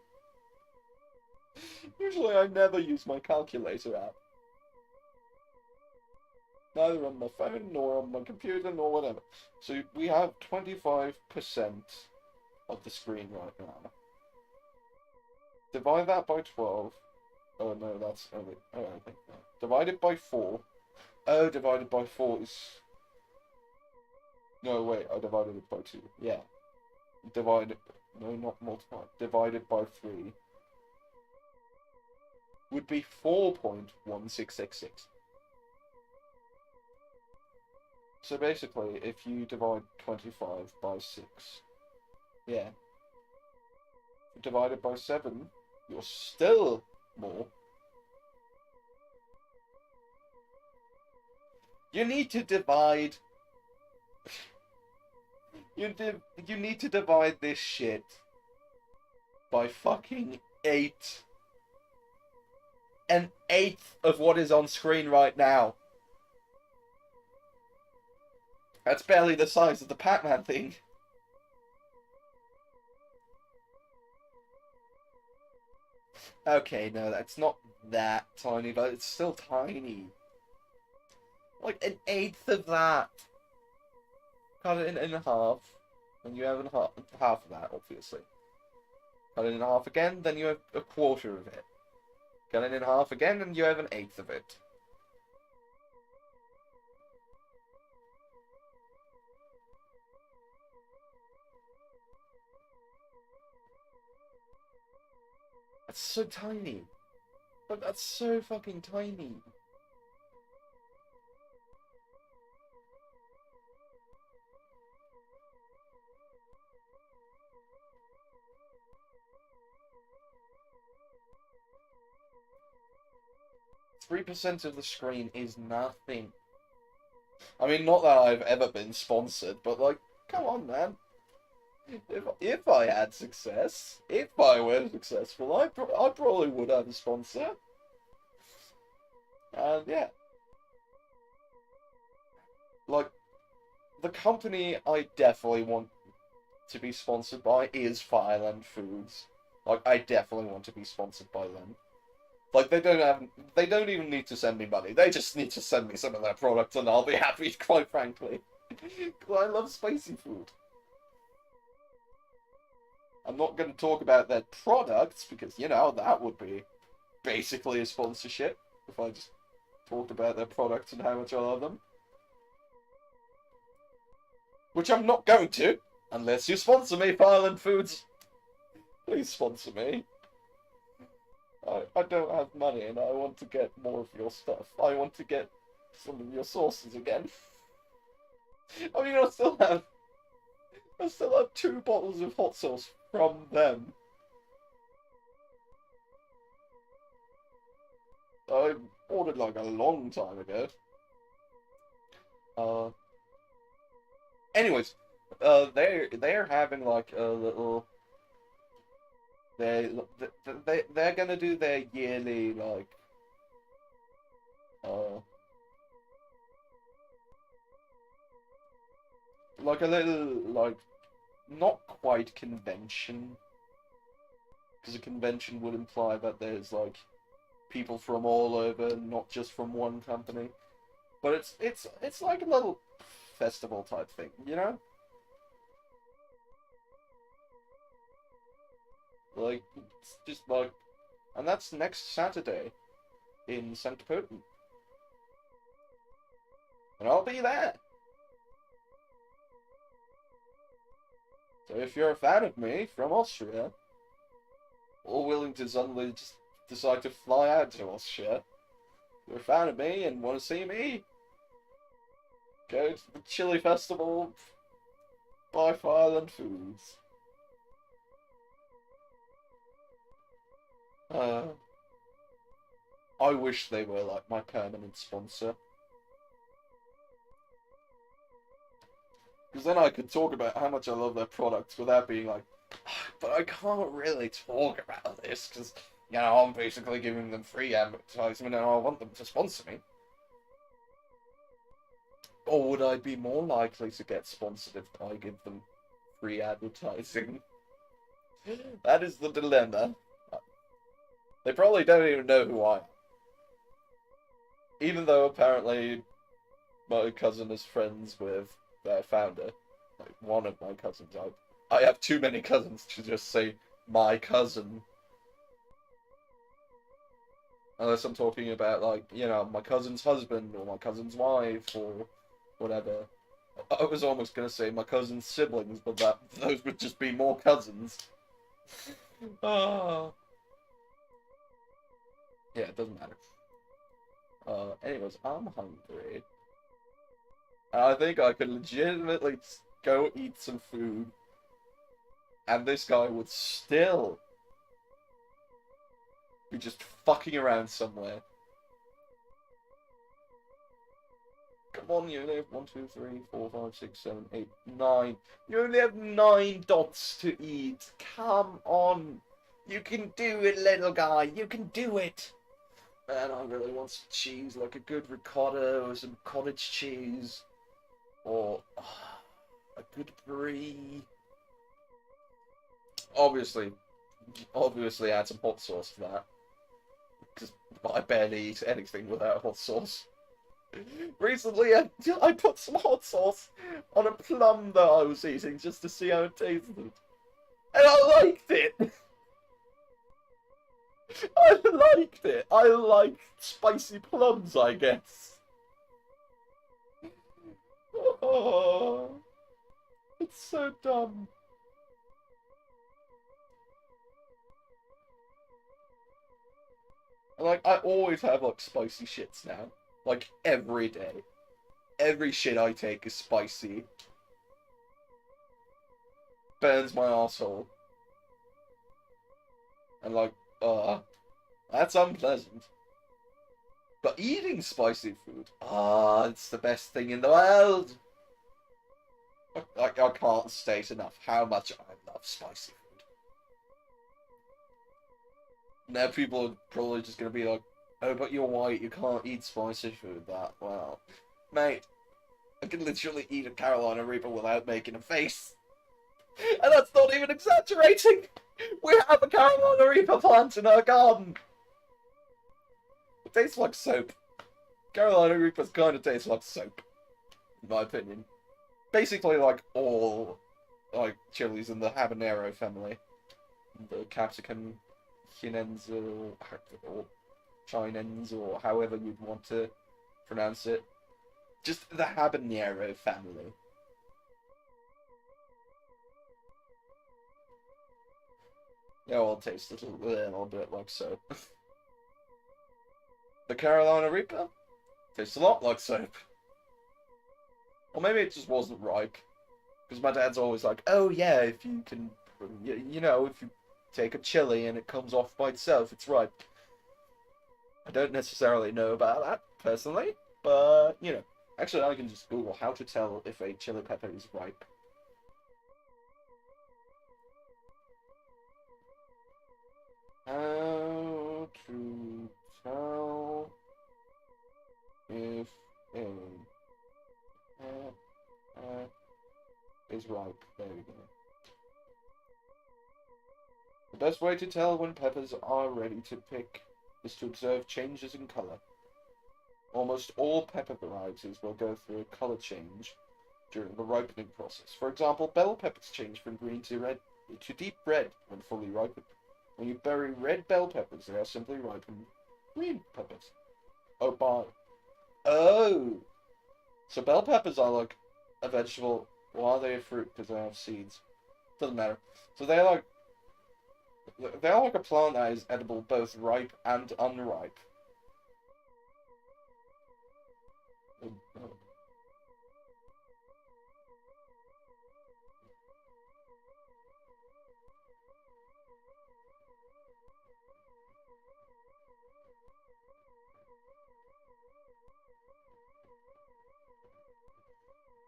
Usually I never use my calculator app. Neither on my phone, nor on my computer, nor whatever. So we have 25% of the screen right now. Divide that by 12. Oh no, that's only... Oh, I think no. Divide it by 4. Oh, divided by 4 is... No, wait, I divided it by 2. Yeah. Divided... No, not multiply. Divided by 3 would be 4.1666. So basically, if you divide 25 by 6, yeah, divide it by 7, you're still more. You need to divide... You need to divide this shit by fucking 8. An eighth of what is on screen right now. That's barely the size of the Pac-Man thing. Okay, no, that's not that tiny, but it's still tiny. Like an eighth of that. Cut it in half, and you have half of that, obviously. Cut it in half again, then you have a quarter of it. Cut it in half again, and you have an eighth of it. That's so tiny. But that's so fucking tiny. %3 of the screen is nothing. I mean, not that I've ever been sponsored, but like, come on, man. If I had success, if I were successful, I probably would have a sponsor. And yeah. Like, the company I definitely want to be sponsored by is Fireland Foods. Like, I definitely want to be sponsored by them. Like, they don't even need to send me money. They just need to send me some of their products and I'll be happy, quite frankly. I love spicy food. I'm not going to talk about their products because, you know, that would be basically a sponsorship if I just talked about their products and how much I love them. Which I'm not going to, unless you sponsor me, Fireland Foods. Please sponsor me. I don't have money and I want to get more of your stuff. I want to get some of your sauces again. I mean, I still have 2 bottles of hot sauce from them. I ordered like a long time ago. Anyways, they're having like a little... They're gonna do their yearly like a little not quite convention, because a convention would imply that there's like people from all over, not just from one company. But it's like a little festival type thing, you know? Like, it's just like... And that's next Saturday in St. Potent. and I'll be there. So if you're a fan of me from Austria, or willing to suddenly just decide to fly out to Austria, if you're a fan of me and want to see me, go to the Chili Festival, buy Fireland Foods. I wish they were like my permanent sponsor. Because then I could talk about how much I love their products without being like, but I can't really talk about this because, you know, I'm basically giving them free advertisement and I want them to sponsor me. Or would I be more likely to get sponsored if I give them free advertising? That is the dilemma. They probably don't even know who I am. Even though apparently my cousin is friends with their founder. Like, one of my cousins. I have too many cousins to just say my cousin. Unless I'm talking about, like, you know, my cousin's husband or my cousin's wife or whatever. I was almost going to say my cousin's siblings, but those would just be more cousins. Ah. Yeah, it doesn't matter. Anyways, I'm hungry. I think I could legitimately go eat some food, and this guy would still be just fucking around somewhere. Come on, you only have 1, 2, 3, 4, 5, 6, 7, 8, 9. You only have 9 dots to eat. Come on. You can do it, little guy. You can do it. Man, I really want some cheese, like a good ricotta or some cottage cheese. Or a good brie. Obviously add some hot sauce to that. Because I barely eat anything without hot sauce. Recently, I put some hot sauce on a plum that I was eating just to see how it tasted. And I liked it! I liked it! I like spicy plums, I guess. Oh, it's so dumb. Like, I always have, like, spicy shits now. Like, every day. Every shit I take is spicy. Burns my asshole. And, like, that's unpleasant. But eating spicy food, it's the best thing in the world. I can't state enough how much I love spicy food. Now people are probably just going to be like, oh, but you're white, you can't eat spicy food that well. Mate, I can literally eat a Carolina Reaper without making a face. And that's not even exaggerating! We have a Carolina Reaper plant in our garden! It tastes like soap. Carolina Reapers kind of taste like soap, in my opinion. Basically, like all, like, chilies in the habanero family. The capsicum, chinense, or chinense, or however you'd want to pronounce it. Just the habanero family. Yeah, well, it tastes a little bit like soap. The Carolina Reaper tastes a lot like soap. Or maybe it just wasn't ripe. Because my dad's always like, oh yeah, if you can, you know, if you take a chili and it comes off by itself, it's ripe. I don't necessarily know about that, personally, but, you know. Actually, I can just Google how to tell if a chili pepper is ripe. How to tell if a pepper is ripe. There we go. The best way to tell when peppers are ready to pick is to observe changes in color. Almost all pepper varieties will go through a color change during the ripening process. For example, bell peppers change from green to red to deep red when fully ripened. When you bury red bell peppers, they are simply ripened green peppers. Oh, So bell peppers are like a vegetable, or are they a fruit because they have seeds? Doesn't matter. So they're like a plant that is edible both ripe and unripe.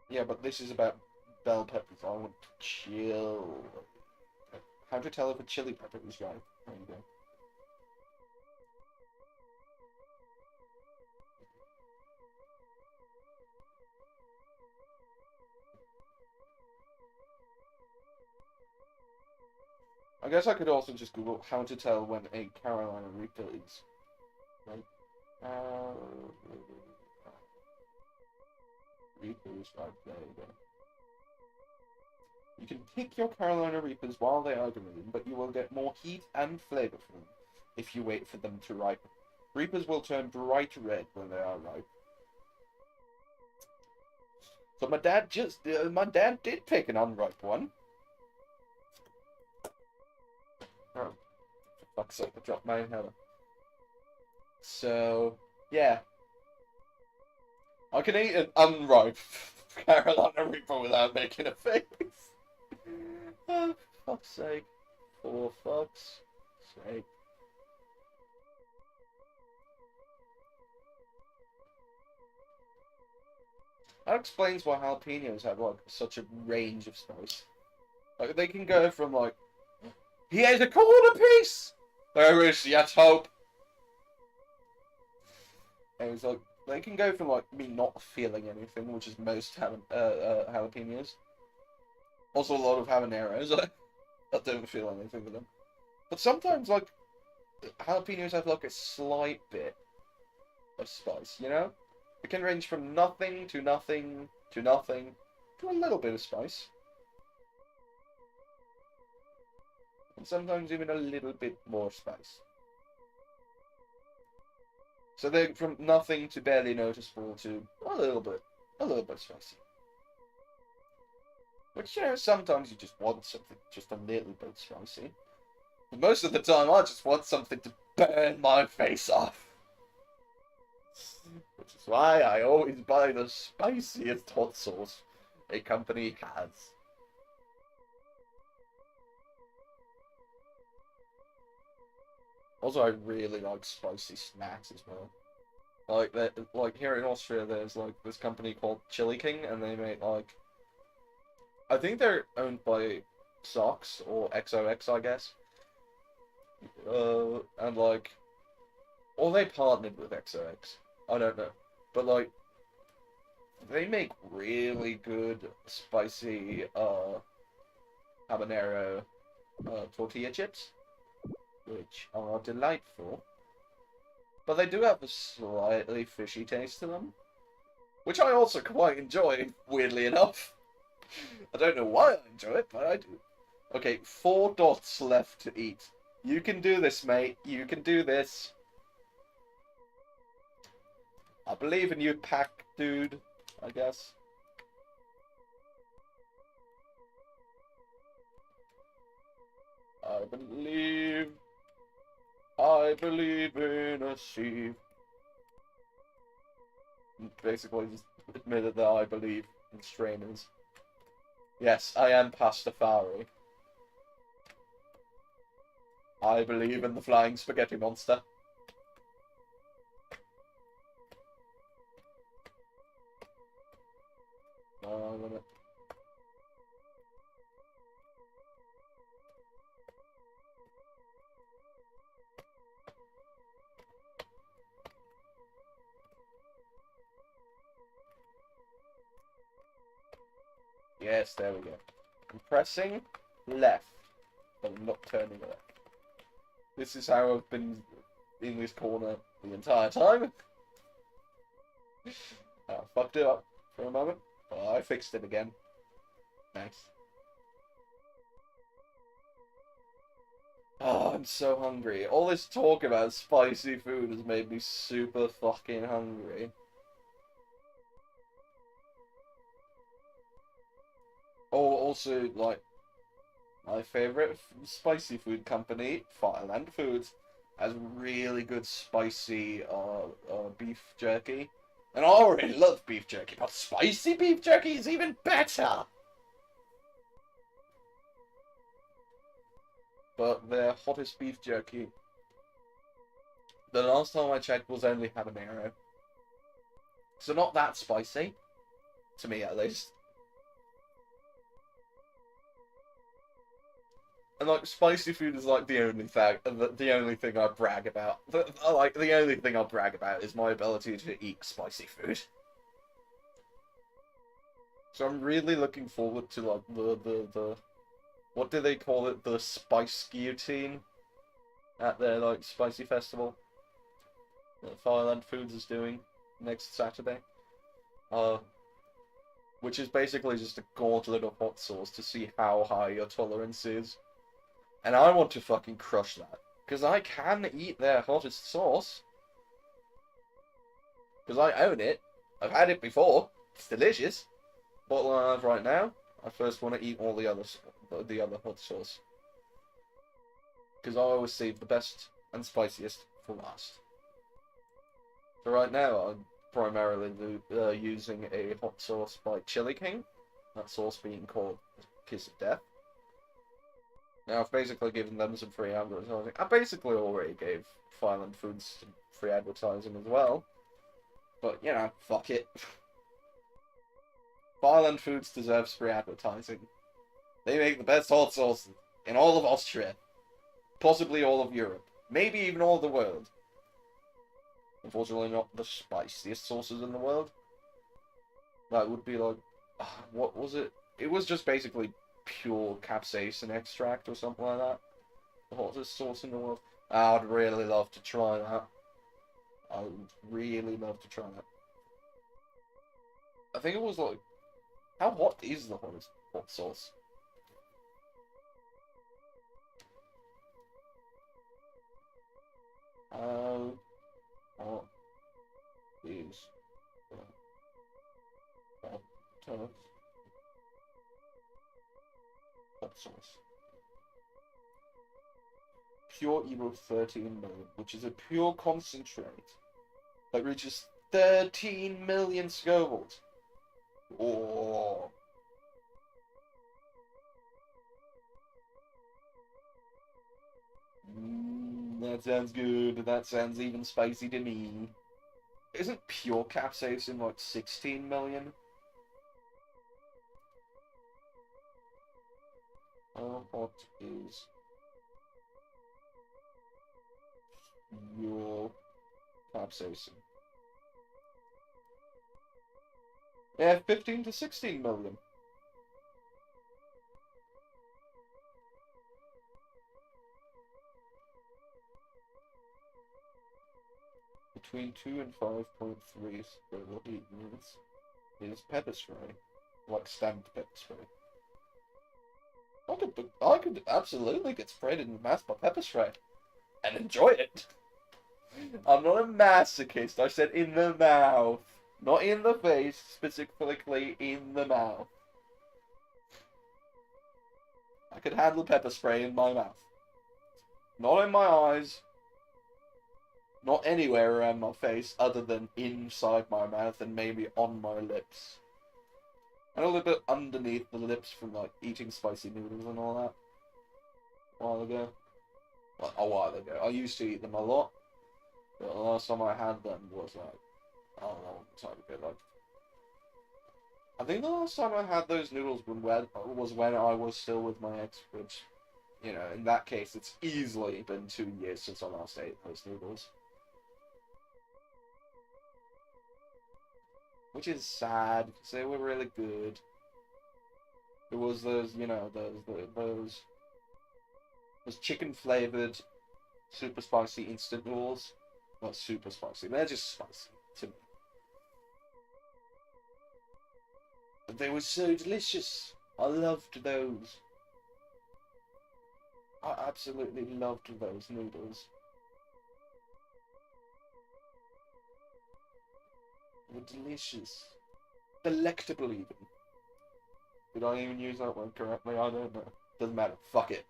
Yeah, but this is about bell peppers. I want to chill. How to tell if a chili pepper is ripe? There you go. I guess I could also just Google how to tell when a Carolina Reaper is ripe. Reapers ripe. There you go. You can pick your Carolina Reapers while they are green, but you will get more heat and flavor from them if you wait for them to ripen. Reapers will turn bright red when they are ripe. So my dad did pick an unripe one. Oh, for fuck's sake, I dropped my inhaler. So, yeah. I can eat an unripe Carolina Reaper without making a face. Oh, for fuck's sake. For fuck's sake. That explains why jalapenos have like such a range of spice. Like they can go from like, he ate a quarter piece. There is yet hope. And it's like they can go from like me not feeling anything, which is most jalapenos. Also a lot of habaneros. I don't feel anything with them. But sometimes like jalapenos have like a slight bit of spice, you know? It can range from nothing to nothing to nothing to a little bit of spice. And sometimes even a little bit more spice. So they're from nothing to barely noticeable to a little bit spicy. Which, you know, sometimes you just want something just a little bit spicy. But most of the time I just want something to burn my face off. Which is why I always buy the spiciest hot sauce a company has. Also, I really like spicy snacks as well. Like here in Austria, there's like this company called Chili King, and they make like, I think they're owned by Socks or XOX, I guess. And like, or they partnered with XOX. I don't know, but like, they make really good spicy habanero tortilla chips, which are delightful. But they do have a slightly fishy taste to them, which I also quite enjoy, weirdly enough. I don't know why I enjoy it, but I do. Okay, 4 dots left to eat. You can do this, mate. You can do this. I believe in you, pack dude, I guess. I believe in a sea. Basically, just admitted that I believe in strainers. Yes, I am Pastafari. I believe in the flying spaghetti monster. Yes, there we go. I'm pressing left, but I'm not turning left. This is how I've been in this corner the entire time. I fucked it up for a moment, but I fixed it again. Nice. Oh, I'm so hungry. All this talk about spicy food has made me super fucking hungry. Also, like, my favorite spicy food company, Fireland Foods, has really good spicy beef jerky. And I already love beef jerky, but spicy beef jerky is even better! But their hottest beef jerky, the last time I checked, was only habanero. So not that spicy, to me at least. And like, spicy food is like the only thing I brag about. The only thing I brag about is my ability to eat spicy food. So I'm really looking forward to like the what do they call it? The spice guillotine at their like spicy festival that Fireland Foods is doing next Saturday. Which is basically just a gauntlet of hot sauce to see how high your tolerance is. And I want to fucking crush that. Because I can eat their hottest sauce. Because I own it. I've had it before. It's delicious. Bottle I have right now. I first want to eat all the other hot sauce. Because I always save the best and spiciest for last. So right now I'm primarily using a hot sauce by Chili King. That sauce being called Kiss of Death. Now, I've basically given them some free advertising. I basically already gave Fireland Foods some free advertising as well. But, you know, fuck it. Fireland Foods deserves free advertising. They make the best hot sauce in all of Austria. Possibly all of Europe. Maybe even all of the world. Unfortunately, not the spiciest sauces in the world. That would be like... what was it? It was just basically pure capsaicin extract or something like that. The hottest sauce in the world. I'd really love to try that. I would really love to try that. I think it was like... how hot is the hottest hot sauce? How hot is the hottest hot sauce? Pure Evil 13 million, which is a pure concentrate that reaches 13 million Scovilles. Oh. That sounds good. That sounds even spicy to me. Isn't pure capsaicin like 16 million? How hot is your capsaicin? Yeah, 15 to 16 million. Between 2 and 5.3 Scoville heat units is pepper spray, like stamped pepper spray. I could absolutely get sprayed in the mouth by pepper spray and enjoy it. I'm not a masochist. I said in the mouth, not in the face. Specifically in the mouth. I could handle pepper spray in my mouth, not in my eyes. Not anywhere around my face other than inside my mouth and maybe on my lips. And a little bit underneath the lips from like eating spicy noodles and all that. A while ago. Well, a while ago. I used to eat them a lot. But the last time I had them was like, I don't know, time ago. Like, I think the last time I had those noodles was when I was still with my ex, which, you know, in that case, it's easily been 2 years since I last ate those noodles. Which is sad, because they were really good. It was those, you know, those chicken-flavored, super spicy instant noodles. Not super spicy, they're just spicy, to me. But they were so delicious. I loved those. I absolutely loved those noodles. They were delicious. Delectable, even. Did I even use that one correctly? I don't know. Doesn't matter. Fuck it.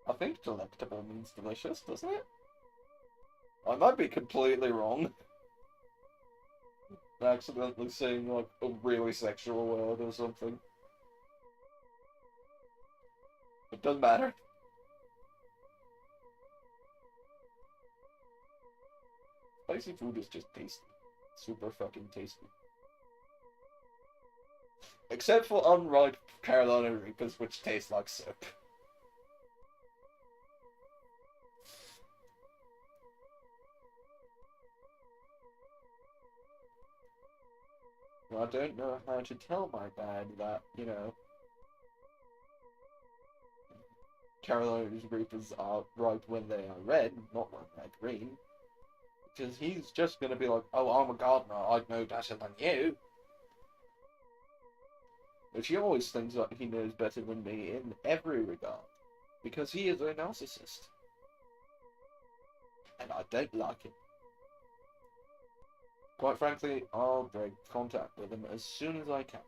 I think delectable means delicious, doesn't it? I might be completely wrong. Accidentally saying like a really sexual word or something. It doesn't matter. Spicy food is just tasty. Super fucking tasty. Except for unripe Carolina Reapers, which taste like soap. I don't know how to tell my dad that, you know, Carolina Reapers are ripe when they are red, not when they're green. Because he's just gonna be like, oh, I'm a gardener, I'd know better than you. Which he always thinks that he knows better than me in every regard. Because he is a narcissist. And I don't like it. Quite frankly, I'll break contact with him as soon as I can.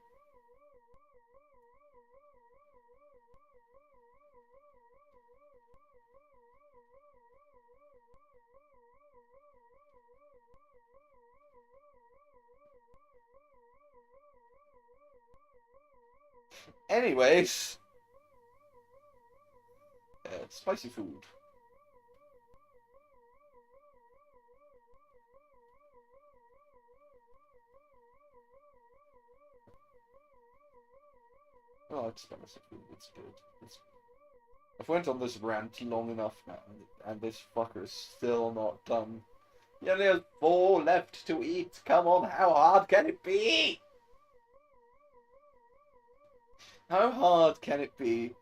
Anyways, spicy food. Oh, it's spicy food. It's good. I've went on this rant long enough now, and this fucker's still not done. You only have 4 left to eat. Come on, how hard can it be? How hard can it be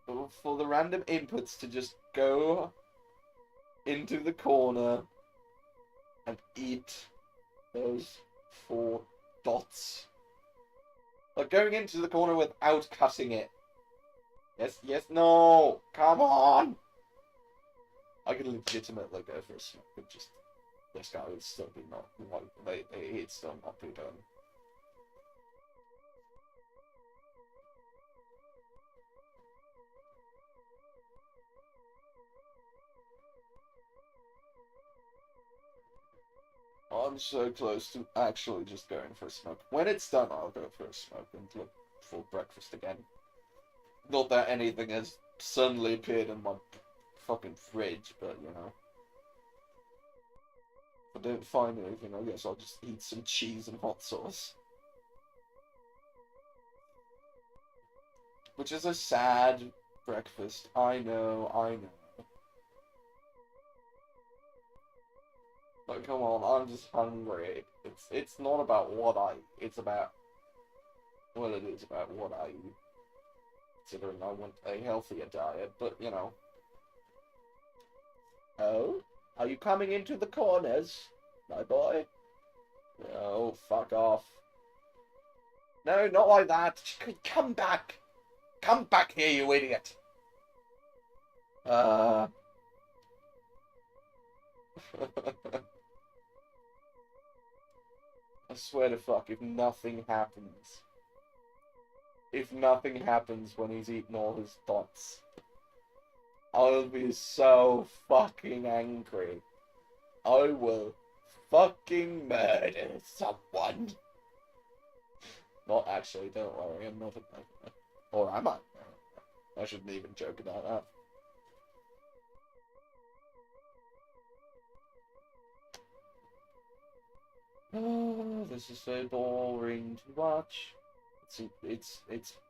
for the random inputs to just go into the corner and eat those 4 dots? Like going into the corner without cutting it. Yes, yes, no! Come on! I could legitimately go for a smoke, but just this guy would still be not like he'd still not be done. I'm so close to actually just going for a smoke. When it's done, I'll go for a smoke and look for breakfast again. Not that anything has suddenly appeared in my fucking fridge, but you know. If I don't find anything, I guess I'll just eat some cheese and hot sauce. Which is a sad breakfast. I know, I know. But come on, I'm just hungry. It's not about what I eat, it's about, well, it is about what I eat. Considering I want a healthier diet, but you know. Oh? Are you coming into the corners, my boy? No, fuck off. No, not like that. Come back. Come back here, you idiot. I swear to fuck, if nothing happens when he's eaten all his dots, I'll be so fucking angry. I will fucking murder someone. Not actually, don't worry, I'm not a murderer. Or am I? I shouldn't even joke about that. Oh, this is so boring to watch. It's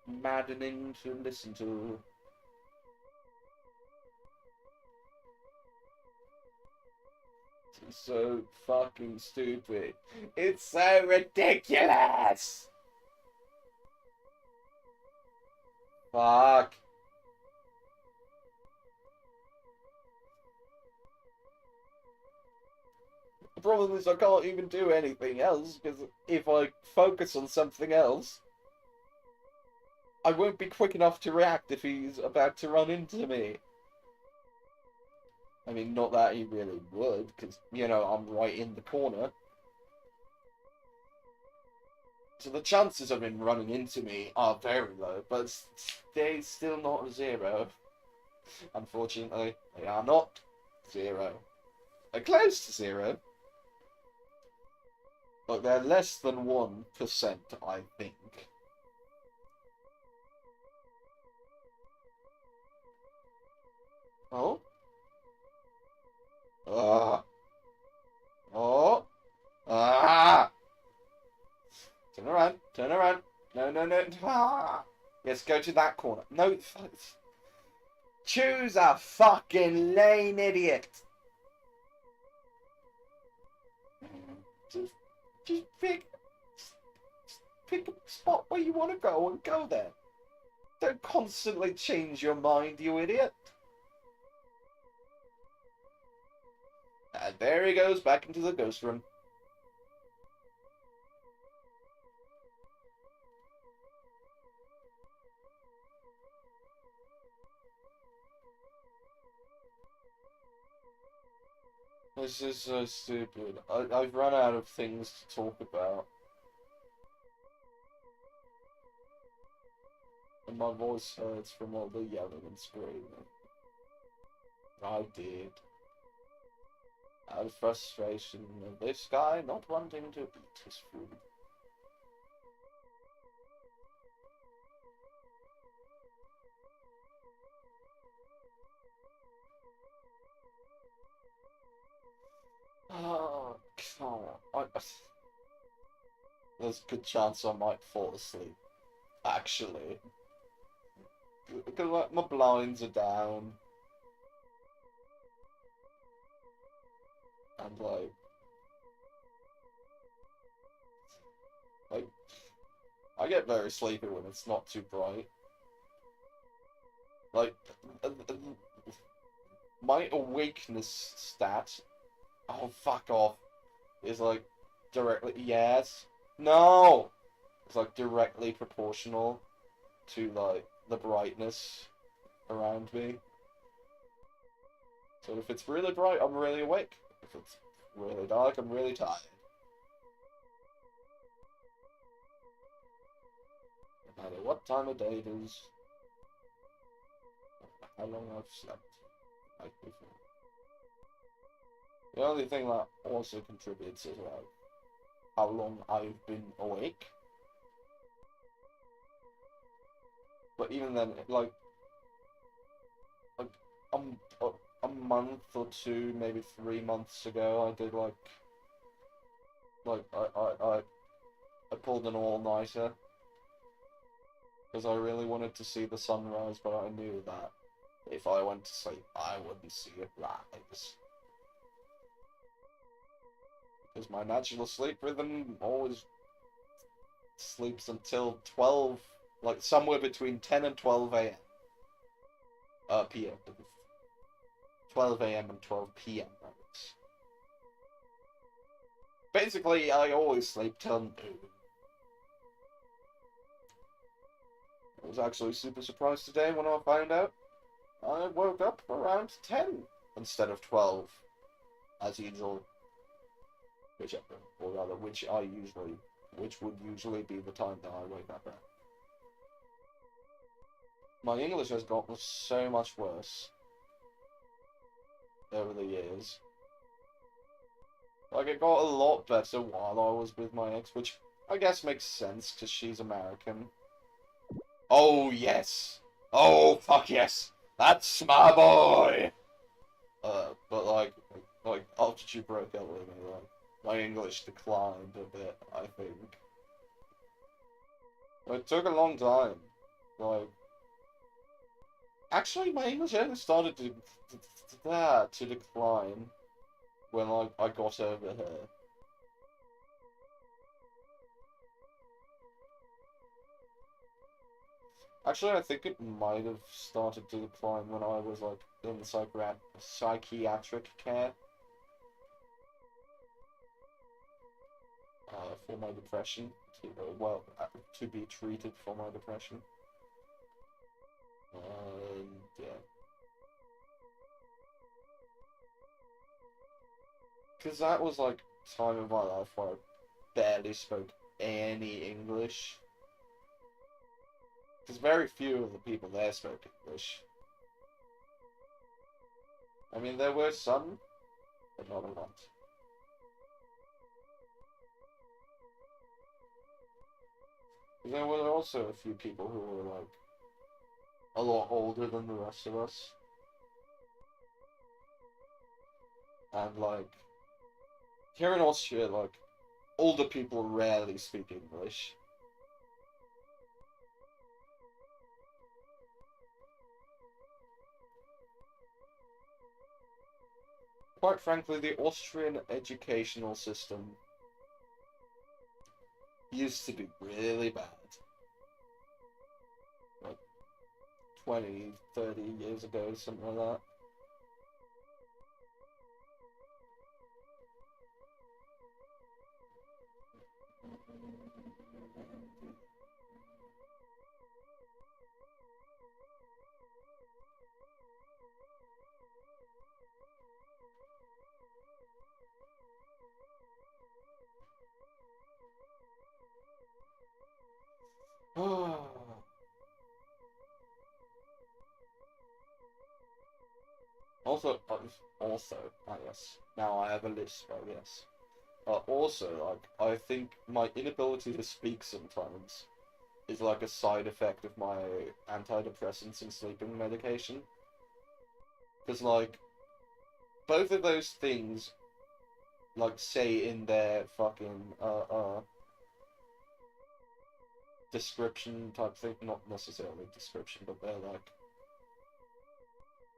maddening to listen to. It's so fucking stupid. It's so ridiculous! Fuck. The problem is I can't even do anything else, because if I focus on something else, I won't be quick enough to react if he's about to run into me. I mean, not that he really would, because, you know, I'm right in the corner. So the chances of him running into me are very low, but they're still not 0. Unfortunately, they are not 0. They're close to 0. But they're less than 1%, I think. Oh? Oh! Ah! Turn around, turn around. No, no, no. Ah! Yes, go to that corner. No, choose a fucking lane, idiot. Just pick a spot where you want to go and go there. Don't constantly change your mind, you idiot. And there he goes back into the ghost room. This is so stupid. I've run out of things to talk about. And my voice hurts from all the yelling and screaming. I did. Out of frustration of this guy not wanting to eat his food. Oh, come on. There's a good chance I might fall asleep. Actually. Because like, my blinds are down. And like, I get very sleepy when it's not too bright. Like, my awakeness stat, oh fuck off, is like directly, yes, no, it's like directly proportional to like the brightness around me. So if it's really bright, I'm really awake. If it's really dark, I'm really tired. No matter what time of day it is, how long I've slept the night before. The only thing that also contributes is like how long I've been awake. But even then, like a month or 2, maybe 3 months ago, I did I pulled an all-nighter because I really wanted to see the sunrise, but I knew that if I went to sleep, I wouldn't see it rise. Because my natural sleep rhythm always sleeps until 12, like somewhere between 10 and 12 a.m. PM. 12 a.m. and 12 p.m. Basically, I always sleep till noon. I was actually super surprised today when I found out I woke up around 10 instead of 12, as usual. Which would usually be the time that I wake up at. My English has gotten so much worse over the years. Like, it got a lot better while I was with my ex, which I guess makes sense, because she's American. Oh, yes! Oh, fuck yes! That's my boy! But like, after she broke up with me, like, my English declined a bit, I think. It took a long time. Like, actually, my English only started to decline when I got over her. Actually, I think it might have started to decline when I was like in psychiatric care for my depression. To be treated for my depression. Yeah. Because that was like time of my life where I barely spoke any English. Because very few of the people there spoke English. I mean, there were some, but not a lot. There were also a few people who were, like, a lot older than the rest of us. And, like, here in Austria, like, older people rarely speak English. Quite frankly, the Austrian educational system used to be really bad. Like 20, 30 years ago, something like that. Yes. Now I have a list, I guess. Also, like, I think my inability to speak sometimes is like a side effect of my antidepressants and sleeping medication. Because, like, both of those things, like, say in their fucking, description type thing, not necessarily description, but their, like,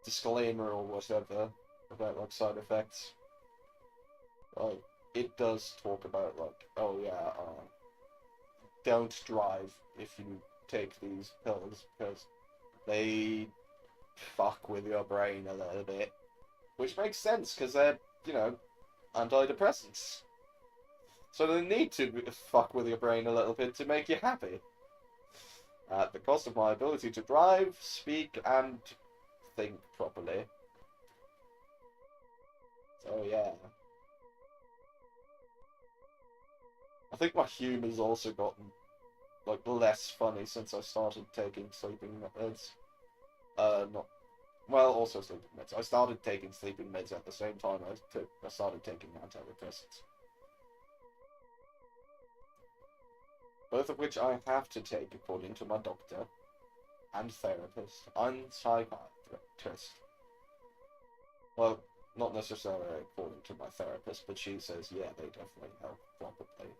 disclaimer or whatever about, like, side effects. Like, it does talk about, like, oh yeah, don't drive if you take these pills, because they fuck with your brain a little bit. Which makes sense, because they're, you know, antidepressants. So they need to fuck with your brain a little bit to make you happy. At the cost of my ability to drive, speak, and think properly. So yeah. I think my humor's also gotten, like, less funny since I started taking sleeping meds. Not... Well, also sleeping meds. I started taking sleeping meds at the same time I started taking antidepressants. Both of which I have to take according to my doctor and therapist and psychiatrist. Well, not necessarily according to my therapist, but she says, yeah, they definitely help, probably.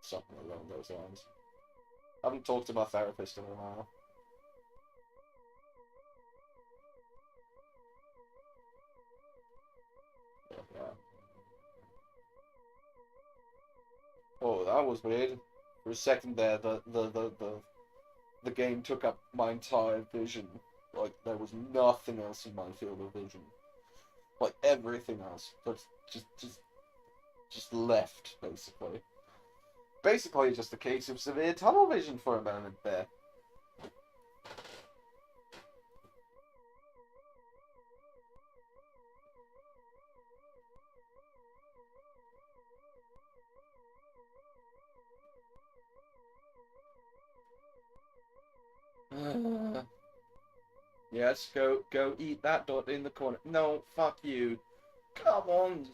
Something along those lines. I haven't talked to my therapist in a while. Yeah. Oh, that was weird. For a second there, the game took up my entire vision. Like, there was nothing else in my field of vision. Like, everything else just left, basically. Basically, just a case of severe tunnel vision for a moment there. Yes, go eat that dot in the corner. No, fuck you. Come on,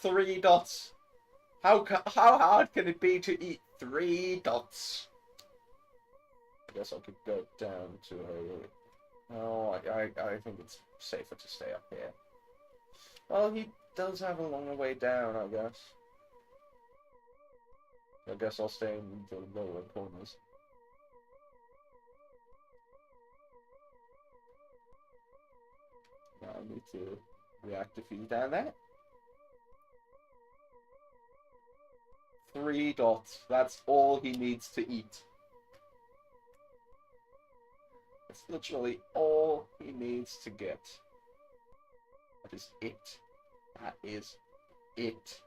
3 dots. How hard can it be to eat 3 dots? I guess I could go down to a... Oh, I think it's safer to stay up here. Well, he does have a longer way down, I guess. I guess I'll stay in the lower corners. Now I need to react if he's down there. 3 dots. That's all he needs to eat. That's literally all he needs to get. That is it. That is it.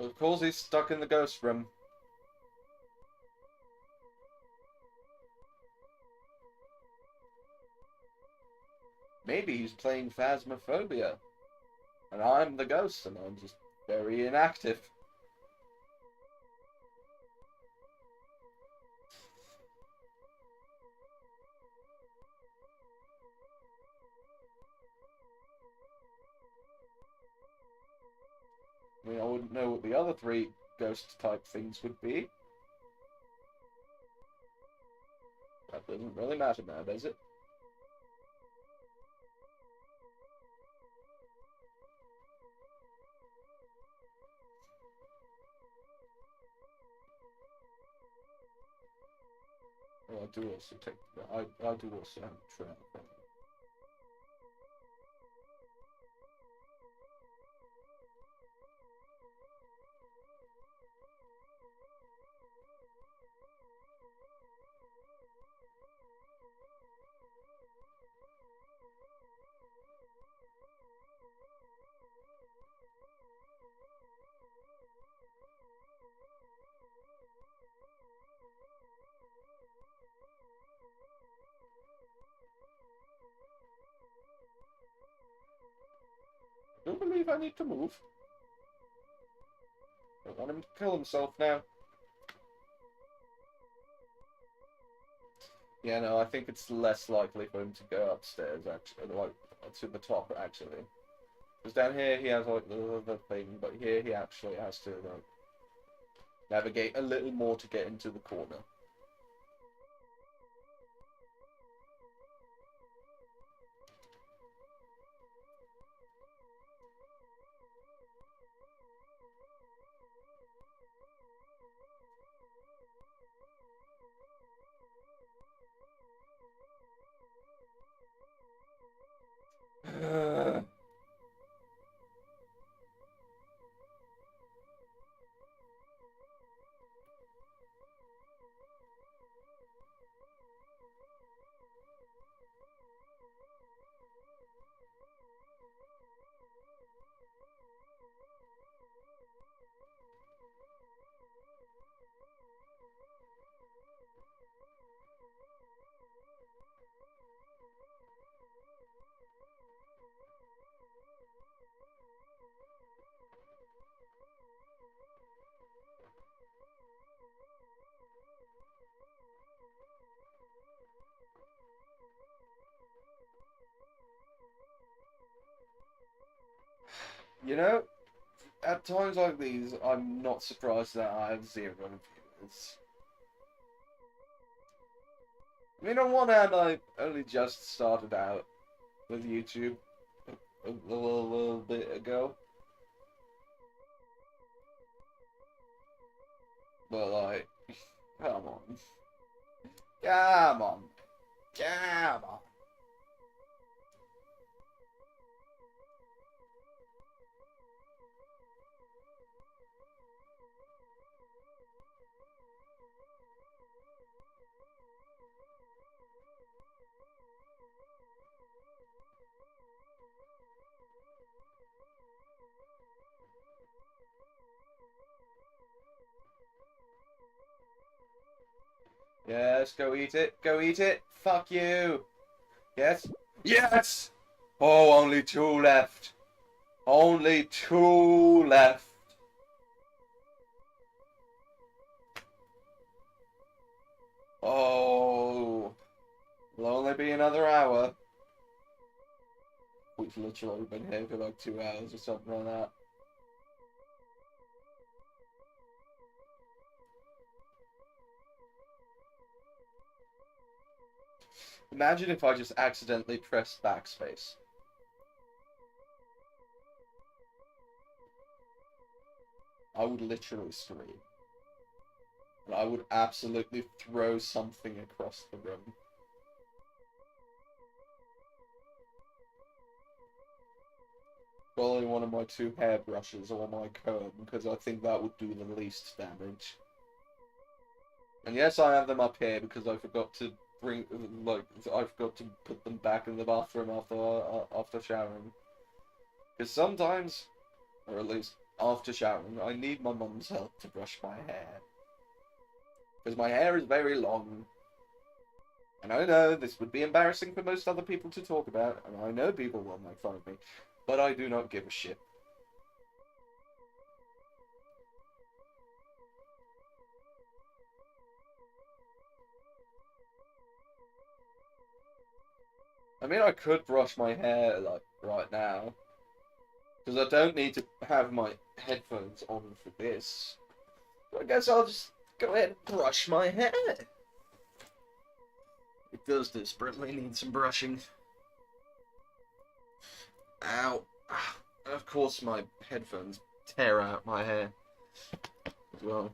Of course he's stuck in the ghost room. Maybe he's playing Phasmophobia, and I'm the ghost, and I'm just very inactive. I mean, I wouldn't know what the other three ghost-type things would be. That doesn't really matter now, does it? Well, I do also take. I do also have a trail. I don't believe I need to move. I don't want him to kill himself now. Yeah, no, I think it's less likely for him to go upstairs, actually, like, to the top, actually. Because down here he has, like, the thing, but here he actually has to, like, navigate a little more to get into the corner. You know, at times like these, I'm not surprised that I have 0 viewers. I mean, on one hand, I only just started out with YouTube a little bit ago. But, like, come on. Come on. Come on. Yes, go eat it. Go eat it. Fuck you. Yes. Yes! Oh, only 2 left. Only 2 left. Oh. It'll only be another hour. We've literally been here for like 2 hours or something like that. Imagine if I just accidentally pressed backspace. I would literally scream. And I would absolutely throw something across the room. Probably one of my 2 hairbrushes or my comb, because I think that would do the least damage. And yes, I have them up here because I forgot to I forgot to put them back in the bathroom after showering. Because sometimes, or at least after showering, I need my mum's help to brush my hair. Because my hair is very long. And I know this would be embarrassing for most other people to talk about, and I know people will make fun of me, but I do not give a shit. I mean, I could brush my hair, like, right now, because I don't need to have my headphones on for this. But I guess I'll just go ahead and brush my hair. It does desperately need some brushing. Ow. Of course my headphones tear out my hair as well.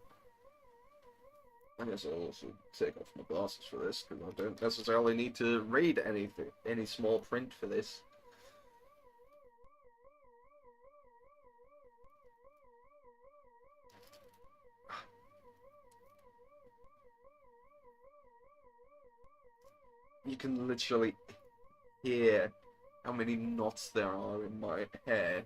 I guess I'll also take off my glasses for this, because I don't necessarily need to read any small print for this. You can literally hear how many knots there are in my hair.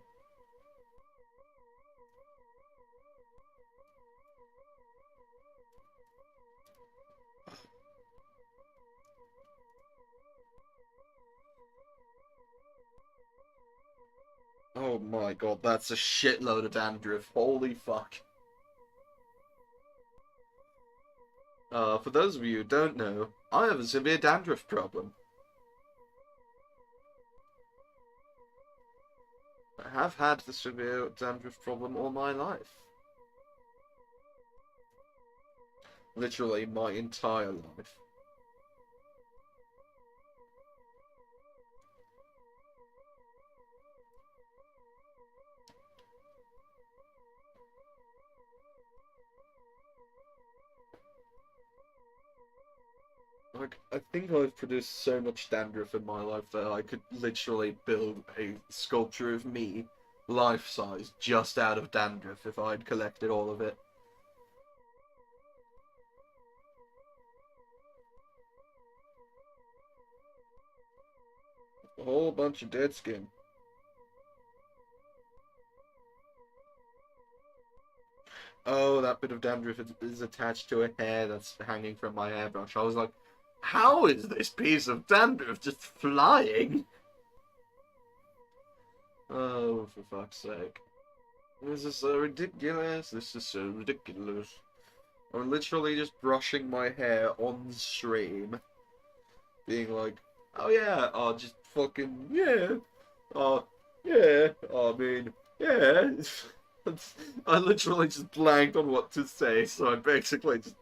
Oh my god, that's a shitload of dandruff. Holy fuck. For those of you who don't know, I have a severe dandruff problem. I have had the severe dandruff problem all my life. Literally my entire life. Like, I think I've produced so much dandruff in my life that I could literally build a sculpture of me, life-size, just out of dandruff if I'd collected all of it. A whole bunch of dead skin. Oh, that bit of dandruff is attached to a hair that's hanging from my hairbrush. I was like, how is this piece of dandruff just flying? Oh, for fuck's sake. This is so ridiculous. This is so ridiculous. I'm literally just brushing my hair on stream. Being like, oh yeah, oh just fucking, yeah. Oh, yeah, I mean, yeah. I literally just blanked on what to say, so I basically just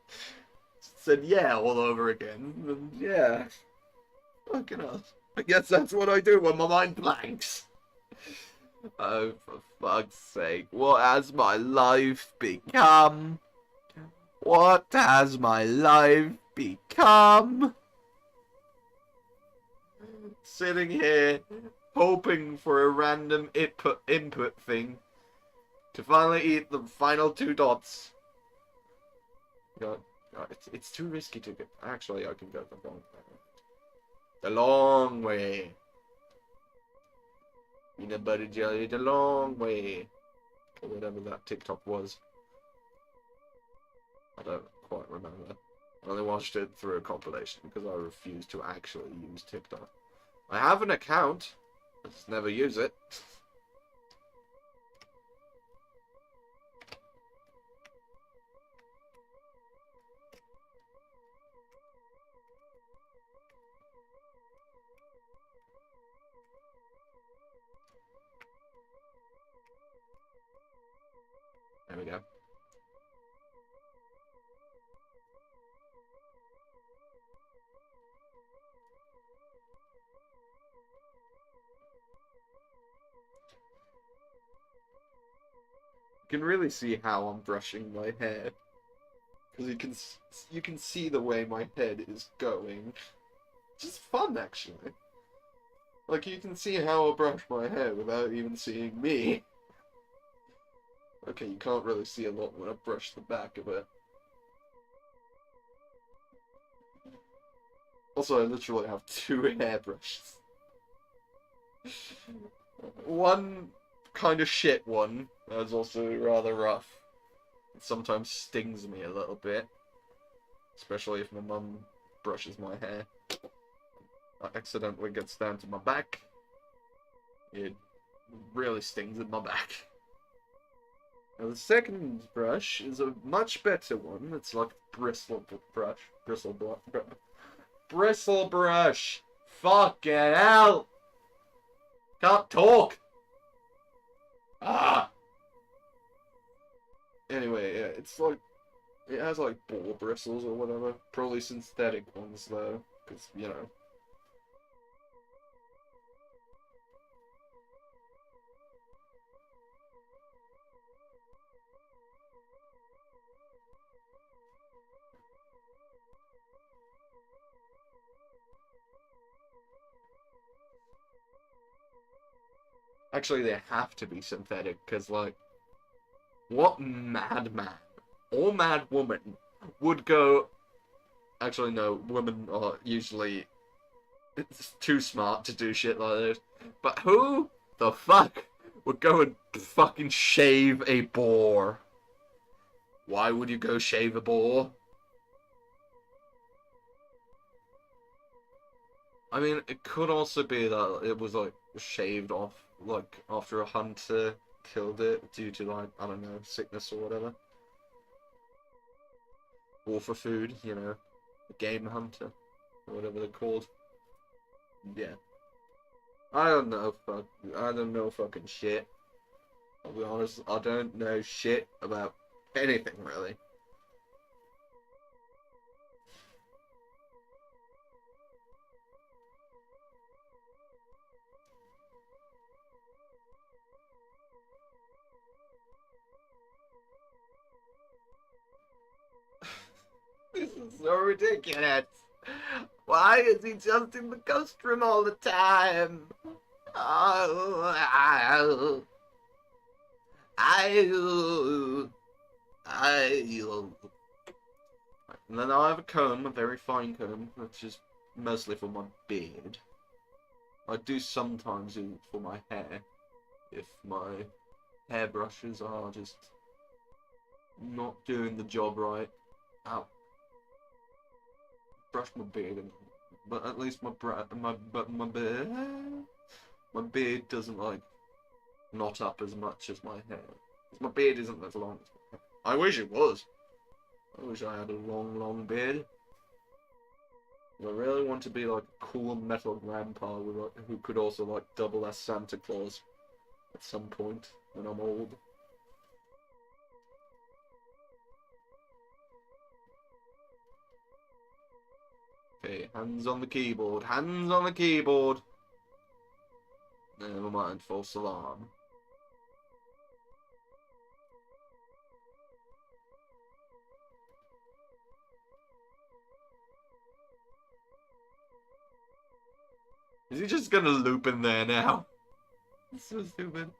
said yeah all over again. And yeah. Fucking hell. I guess that's what I do when my mind blanks. Oh, for fuck's sake. What has my life become? What has my life become? Sitting here, hoping for a random input thing to finally eat the final 2 dots. God, it's too risky to get. Actually, I can go the wrong way. The long way. Peanut butter jelly the long way. Or whatever that TikTok was. I don't quite remember. I only watched it through a compilation because I refuse to actually use TikTok. I have an account. I just never use it. There we go. You can really see how I'm brushing my hair, because you can see the way my head is going. It's just fun, actually. Like, you can see how I brush my hair without even seeing me. Okay, you can't really see a lot when I brush the back of it. Also, I literally have 2 hairbrushes. One kind of shit one that's also rather rough. It sometimes stings me a little bit. Especially if my mum brushes my hair. accidentally gets down to my back, it really stings in my back. Now the second brush is a much better one. It's like bristle brush. Fucking hell! Can't talk. Ah. Anyway, yeah, it's like it has like boar bristles or whatever. Probably synthetic ones though, because you know. Actually, they have to be synthetic, because, like, what madman or mad woman would go... Actually, no, women are usually too smart to do shit like this. But who the fuck would go and fucking shave a boar? Why would you go shave a boar? I mean, it could also be that it was, like, shaved off, like, after a hunter killed it due to, like, I don't know, sickness or whatever. Or for food, you know, a game hunter, or whatever they're called. Yeah. I don't know, I don't know fucking shit. I'll be honest, I don't know shit about anything, really. This is so ridiculous. Why is he just in the ghost room all the time? Oh, and then I have a comb, a very fine comb, which is mostly for my beard. I do sometimes use it for my hair, if my hairbrushes are just not doing the job right. Ow. Brush my beard, but at least my beard doesn't like knot up as much as my hair. My beard isn't as long as my hair. I wish it was. I wish I had a long beard. I really want to be like a cool metal grandpa with, like, who could also like double as Santa Claus at some point when I'm old. Okay, hands on the keyboard. Hands on the keyboard. Never mind, false alarm. Is he just gonna loop in there now? It's so stupid.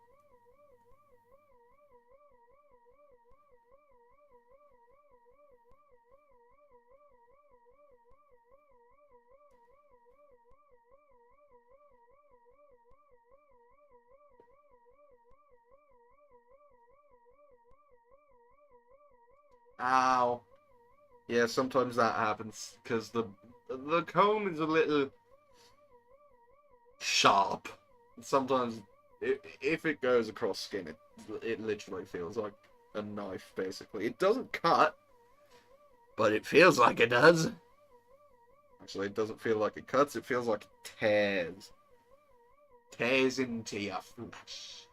Ow. Yeah, sometimes that happens because the comb is a little sharp. Sometimes, if it goes across skin, it literally feels like a knife, basically. It doesn't cut, but it feels like it does. Actually, it doesn't feel like it cuts, it feels like it tears. Tears into your flesh.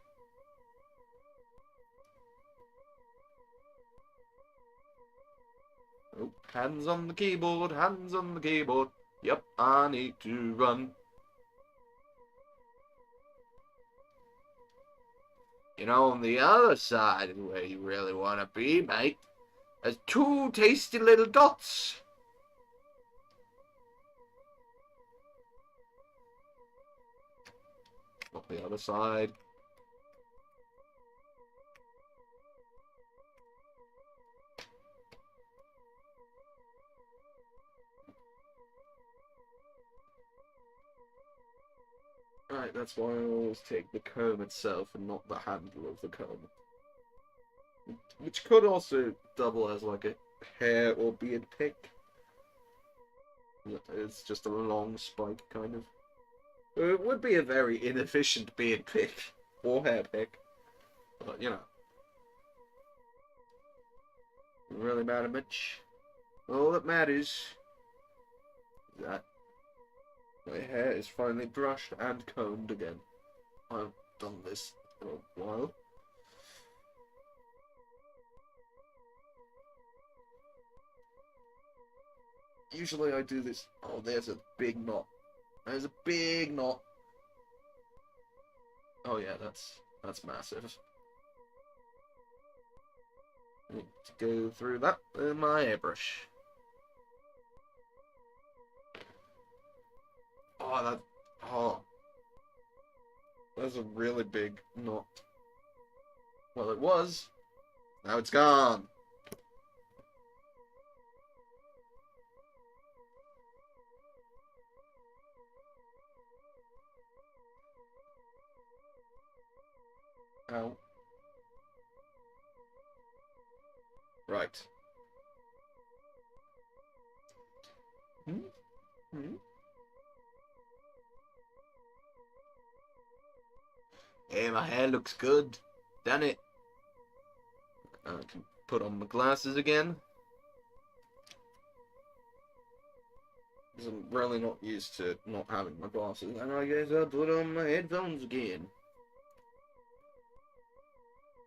Oh, hands on the keyboard, hands on the keyboard. Yep, I need to run. You know, on the other side is where you really want to be, mate. There's two tasty little dots. Not the other side. Right, that's why I always take the comb itself and not the handle of the comb. Which could also double as like a hair or beard pick. It's just a long spike, kind of. It would be a very inefficient beard pick or hair pick, but you know, doesn't really matter much. All that matters is that my hair is finally brushed and combed again. I've done this for a while. Usually I do this. Oh, there's a big knot. There's a big knot. Oh yeah, that's massive. I need to go through that with my airbrush. Oh, that's a really big knot. Well, it was. Now it's gone. Ow. Right. Hey, my hair looks good. Done it. I can put on my glasses again. Because I'm really not used to not having my glasses. And I guess I'll put on my headphones again.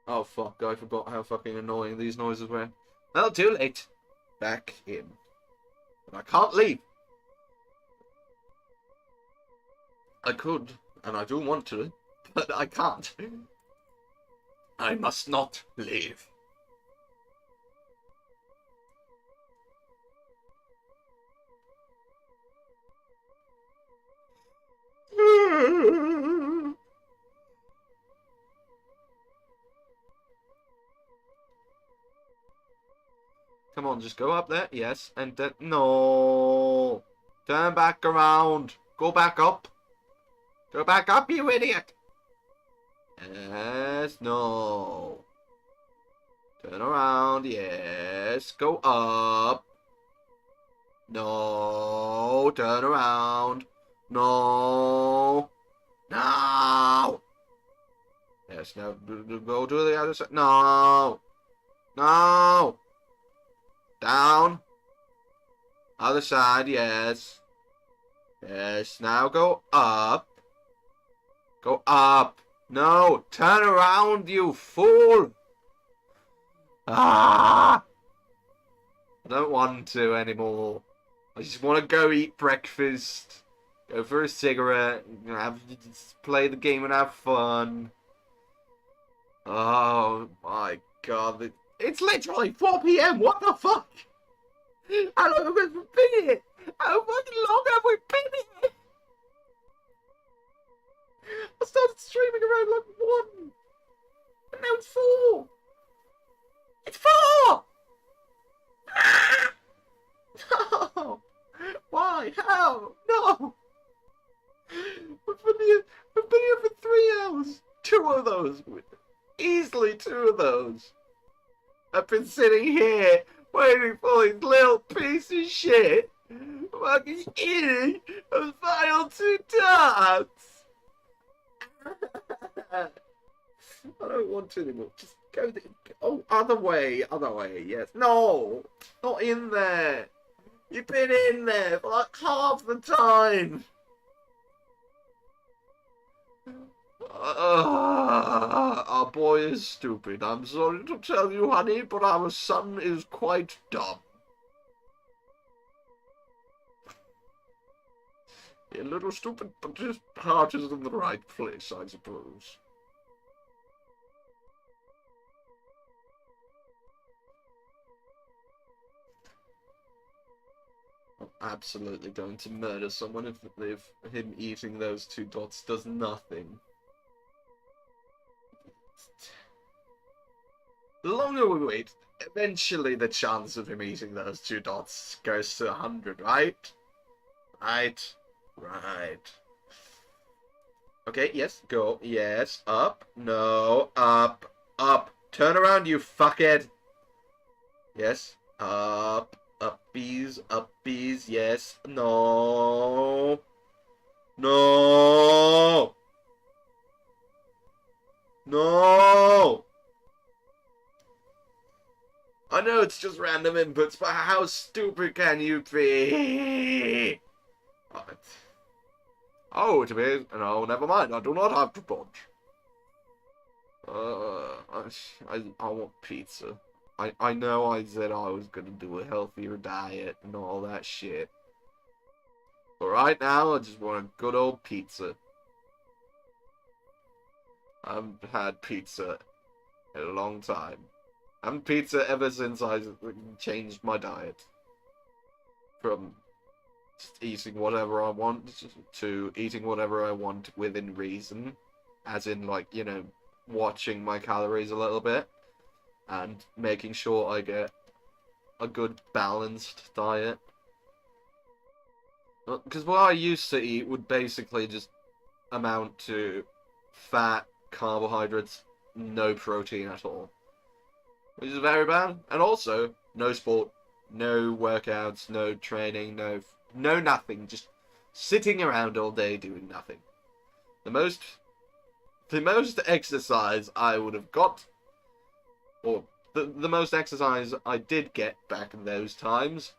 Oh fuck, I forgot how fucking annoying these noises were. Well, too late. Back in. But I can't leave. I could, and I do want to, but I can't. I must not leave. Come on, just go up there. Yes, and then... No! Turn back around. Go back up. Go back up, you idiot! Yes, no. Turn around, yes. Go up. No. Turn around. No. No! Yes, now go to the other side. No! No! Down. Other side, yes. Yes, now go up. Go up. No, turn around, you fool. Ah! I don't want to anymore. I just want to go eat breakfast. Go for a cigarette. Just play the game and have fun. Oh my god. It's literally 4 PM. What the fuck? How long have we been here? How fucking long have we been here? I started streaming around like 1. And now it's 4. It's 4! Ah! No! Why? How? No! We've been here for 3 hours. 2 of those. Easily 2 of those. I've been sitting here waiting for this little piece of shit fucking eating those final 2 dots. I don't want to anymore. Just go other way, yes. No, not in there. You've been in there for like half the time. Our boy is stupid. I'm sorry to tell you, honey, but our son is quite dumb. A little stupid, but his heart is in the right place, I suppose. I'm absolutely going to murder someone if him eating those 2 dots does nothing. The longer we wait, eventually the chance of him eating those 2 dots goes to 100, right? Right. Right. Okay, yes, go. Yes, up. No, up. Up. Turn around, you fuckhead. Yes, up. Uppies, uppies, yes, no. No! No! I know it's just random inputs, but how stupid can you be? Oh, it is. No, never mind. I do not have to dodge. I want pizza. I know I said I was gonna do a healthier diet and all that shit. But right now, I just want a good old pizza. I haven't had pizza in a long time. I haven't pizza ever since I changed my diet. From just eating whatever I want to eating whatever I want within reason. As in, like, you know, watching my calories a little bit. And making sure I get a good balanced diet. Because what I used to eat would basically just amount to fat, carbohydrates, no protein at all. Which is very bad. And also, no sport, no workouts, no training, no nothing. Just sitting around all day doing nothing. The most exercise I would have got, or the most exercise I did get back in those times,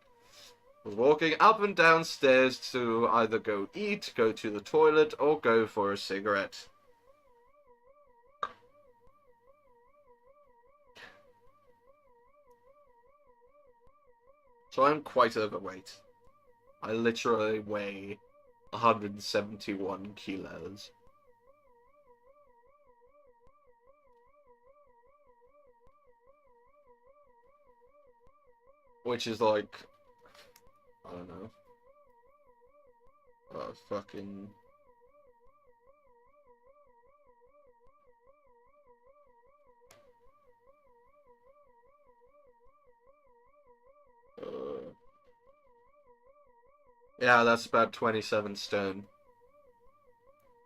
was walking up and down stairs to either go eat, go to the toilet, or go for a cigarette. So I'm quite overweight. I literally weigh 171 kilos. Which is like, I don't know. Fucking... yeah, that's about 27 stone.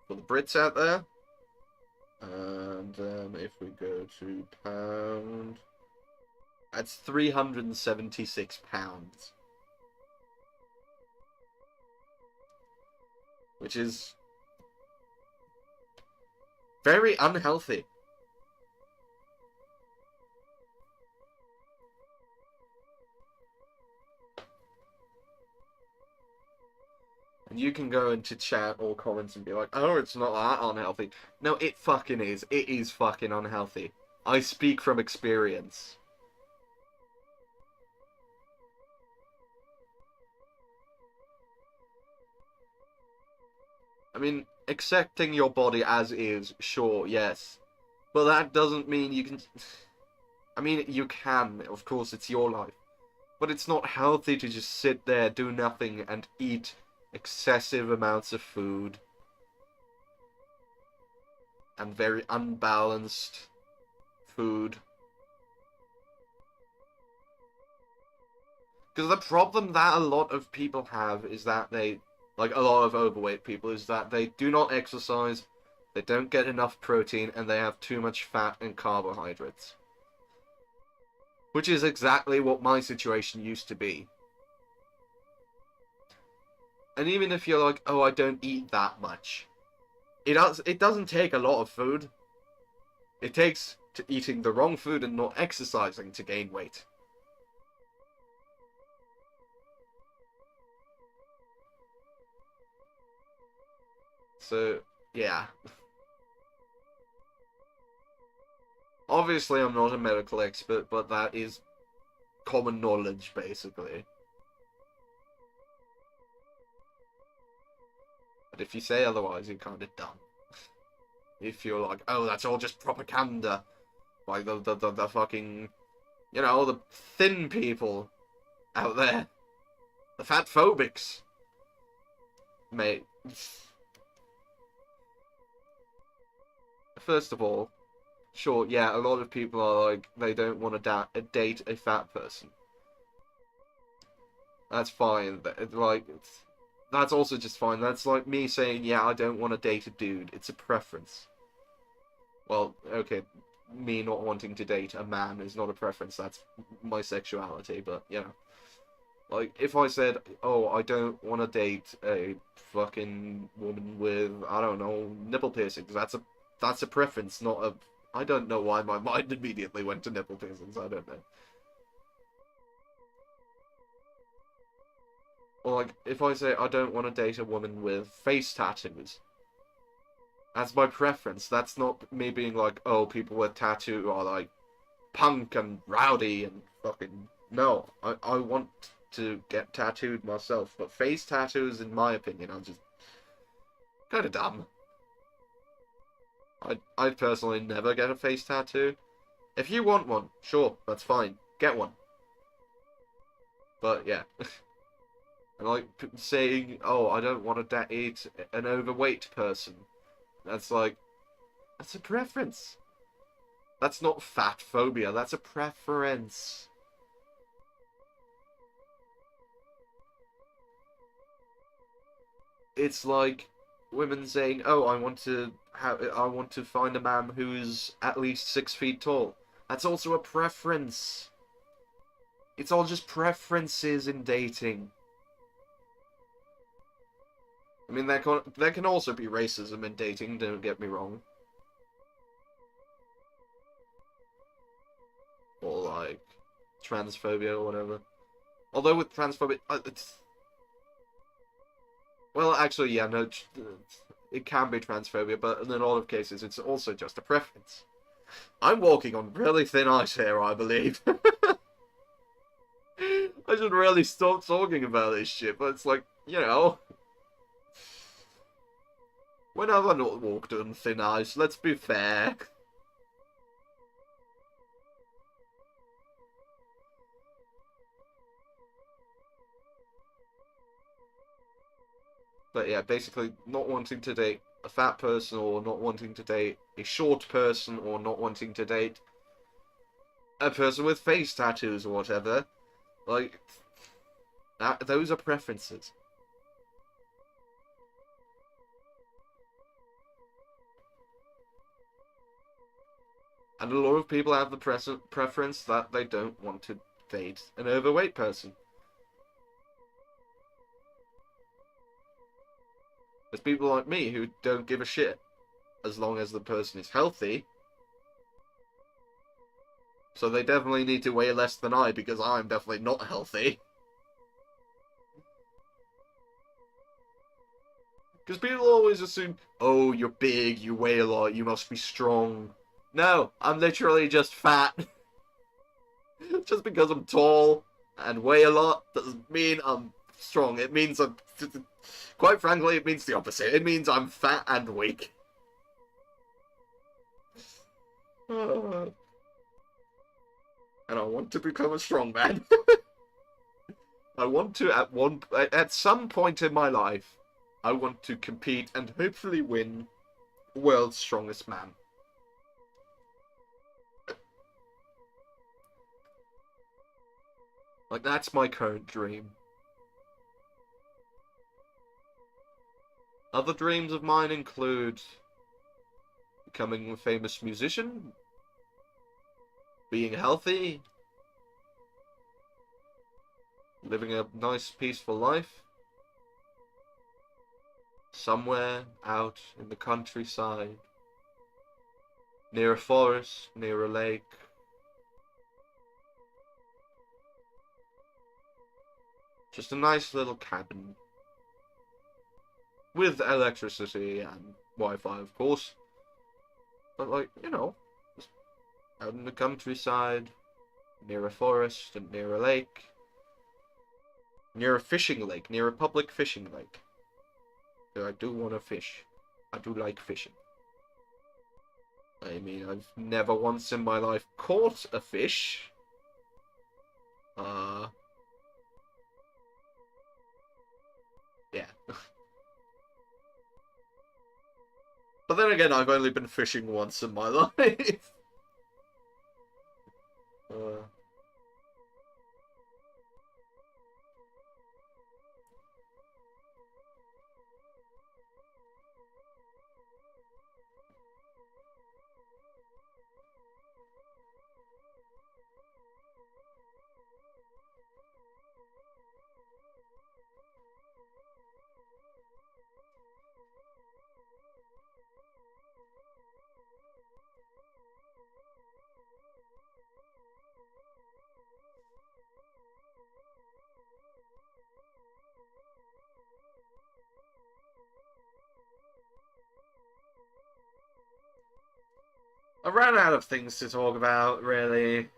For the Brits out there. And if we go to pound... That's 376 pounds. Which is very unhealthy. And you can go into chat or comments and be like, oh, it's not that unhealthy. No, it fucking is. It is fucking unhealthy. I speak from experience. I mean, accepting your body as is, sure, yes. But that doesn't mean you can... I mean, you can. Of course, it's your life. But it's not healthy to just sit there, do nothing, and eat excessive amounts of food. And very unbalanced food. Because the problem that a lot of people have is that they... Like, a lot of overweight people, is that they do not exercise, they don't get enough protein, and they have too much fat and carbohydrates. Which is exactly what my situation used to be. And even if you're like, oh, I don't eat that much, it doesn't take a lot of food. It takes eating the wrong food and not exercising to gain weight. So, yeah. Obviously, I'm not a medical expert, but that is common knowledge, basically. But if you say otherwise, you're kind of dumb. If you're like, oh, that's all just propaganda. Like the fucking, you know, the thin people out there. The fat phobics. Mate. First of all, sure, yeah, a lot of people are like, they don't want to date a fat person. That's fine. That's also just fine. That's like me saying, yeah, I don't want to date a dude. It's a preference. Well, okay, me not wanting to date a man is not a preference. That's my sexuality, but, you know. Like, if I said, oh, I don't want to date a fucking woman with, I don't know, nipple piercings, that's a preference, not a... I don't know why my mind immediately went to nipple piercings, I don't know. Or, like, if I say I don't want to date a woman with face tattoos, that's my preference. That's not me being like, oh, people with tattoo are, like, punk and rowdy and fucking... No, I want to get tattooed myself, but face tattoos, in my opinion, are just kind of dumb. I'd personally never get a face tattoo. If you want one, sure, that's fine. Get one. But, yeah. And, like, saying, oh, I don't want to date an overweight person. That's like... That's a preference. That's not fat phobia, that's a preference. It's like women saying, "Oh, I want to find a man who's at least 6 feet tall." That's also a preference. It's all just preferences in dating. I mean, there can also be racism in dating. Don't get me wrong. Or like transphobia or whatever. Although with transphobia, well, actually, yeah, no, it can be transphobia, but in a lot of cases, it's also just a preference. I'm walking on really thin ice here, I believe. I should really stop talking about this shit, but it's like, you know, when have I not walked on thin ice? Let's be fair. But yeah, basically not wanting to date a fat person, or not wanting to date a short person, or not wanting to date a person with face tattoos or whatever. Like, those are preferences. And a lot of people have the preference that they don't want to date an overweight person. There's people like me who don't give a shit as long as the person is healthy. So they definitely need to weigh less than I, because I'm definitely not healthy. Because people always assume, oh, you're big, you weigh a lot, you must be strong. No, I'm literally just fat. Just because I'm tall and weigh a lot doesn't mean I'm strong. It means I'm... Quite frankly, it means the opposite. It means I'm fat and weak. And I want to become a strong man. I want to, at some point in my life, I want to compete and hopefully win world's strongest man. Like, that's my current dream. Other dreams of mine include becoming a famous musician, being healthy, living a nice, peaceful life, somewhere out in the countryside, near a forest, near a lake. Just a nice little cabin. With electricity and Wi-Fi, of course. But, like, you know, just out in the countryside, near a forest and near a lake. Near a fishing lake, near a public fishing lake. I do want to fish. I do like fishing. I mean, I've never once in my life caught a fish. Yeah. But then again, I've only been fishing once in my life. I ran out of things to talk about, really.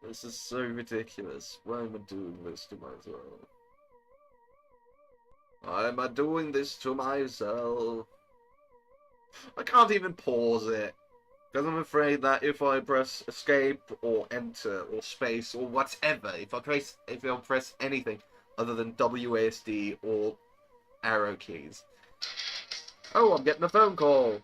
This is so ridiculous. Why am I doing this to myself? Why am I doing this to myself? I can't even pause it. Because I'm afraid that if I press escape or enter or space or whatever, if I press anything other than WASD or arrow keys. Oh, I'm getting a phone call.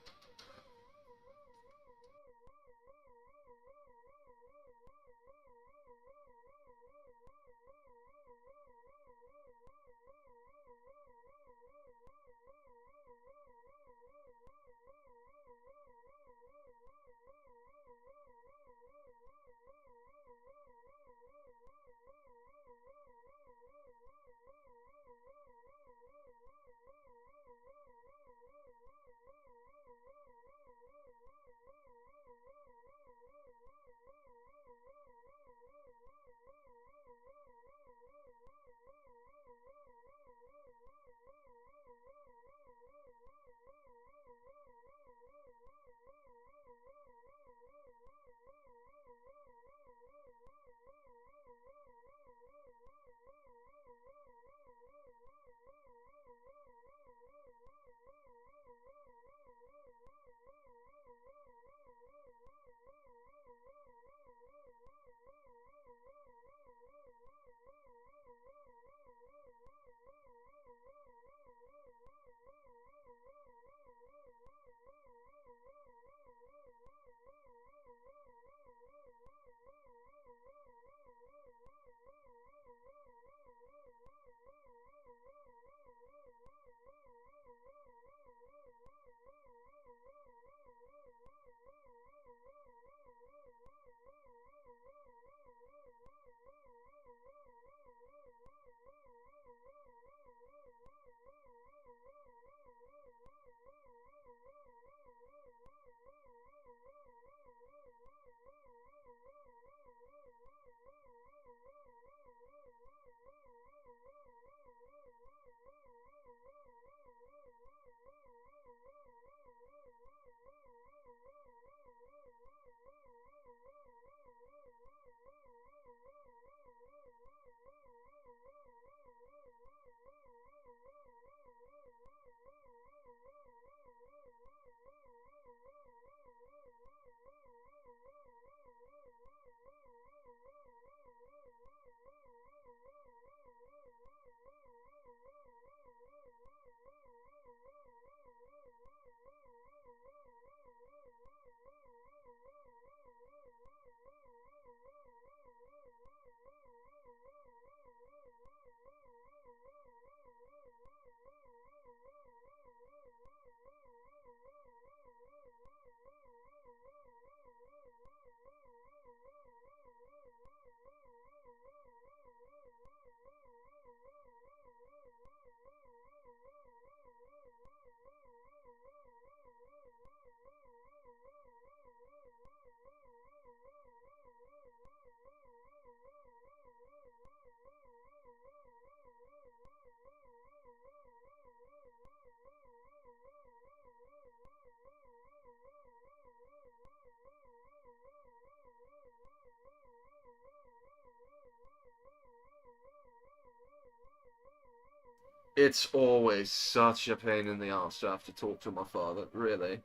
It's always such a pain in the ass to have to talk to my father, really.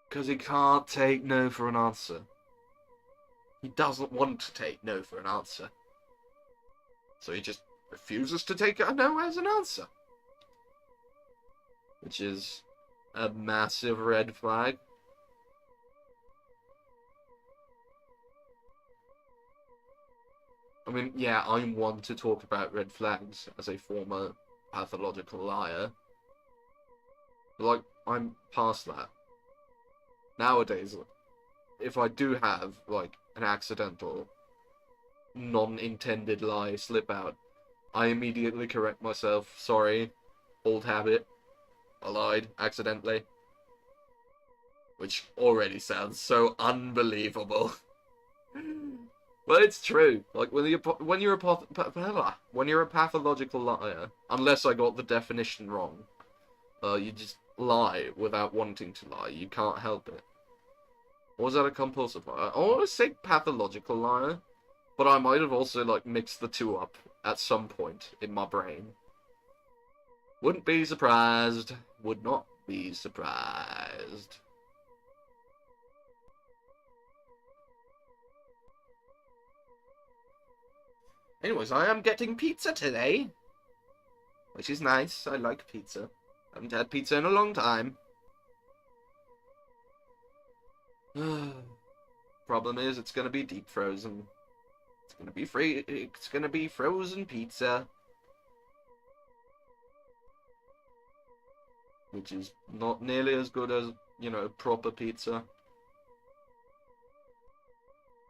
Because he can't take no for an answer. He doesn't want to take no for an answer. So he just refuses to take a no as an answer. Which is a massive red flag. I mean, yeah, I'm one to talk about red flags as a former pathological liar. But, like, I'm past that. Nowadays, if I do have, like, an accidental, non-intended lie slip out, I immediately correct myself. Sorry, old habit. I lied accidentally. Which already sounds so unbelievable. Well, it's true. Like when you're a pathological liar, unless I got the definition wrong, you just lie without wanting to lie. You can't help it. Or was that a compulsive liar? I want to say pathological liar, but I might have also like mixed the two up at some point in my brain. Wouldn't be surprised. Would not be surprised. Anyways, I am getting pizza today, which is nice. I like pizza. Haven't had pizza in a long time. Problem is, it's gonna be deep frozen. It's gonna be free. It's gonna be frozen pizza, which is not nearly as good as, you know, proper pizza.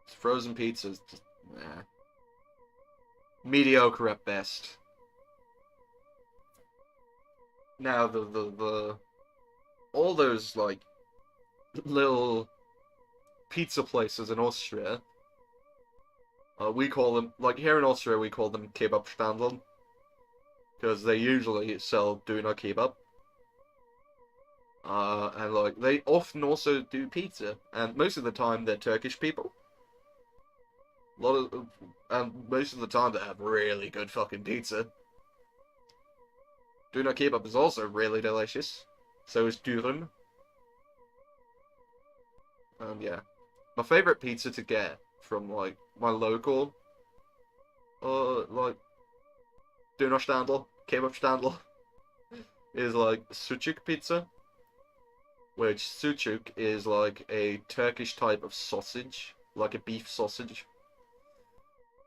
Frozen pizza is just mediocre at best. Now the all those like little pizza places in Austria, we call them, like here in Austria we call them Kebabstanden, because they usually sell doner kebab. And like they often also do pizza, and most of the time they're Turkish people. And most of the time they have really good fucking pizza. Doner kebab is also really delicious. So is dürüm. Yeah. My favorite pizza to get from like my local like Dönerstandel, Kebabstandel is like sucuk pizza. Which sucuk is like a Turkish type of sausage, like a beef sausage.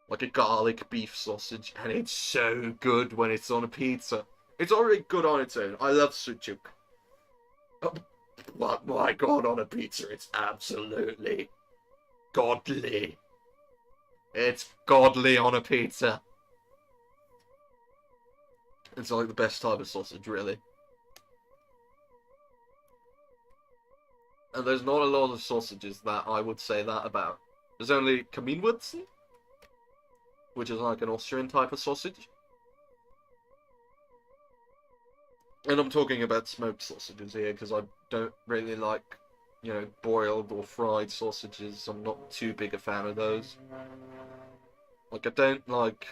Like a garlic beef sausage, and it's so good when it's on a pizza. It's already good on its own. I love sucuk. But my god, on a pizza, it's absolutely godly. It's godly on a pizza. It's like the best type of sausage, really. And there's not a lot of sausages that I would say that about. There's only Kaminwurzen, which is like an Austrian type of sausage. And I'm talking about smoked sausages here, because I don't really like, you know, boiled or fried sausages. I'm not too big a fan of those. Like, I don't like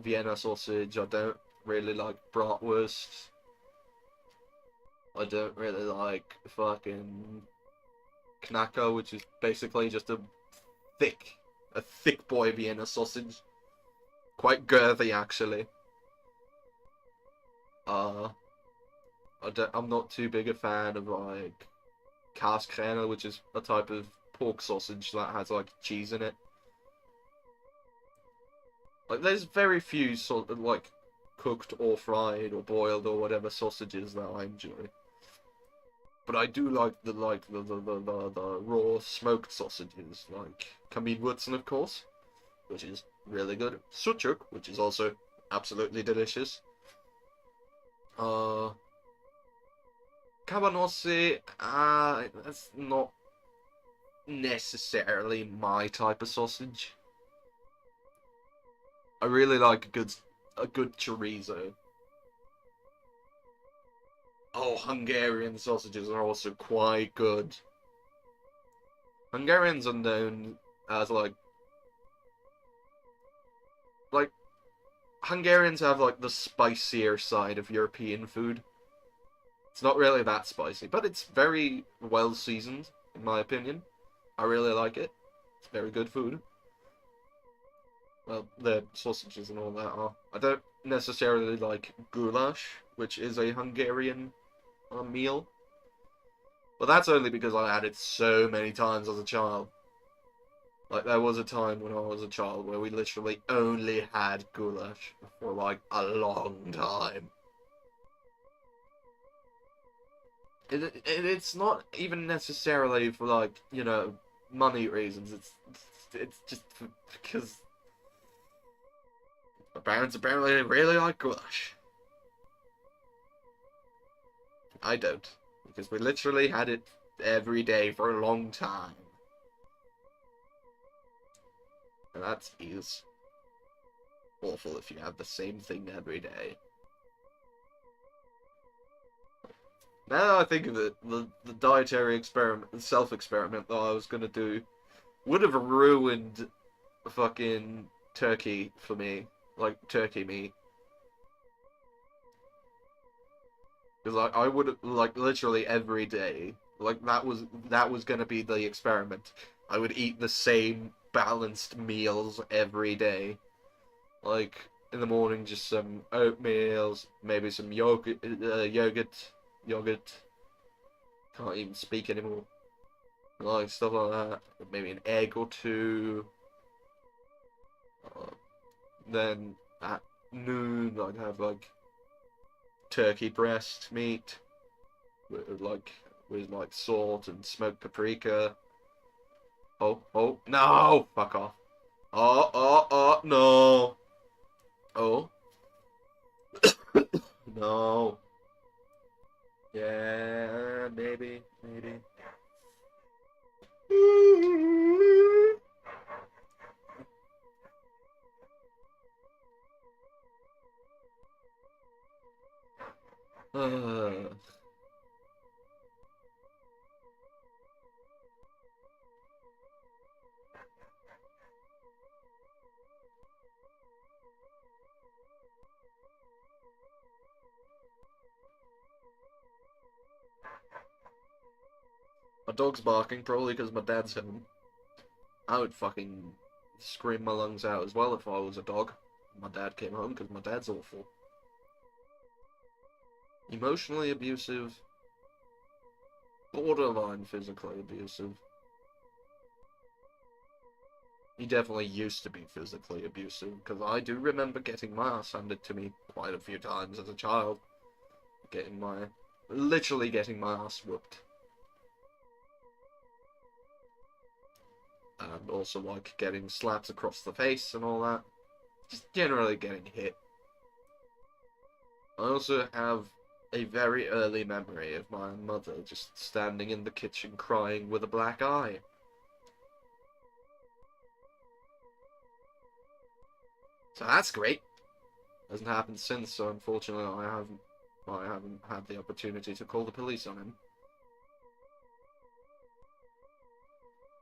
Vienna sausage. I don't really like bratwurst. I don't really like fucking knacker, which is basically just a thick boy Vienna sausage. Quite girthy, actually. I'm not too big a fan of like Käsekräne, which is a type of pork sausage that has like cheese in it. Like, there's very few sort of like cooked or fried or boiled or whatever sausages that I enjoy. But I do like the raw smoked sausages, like Kaminwurzen, of course, which is really good. Sucuk, which is also absolutely delicious. Cabanossi, that's not necessarily my type of sausage. I really like a good chorizo. Oh, Hungarian sausages are also quite good. Hungarians are known as like Hungarians have like the spicier side of European food. It's not really that spicy, but it's very well seasoned, in my opinion. I really like it. It's very good food. Well, the sausages and all that are. I don't necessarily like goulash, which is a Hungarian meal. But that's only because I had it so many times as a child. Like, there was a time when I was a child where we literally only had goulash for, like, a long time. It's not even necessarily for, like, you know, money reasons. It's just because my parents apparently really like goulash. I don't, because we literally had it every day for a long time. And that is awful if you have the same thing every day. Now that I think of it, the dietary experiment, the self-experiment that I was gonna do would have ruined fucking turkey for me. Like, turkey meat. Because like, I would, like, literally every day, like, that was gonna be the experiment. I would eat the same balanced meals every day. Like, in the morning, just some oatmeals, maybe some yogurt. Can't even speak anymore. Like, stuff like that. Maybe an egg or two. Then at noon, I'd have, like, turkey breast meat with like salt and smoked paprika. Oh, no! Fuck off. Oh, no. Oh. No. Yeah, maybe. My dog's barking, probably because my dad's home. I would fucking scream my lungs out as well if I was a dog. My dad came home, because my dad's awful. Emotionally abusive. Borderline physically abusive. He definitely used to be physically abusive, because I do remember getting my ass handed to me quite a few times as a child. Literally getting my ass whooped. And also, like, getting slaps across the face and all that. Just generally getting hit. I also have a very early memory of my mother just standing in the kitchen crying with a black eye. So that's great. Hasn't happened since, so unfortunately I haven't had the opportunity to call the police on him.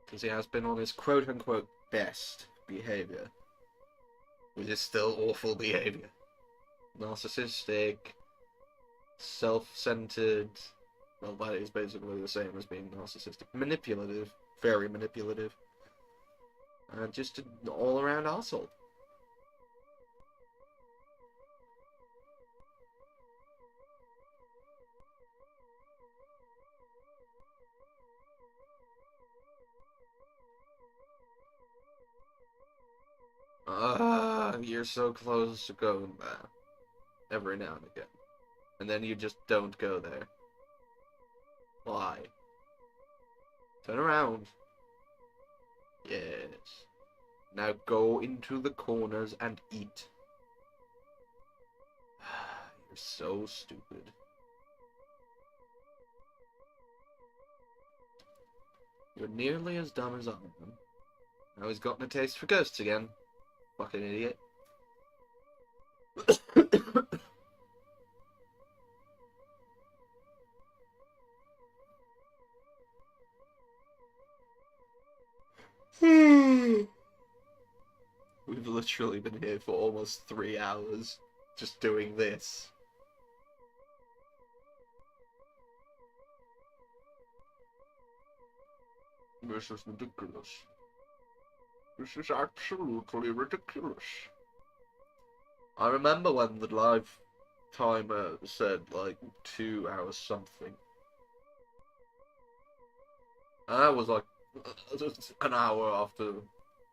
Because he has been on his quote-unquote best behavior. Which is still awful behavior. Narcissistic, self-centered. Well, that is basically the same as being narcissistic. Manipulative. Very manipulative. And just an all-around arsehole. You're so close to going there. Every now and again. And then you just don't go there. Why? Turn around. Yes. Now go into the corners and eat. You're so stupid. You're nearly as dumb as I am. Now he's gotten a taste for ghosts again. Fucking idiot. We've literally been here for almost 3 hours just doing this. This is ridiculous. This is absolutely ridiculous. I remember when the live timer said like 2 hours something. And that was like an hour after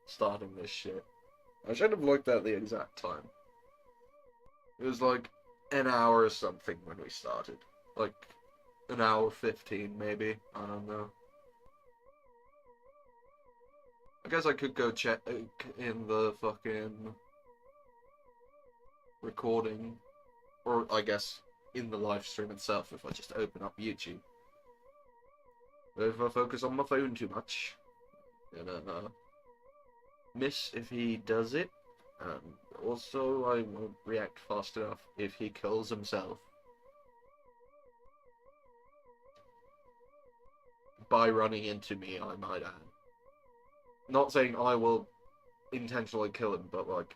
starting this shit. I should have looked at the exact time. It was like an hour or something when we started. Like an hour 15 maybe. I don't know. I guess I could go check in the fucking recording, or I guess in the live stream itself if I just open up YouTube. But if I focus on my phone too much, gonna miss if he does it, and also I won't react fast enough if he kills himself. By running into me, I might add. Not saying I will intentionally kill him, but like,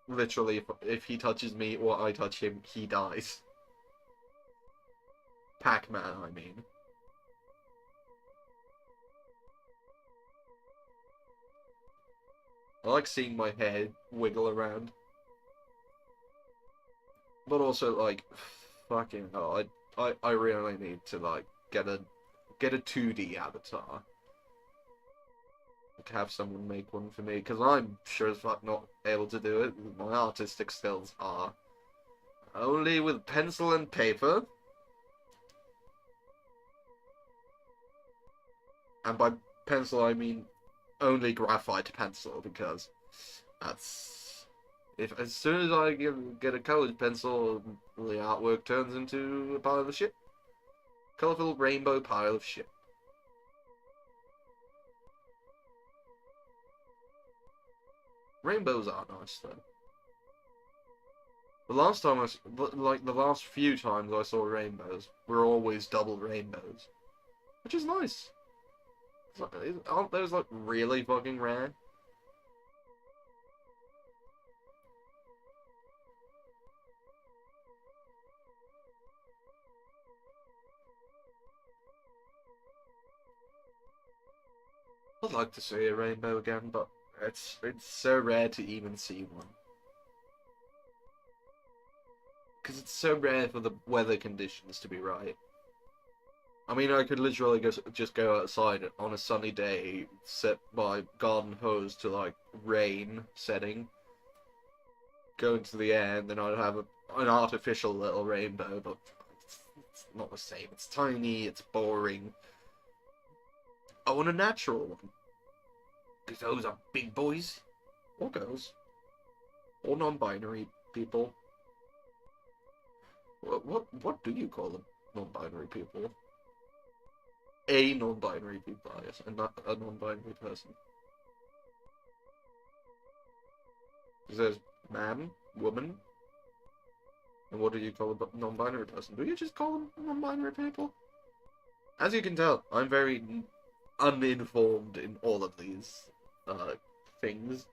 literally, if he touches me or I touch him, he dies. Pac-Man, I mean. I like seeing my head wiggle around. But also, like, fucking hell, I really need to, like, get a 2D avatar. To have someone make one for me, because I'm sure as fuck not able to do it. My artistic skills are only with pencil and paper. And by pencil I mean only graphite pencil, because that's... as soon as I get a colored pencil, the artwork turns into a pile of shit. Colorful rainbow pile of shit. Rainbows are nice, though. The last time the last few times I saw rainbows were always double rainbows. Which is nice. Aren't those, like, really fucking rare? I'd like to see a rainbow again, but it's so rare to even see one. Because it's so rare for the weather conditions to be right. I mean, I could literally just go outside on a sunny day, set my garden hose to, like, rain setting, go into the air, and then I'd have an artificial little rainbow, but it's not the same. It's tiny, it's boring. I want a natural one. Because those are big boys. Or girls. Or non-binary people. What do you call them? Non-binary people? A non-binary people, I guess, and not a non-binary person. Because there's man, woman, and what do you call a non-binary person? Do you just call them non-binary people? As you can tell, I'm very uninformed in all of these things.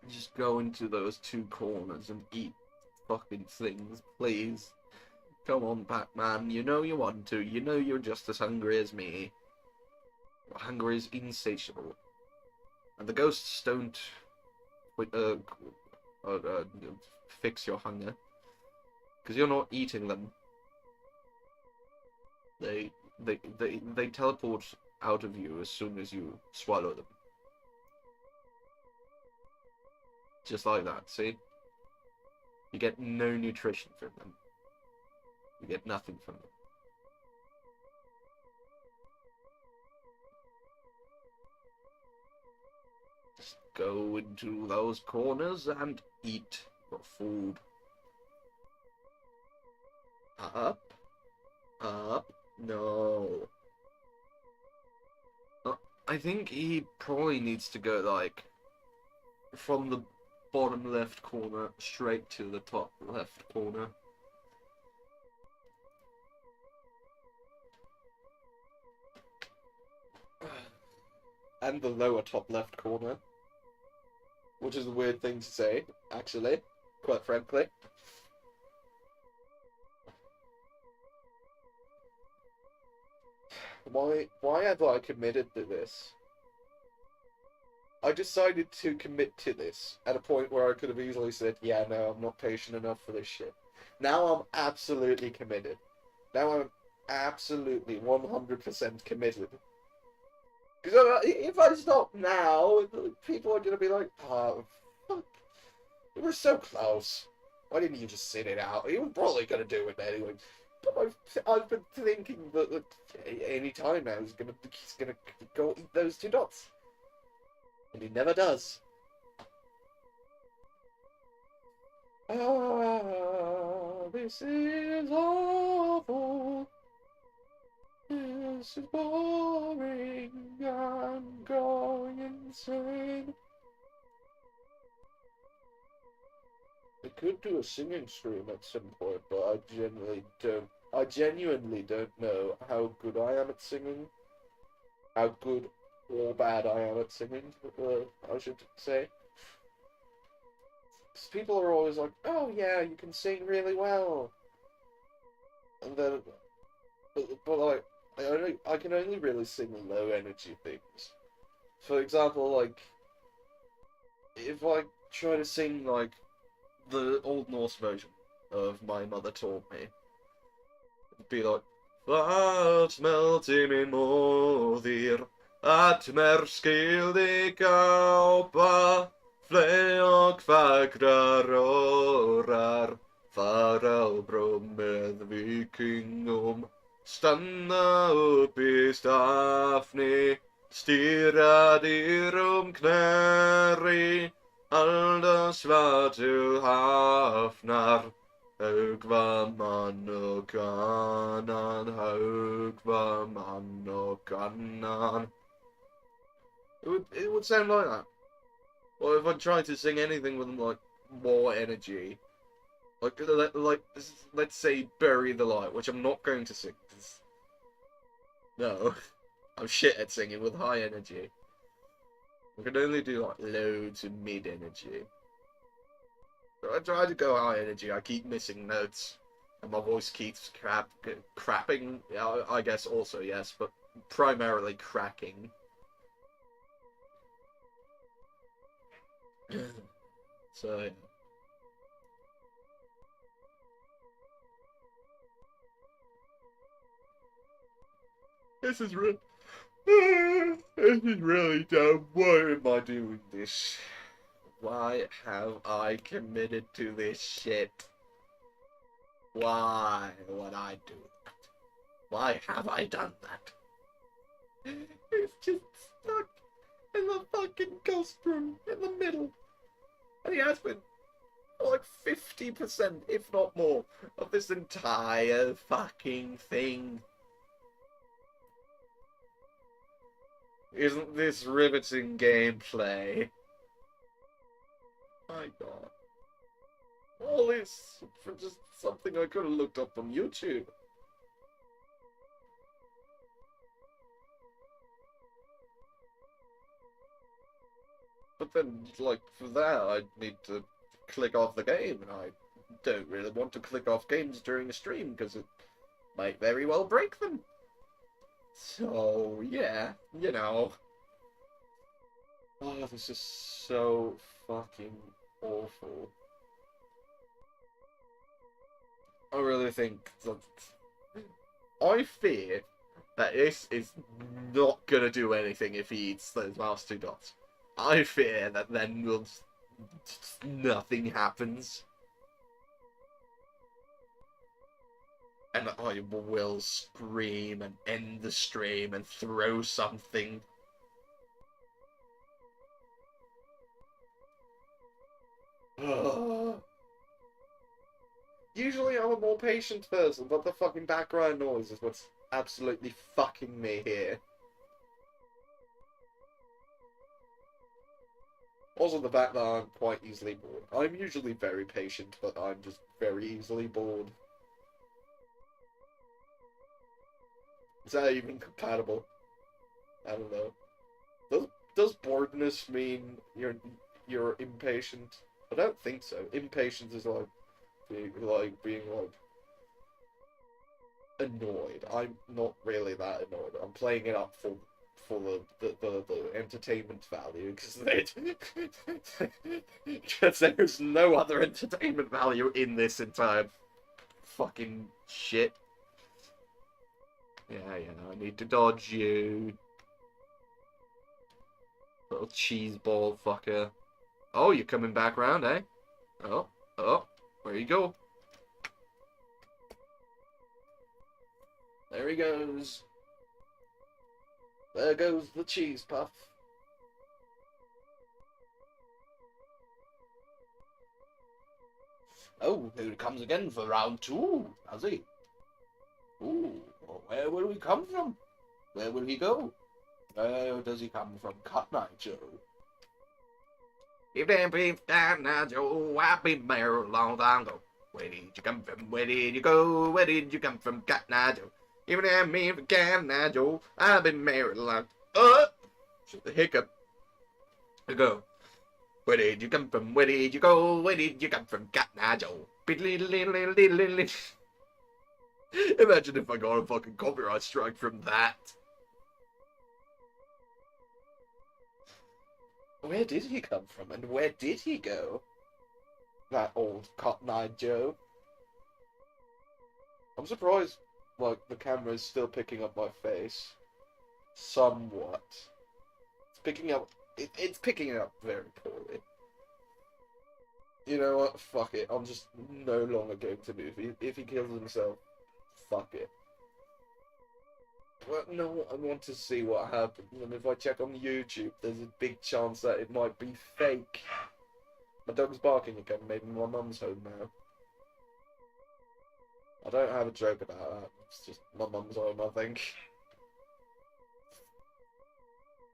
Just go into those two corners and eat fucking things, please. Come on, Pac-Man, you know you want to. You know you're just as hungry as me. Hunger is insatiable. And the ghosts don't fix your hunger. Because you're not eating them. They teleport out of you as soon as you swallow them. Just like that, see? You get no nutrition from them. You get nothing from them. Just go into those corners and eat your food. Up. Up. No. I think he probably needs to go, like, from the bottom left corner straight to the top left corner. And the lower top left corner. Which is a weird thing to say, actually, quite frankly. Why have I committed to this? I decided to commit to this at a point where I could have easily said, yeah, no, I'm not patient enough for this shit. Now I'm absolutely committed. Now I'm absolutely 100% committed. Because if I stop now, people are going to be like, oh, fuck. You were so close. Why didn't you just sit it out? You were probably going to do it anyway. But I've been thinking that any time now he's gonna go eat those 2 dots. And he never does. Ah, this is awful. This is boring. I'm going insane. I could do a singing stream at some point, but I genuinely don't know how good I am at singing. How good or bad I am at singing, I should say. Because people are always like, oh yeah, you can sing really well. And then, but like, I can only really sing low energy things. For example, like, if I try to sing, like, the Old Norse version of My Mother Taught Me, it'd be like, Vart melti min moðir, at mer skildi gápa, fleog fagrar órar, fara á bróm með vikingum, stanna upp í stafni, stýra dýrum knæri, halda svar til hafnar, högva mann och annan, högva man och annan. It would sound like that. Or if I tried to sing anything with like more energy, like let's say Bury the Light, which I'm not going to sing. No, I'm shit at singing with high energy. I can only do like low to mid energy. I try to go high energy, I keep missing notes, and my voice keeps crapping, I guess also, yes, but primarily cracking. So, yeah. This is really dumb. Why am I doing this? Why have I committed to this shit? Why would I do that? Why have I done that? It's just stuck in the fucking ghost room in the middle. And he has been for like 50%, if not more, of this entire fucking thing. Isn't this riveting gameplay? My god. All this for just something I could have looked up on YouTube. But then, like, for that, I'd need to click off the game, and I don't really want to click off games during a stream, because it might very well break them. So, yeah, you know. Oh, this is so fucking awful. I really think that... I fear that this is not gonna do anything if he eats those last 2 dots. I fear that then nothing happens. And I will scream and end the stream and throw something. Usually I'm a more patient person, but the fucking background noise is what's absolutely fucking me here. Also the fact that I'm quite easily bored. I'm usually very patient, but I'm just very easily bored. Is that even compatible? I don't know. Does boredness mean you're impatient? I don't think so. Impatience is like being like annoyed. I'm not really that annoyed. I'm playing it up for the entertainment value because there's no other entertainment value in this entire fucking shit. Yeah, I need to dodge you. Little cheese ball fucker. Oh, you're coming back round, eh? Oh, where you go? There he goes. There goes the cheese puff. Oh, here he comes again for round 2, has he? Ooh, where will he come from? Where will he go? Where does he come from? Cut Night Joe. If there be Cut Night Joe, I've been there a long time ago. Where did you come from? Where did you go? Where did you come from? Cut Night Joe. Even if me for Cut Night Joe, I've been married a long. The hiccup. To go. Where did you come from? Where did you go? Where did you come from? Cut Night Joe. Imagine if I got a fucking copyright strike from that. Where did he come from, and where did he go? That old Cotton-eyed Joe. I'm surprised, like, the camera is still picking up my face. Somewhat. It's picking up... It's picking it up very poorly. You know what? Fuck it. I'm just no longer going to move. If he kills himself, fuck it. Well, no, I want to see what happens, and if I check on YouTube, there's a big chance that it might be fake. My dog's barking again, maybe my mum's home now. I don't have a joke about that, it's just my mum's home, I think.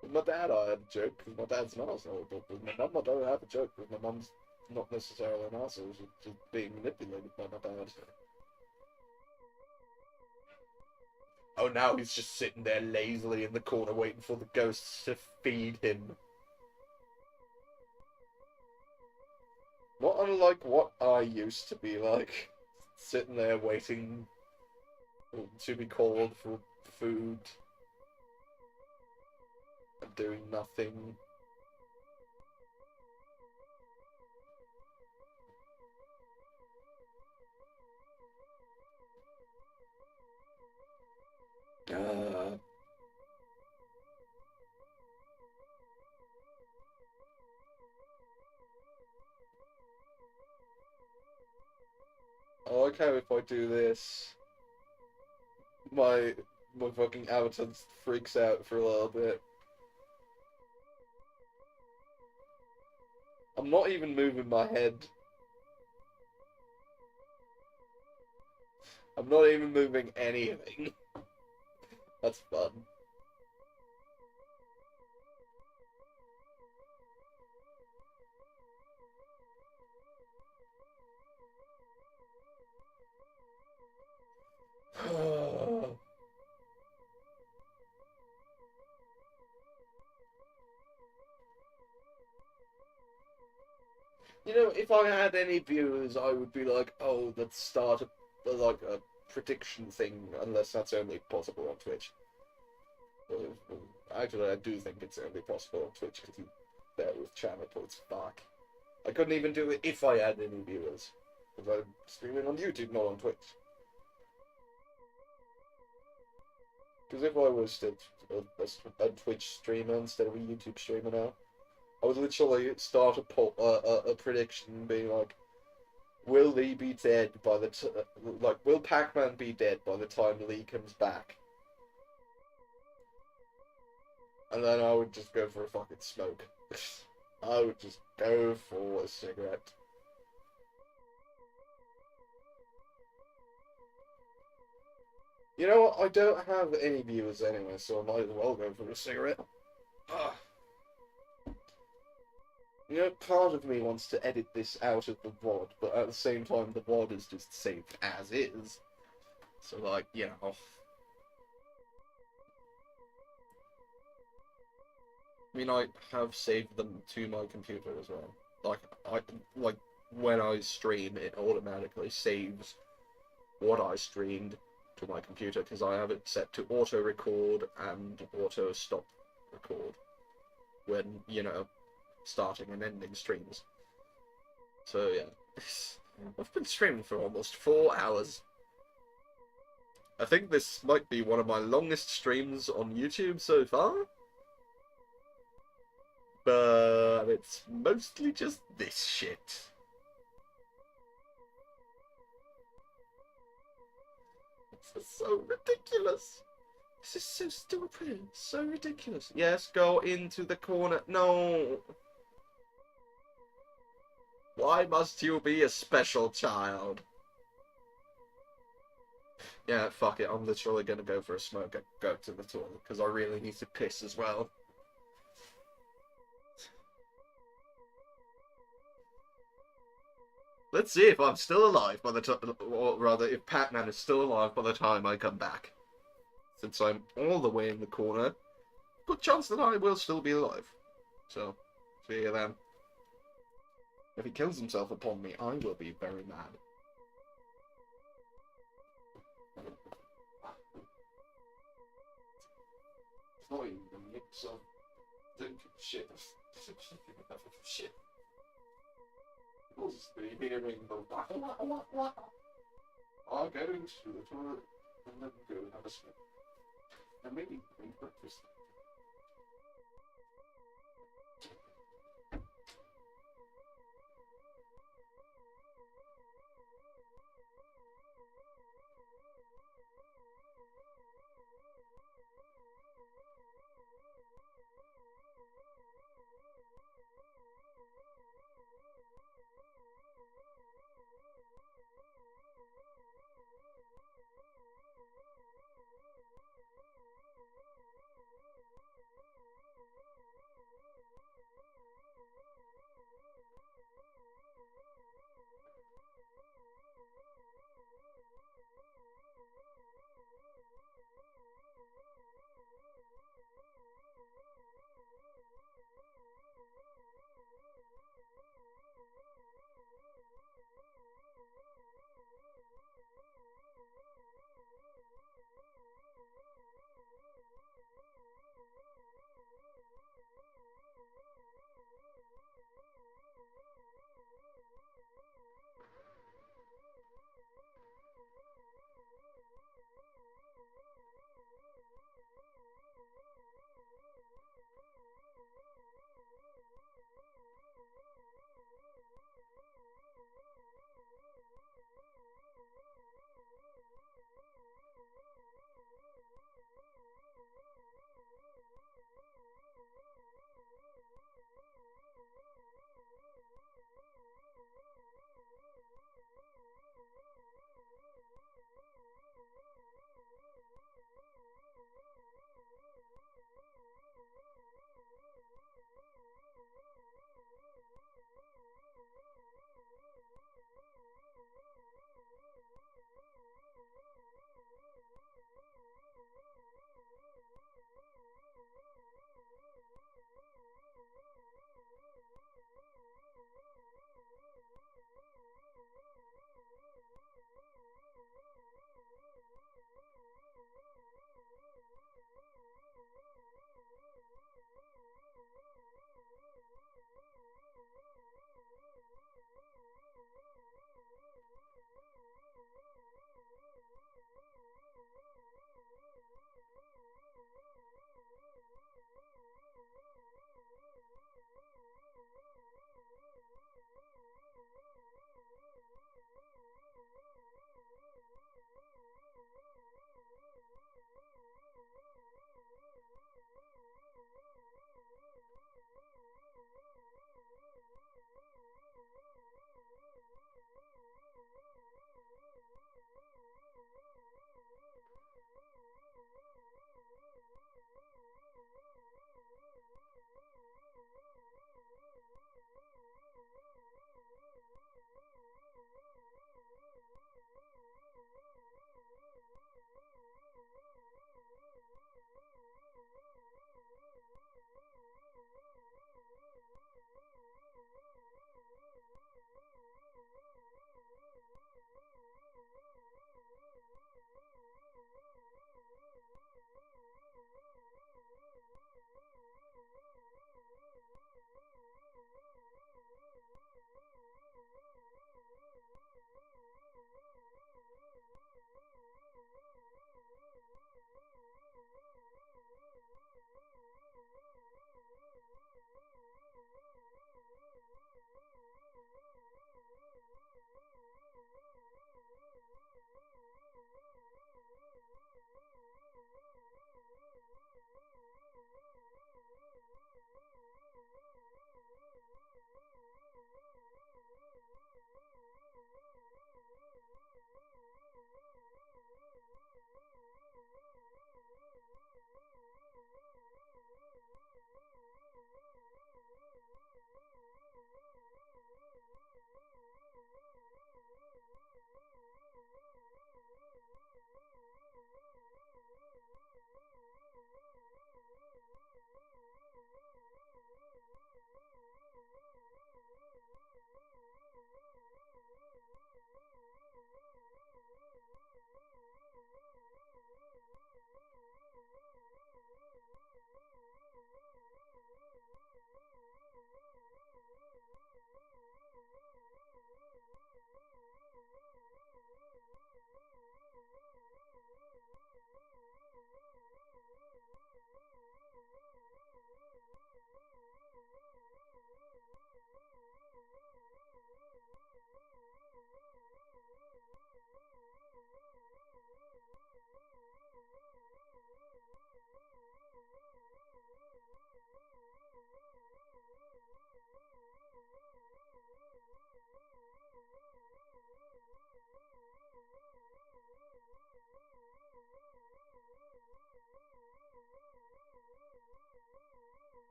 With my dad I had a joke, because my dad's an arsehole, but with my mum I don't have a joke, because my mum's not necessarily an arsehole, she's just being manipulated by my dad. Oh, now he's just sitting there lazily in the corner waiting for the ghosts to feed him. Not unlike what I used to be like. Sitting there waiting to be called for food. And doing nothing. I like how if I do this, my fucking avatar freaks out for a little bit. I'm not even moving my head. I'm not even moving anything. That's fun. You know, if I had any viewers, I would be like, oh, let's start like a prediction thing, unless that's only possible on Twitch. Actually, I do think it's only possible on Twitch, because you bear with channel points. Fuck. I couldn't even do it if I had any viewers. Because I'm streaming on YouTube, not on Twitch. Because if I was a Twitch streamer instead of a YouTube streamer now, I would literally start a prediction being like, will Lee be dead by the will Pac-Man be dead by the time Lee comes back? And then I would just go for a fucking smoke. I would just go for a cigarette. You know what? I don't have any viewers anyway, so I might as well go for a cigarette. Ugh. You know, part of me wants to edit this out of the VOD, but at the same time, the VOD is just saved as is. So, like, you know. I mean, I have saved them to my computer as well. Like when I stream, it automatically saves what I streamed to my computer because I have it set to auto record and auto stop record when, you know, starting and ending streams. So yeah, I've been streaming for almost 4 hours. I think this might be one of my longest streams on YouTube so far. But it's mostly just this shit. This is so ridiculous. This is so stupid. So ridiculous. Yes, go into the corner. No. Why must you be a special child? Yeah, fuck it. I'm literally gonna go for a smoke and go to the toilet because I really need to piss as well. Let's see if I'm still alive by the time, or rather, if Pac-Man is still alive by the time I come back. Since I'm all the way in the corner, good chance that I will still be alive. So, see you then. If he kills himself upon me, I will be very mad. It's not even a mix of shit. Shit. Was the hearing the what? I'll go into the toilet and then go have a smoke. And maybe eat breakfast.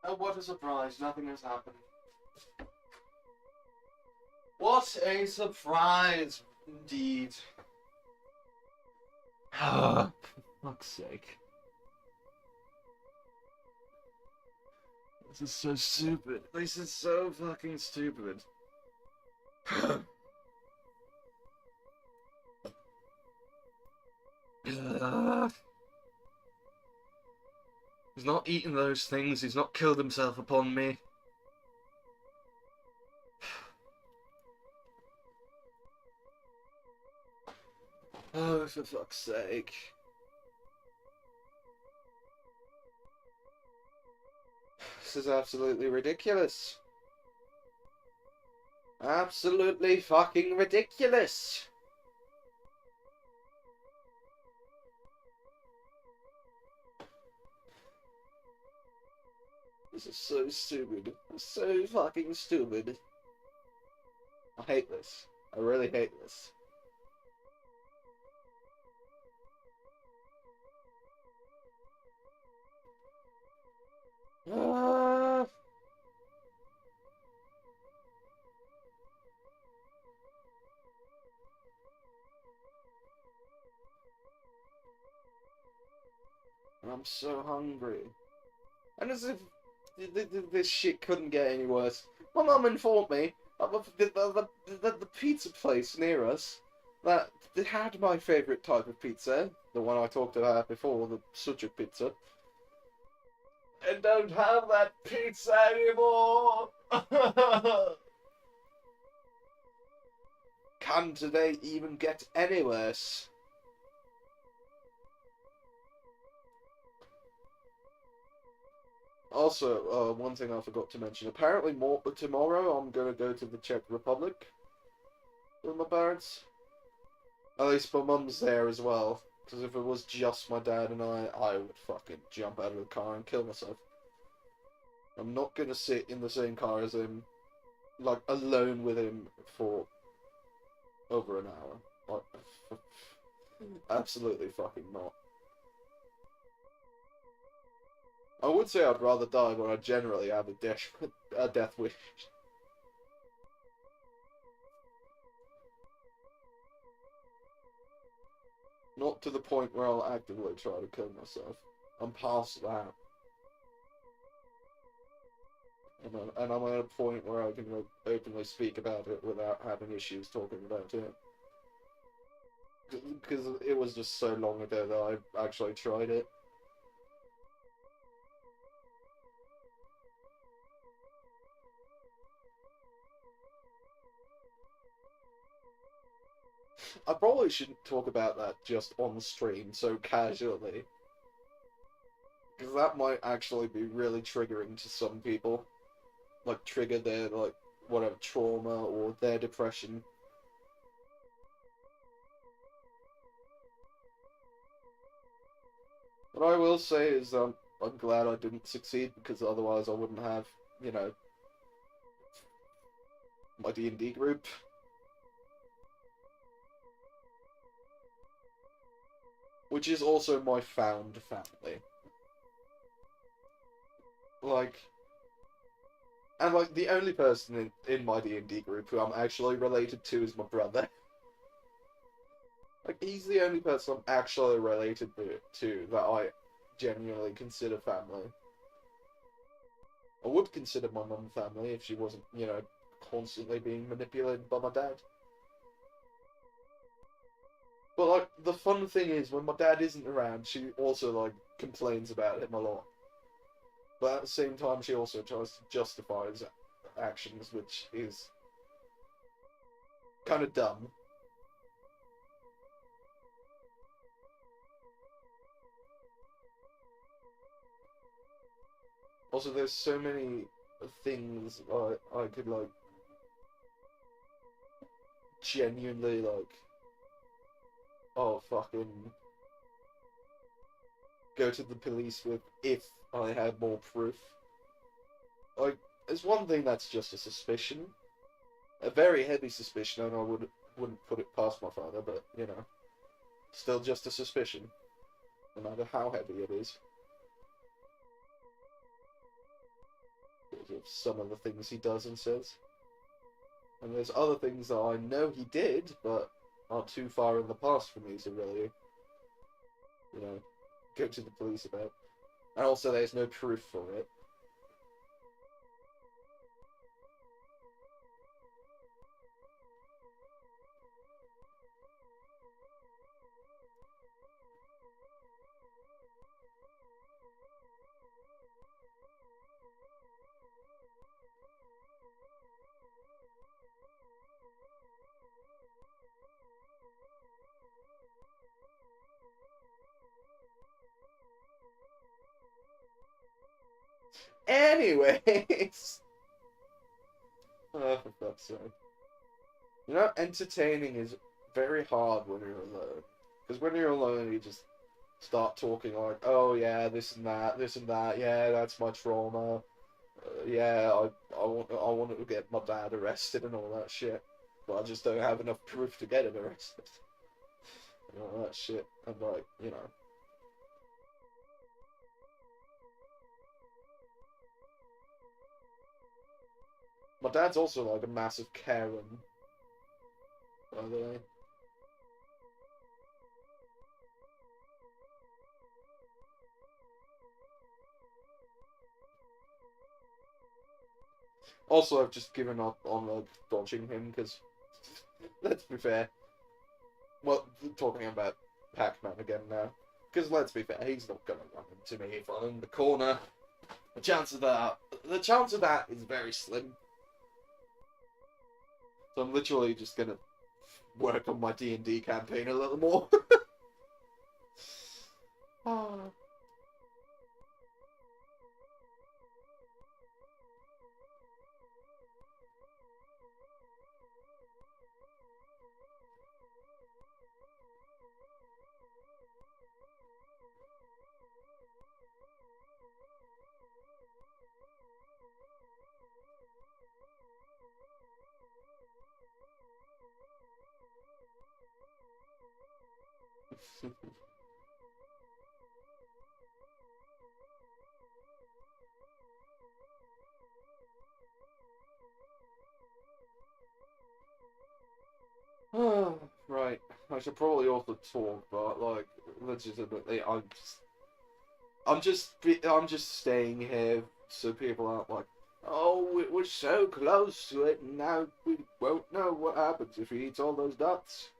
Oh, what a surprise. Nothing has happened. What a surprise, indeed. For fuck's sake. This is so stupid. This is so fucking stupid. He's not eaten those things. He's not killed himself upon me. Oh, for fuck's sake. This is absolutely ridiculous. Absolutely fucking ridiculous. This is so stupid. So fucking stupid. I hate this. I really hate this. Ah. I'm so hungry. And as if this shit couldn't get any worse. My mum informed me of the pizza place near us that they had my favourite type of pizza, the one I talked about before, the sucuk pizza, and don't have that pizza anymore. Can today even get any worse? Also, one thing I forgot to mention. Apparently, tomorrow I'm gonna go to the Czech Republic with my parents. At least my mum's there as well. Because if it was just my dad and I would fucking jump out of the car and kill myself. I'm not gonna sit in the same car as him, like alone with him for over an hour. Like, absolutely fucking not. I would say I'd rather die, but I generally have a death wish. Not to the point where I'll actively try to kill myself. I'm past that. And I'm at a point where I can openly speak about it without having issues talking about it. Because it was just so long ago that I actually tried it. I probably shouldn't talk about that just on stream so casually. Because that might actually be really triggering to some people. Like, trigger their, like, whatever, trauma or their depression. What I will say is, I'm glad I didn't succeed, because otherwise I wouldn't have, you know, my D&D group. Which is also my found family. Like... And, like, the only person in my D&D group who I'm actually related to is my brother. Like, he's the only person I'm actually related to that I genuinely consider family. I would consider my mum family if she wasn't, you know, constantly being manipulated by my dad. But, like, the fun thing is, when my dad isn't around, she also, like, complains about him a lot. But at the same time, she also tries to justify his actions, which is kind of dumb. Also, there's so many things I could, like, genuinely, like, oh, fucking go to the police with if I had more proof. Like, there's one thing that's just a suspicion. A very heavy suspicion, and I wouldn't put it past my father, but, you know, still just a suspicion, no matter how heavy it is. Because of some of the things he does and says. And there's other things that I know he did, but are too far in the past for me to really, you know, go to the police about. And also there's no proof for it. Anyways! Oh, for fuck's sake. You know, entertaining is very hard when you're alone. Because when you're alone, you just start talking like, oh yeah, this and that, yeah, that's my trauma. Yeah, I want to get my dad arrested and all that shit, but I just don't have enough proof to get him arrested and all that shit. And like, you know. My dad's also like a massive Karen, by the way. Also, I've just given up on like dodging him because, let's be fair. Well, talking about Pac-Man again now, because let's be fair, he's not gonna run into me if I'm in the corner. The chance of that is very slim. So I'm literally just gonna work on my D&D campaign a little more. Ah. Right, I should probably also talk, but like, legitimately, I'm just staying here so people aren't like, oh, it was so close to it, and now we won't know what happens if he eats all those nuts.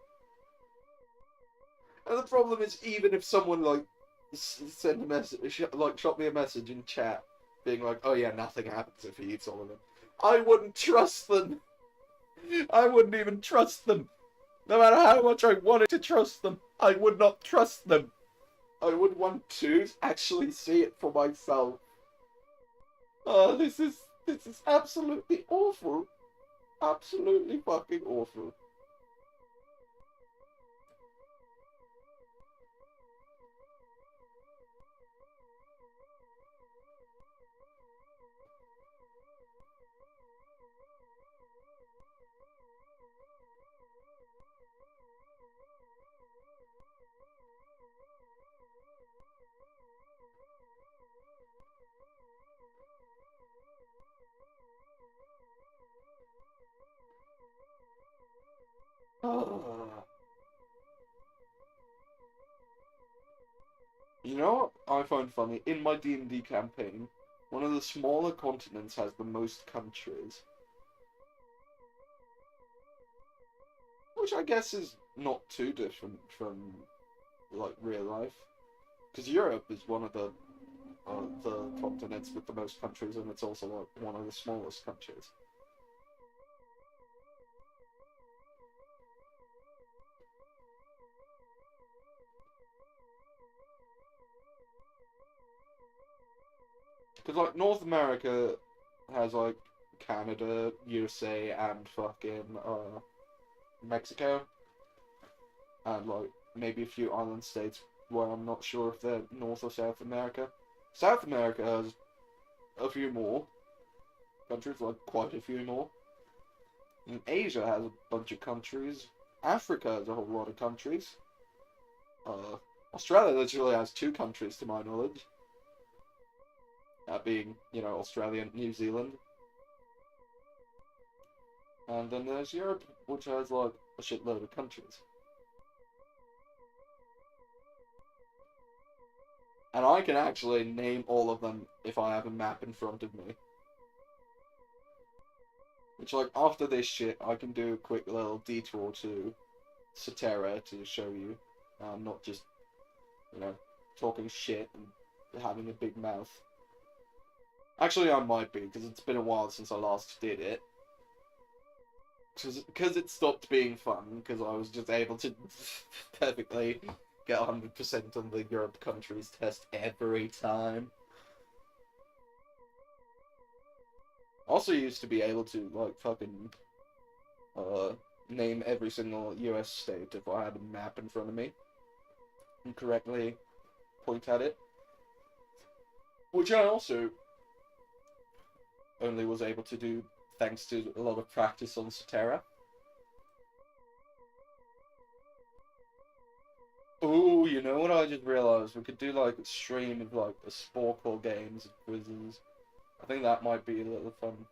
And the problem is, even if someone like sent a message, like shot me a message in chat, being like, oh yeah, nothing happens if he eats all of them, I wouldn't trust them. I wouldn't even trust them. No matter how much I wanted to trust them, I would not trust them. I would want to actually see it for myself. Oh, this is absolutely awful. Absolutely fucking awful. Ah. You know what I find funny? In my D&D campaign, one of the smaller continents has the most countries. Which I guess is not too different from, like, real life. Because Europe is one of the continents with the most countries, and it's also, like, one of the smallest countries. Because, like, North America has, like, Canada, USA, and fucking, Mexico. And, like, maybe a few island states where I'm not sure if they're North or South America. South America has a few more countries, like, quite a few more. And Asia has a bunch of countries. Africa has a whole lot of countries. Australia literally has 2 countries, to my knowledge. That being, you know, Australia and New Zealand. And then there's Europe, which has, like, a shitload of countries. And I can actually name all of them if I have a map in front of me. Which, like, after this shit, I can do a quick little detour to Cetera to show you. Not just, you know, talking shit and having a big mouth. Actually, I might be, because it's been a while since I last did it. Because it stopped being fun, because I was just able to perfectly get 100% on the Europe countries test every time. Also used to be able to, like, fucking, name every single US state if I had a map in front of me. And correctly point at it. Which I also only was able to do thanks to a lot of practice on Sotera. Oh, you know what I just realized? We could do like a stream of like the Sporcle games and quizzes. I think that might be a little fun.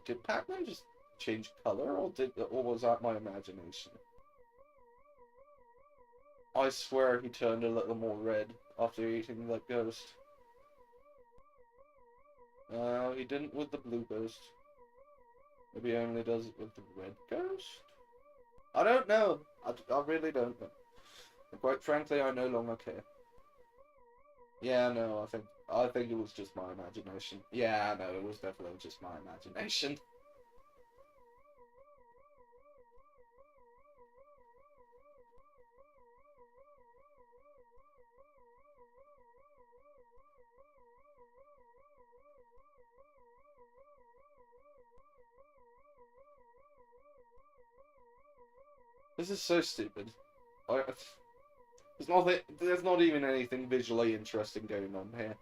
Did Pac-Man just change color, or was that my imagination? I swear he turned a little more red after eating that ghost. He didn't with the blue ghost. Maybe he only does it with the red ghost? I don't know. I really don't know. And quite frankly, I no longer care. Yeah, no, I think it was just my imagination. Yeah, no, it was definitely just my imagination. This is so stupid. There's not even anything visually interesting going on here.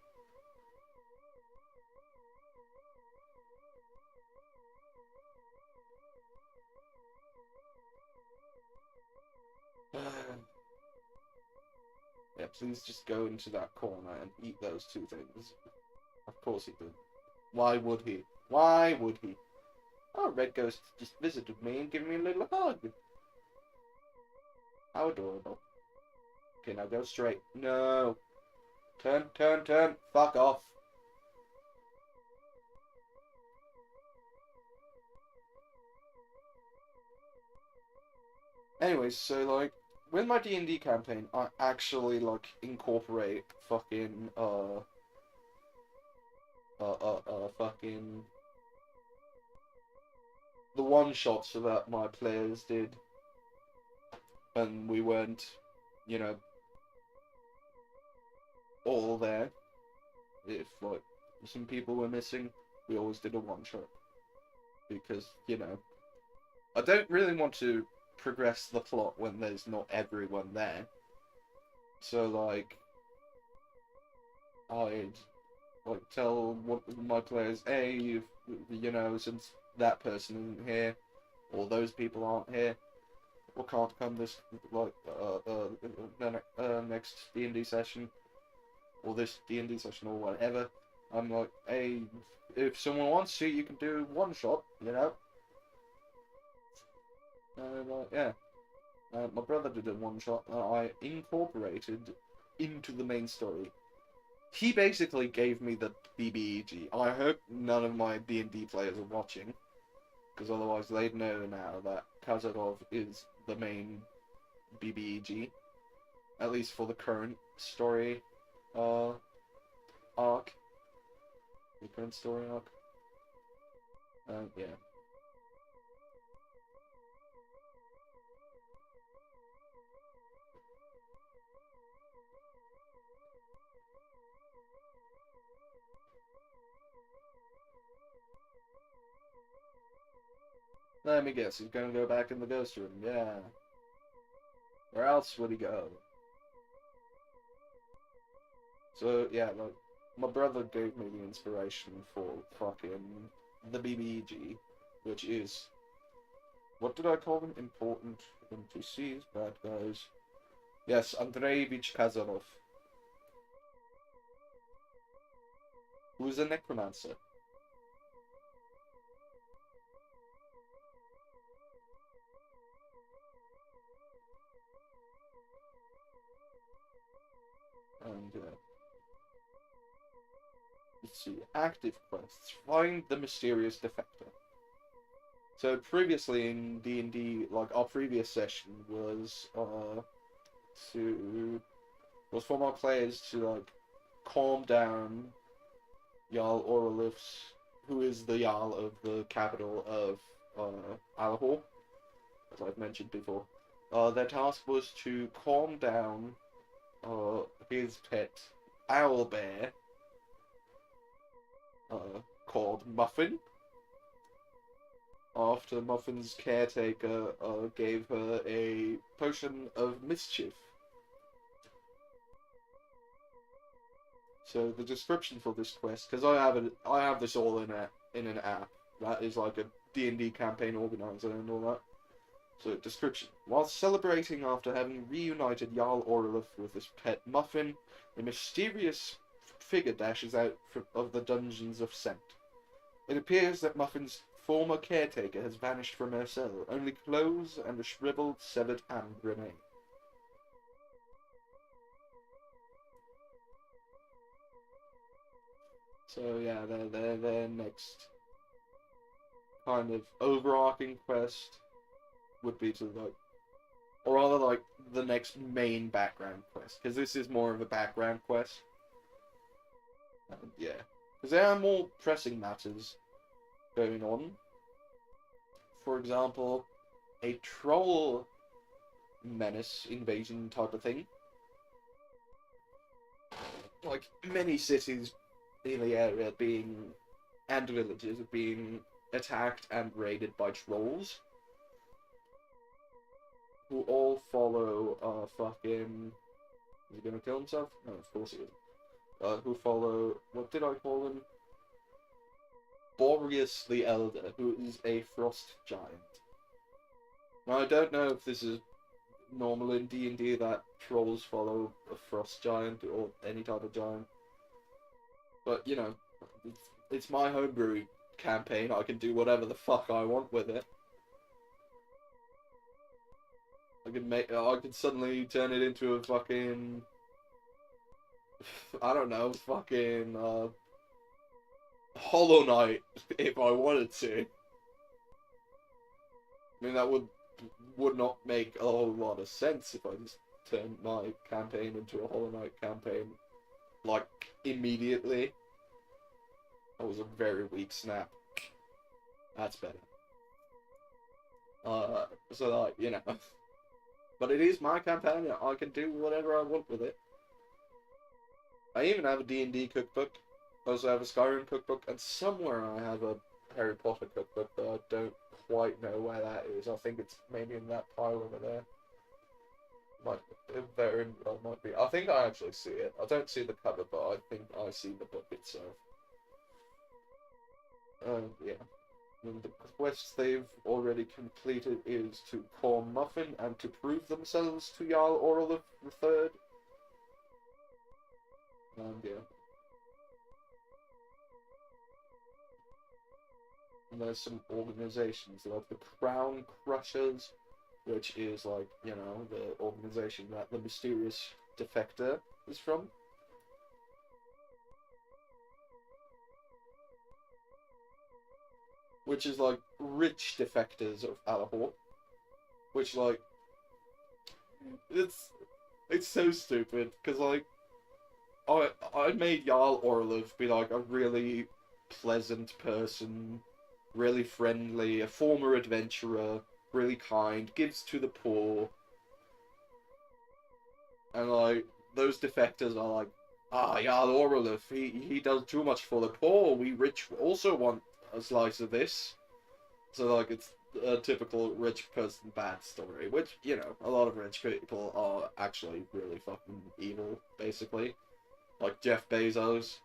Yeah, please just go into that corner and eat those two things. Of course he did. Why would he? Why would he? Oh, Red Ghost just visited me and gave me a little hug. How adorable. Okay, now go straight. No. Turn, turn, turn. Fuck off. Anyways, so like, with my D&D campaign, I actually like incorporate fucking fucking the one shots that my players did, and we weren't, you know, all there. If like some people were missing, we always did a one shot because you know I don't really want to progress the plot when there's not everyone there. So like I'd like tell my players, hey, if, you know, since that person isn't here or those people aren't here or can't come this like next D&D session or this D&D session or whatever, I'm like, hey, if someone wants to, you can do one shot, you know. And yeah, my brother did a one shot that I incorporated into the main story. He basically gave me the BBEG. I hope none of my D&D players are watching, because otherwise they'd know now that Kazarov is the main BBEG, at least for the current story arc. The current story arc. Yeah. Let me guess, he's gonna go back in the ghost room, yeah. Where else would he go? So, yeah, like, my brother gave me the inspiration for fucking the BBEG, which is, what did I call them? Important NPCs, bad guys. Yes, Andreevich Kazarov, who is a necromancer. And, let's see, active quests. Find the mysterious defector. So previously in D&D, like our previous session was for my players to like calm down Jarl Oralif's, who is the Jarl of the capital of Alahor, as I've mentioned before. Their task was to calm down his pet owlbear called Muffin, after Muffin's caretaker gave her a potion of mischief. So the description for this quest, because I have this all in an app that is like a D&D campaign organizer and all that. So description: while celebrating after having reunited Jarl Orlif with his pet Muffin, a mysterious figure dashes out of the dungeons of Scent. It appears that Muffin's former caretaker has vanished from her cell. Only clothes and a shriveled, severed hand remain. So yeah, their next kind of overarching quest would be to like, or rather like the next main background quest, because this is more of a background quest. Yeah, because there are more pressing matters going on. For example, a troll menace invasion type of thing. Like many cities in the area and villages being attacked and raided by trolls, who all follow fucking. Is he gonna kill himself? No, of course he isn't. Who follow, what did I call him? Boreas the Elder, who is a frost giant. Now I don't know if this is normal in D&D that trolls follow a frost giant or any type of giant. But, you know, it's my homebrew campaign, I can do whatever the fuck I want with it. I could suddenly turn it into a fucking, I don't know, fucking Hollow Knight if I wanted to. I mean, that would not make a whole lot of sense if I just turned my campaign into a Hollow Knight campaign, like, immediately. That was a very weak snap. That's better. So, like, you know. But it is my campaign, I can do whatever I want with it. I even have a D&D cookbook. I also have a Skyrim cookbook, and somewhere I have a Harry Potter cookbook, but I don't quite know where that is. I think it's maybe in that pile over there. Might be. I think I actually see it. I don't see the cover, but I think I see the book itself. Yeah. And the quest they've already completed is to call Muffin and to prove themselves to Jarl Orlif III. And yeah. And there's some organizations like the Crown Crushers, which is like, you know, the organization that the mysterious defector is from. Which is like rich defectors of Alahor. Which like it's so stupid because like I made Jarl Orlov be like a really pleasant person, really friendly, a former adventurer, really kind, gives to the poor. And like those defectors are like, Jarl Orlov, he does too much for the poor. We rich also want a slice of this. So like it's a typical rich person bad story, which, you know, a lot of rich people are actually really fucking evil, basically. Like Jeff Bezos.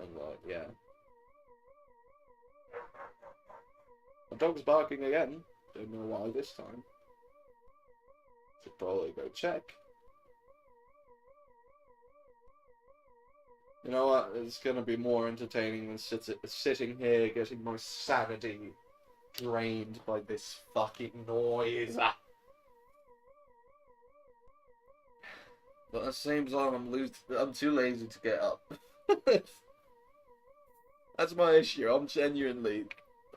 And like, yeah. The dog's barking again. Don't know why this time. Should probably go check. You know what? It's gonna be more entertaining than sitting here getting my sanity drained by this fucking noise. But at the same time, I'm too lazy to get up. That's my issue. I'm genuinely,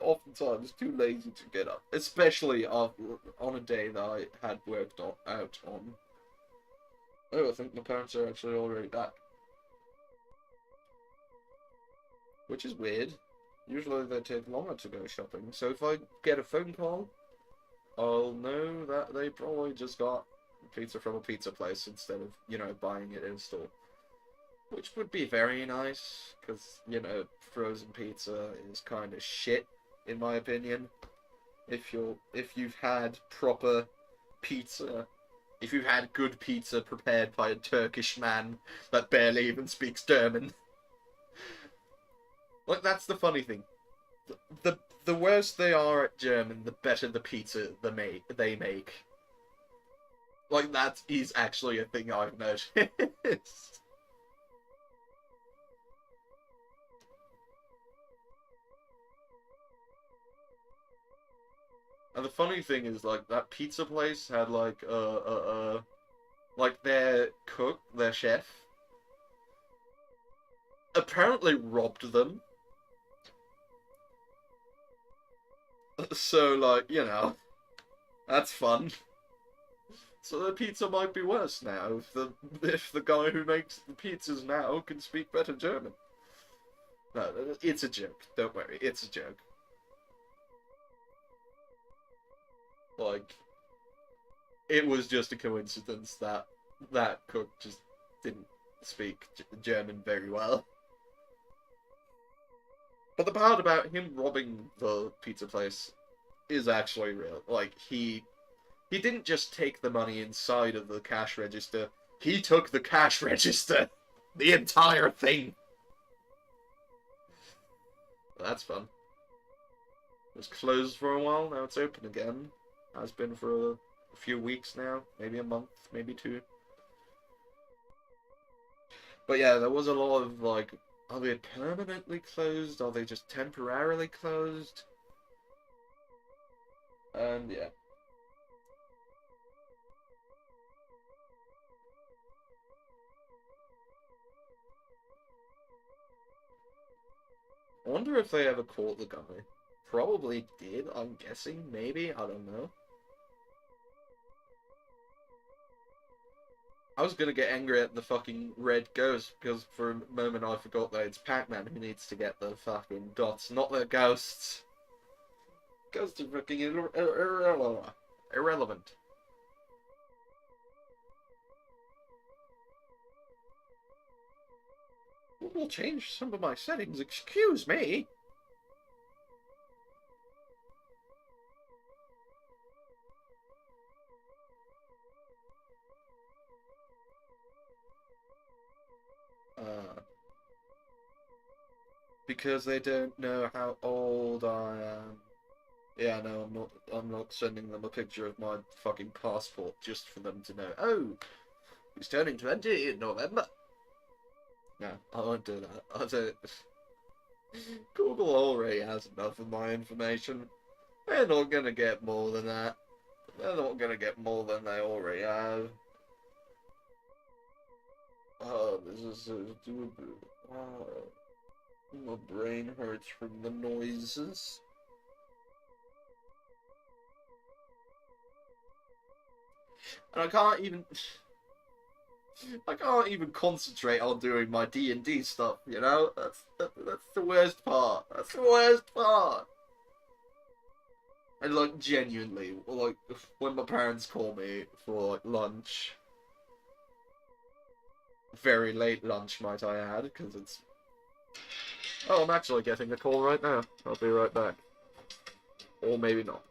oftentimes, too lazy to get up. Especially on a day that I had worked out on. Oh, I think my parents are actually already back. Which is weird. Usually they take longer to go shopping. So if I get a phone call, I'll know that they probably just got pizza from a pizza place instead of, you know, buying it in store. Which would be very nice, because, you know, frozen pizza is kind of shit, in my opinion. If you've had proper pizza If you've had good pizza prepared by a Turkish man that barely even speaks German. Like, that's the funny thing. The worse they are at German, the better the pizza they make. Like, that is actually a thing I've noticed. And the funny thing is, like, that pizza place had, like, like, their cook, their chef, apparently robbed them. So, like, you know, that's fun. So the pizza might be worse now if the guy who makes the pizzas now can speak better German. No, it's a joke. Don't worry, it's a joke. Like, it was just a coincidence that that cook just didn't speak German very well. But the part about him robbing the pizza place is actually real. Like, he didn't just take the money inside of the cash register. He took the cash register. The entire thing. That's fun. It was closed for a while, now it's open again. Has been for a few weeks now. Maybe a month, maybe 2. But yeah, there was a lot of, like, are they permanently closed? Are they just temporarily closed? And yeah. I wonder if they ever caught the guy. Probably did, I'm guessing. Maybe, I don't know. I was gonna get angry at the fucking red ghost, because for a moment I forgot that it's Pac-Man who needs to get the fucking dots, not the ghosts. Ghosts are fucking irrelevant. We'll change some of my settings, excuse me. Because they don't know how old I am. Yeah, no, I'm not sending them a picture of my fucking passport just for them to know. Oh, he's turning 20 in November. No, I won't do that. I'll do it. Google already has enough of my information. They're not gonna get more than that. They're not gonna get more than they already have. Oh, this is so stupid. Oh, my brain hurts from the noises. And I can't even concentrate on doing my D&D stuff, you know? That's the worst part. That's the worst part. And, like, genuinely, like, when my parents call me for, like, lunch, very late lunch, might I add, because it's... Oh, I'm actually getting a call right now. I'll be right back. Or maybe not.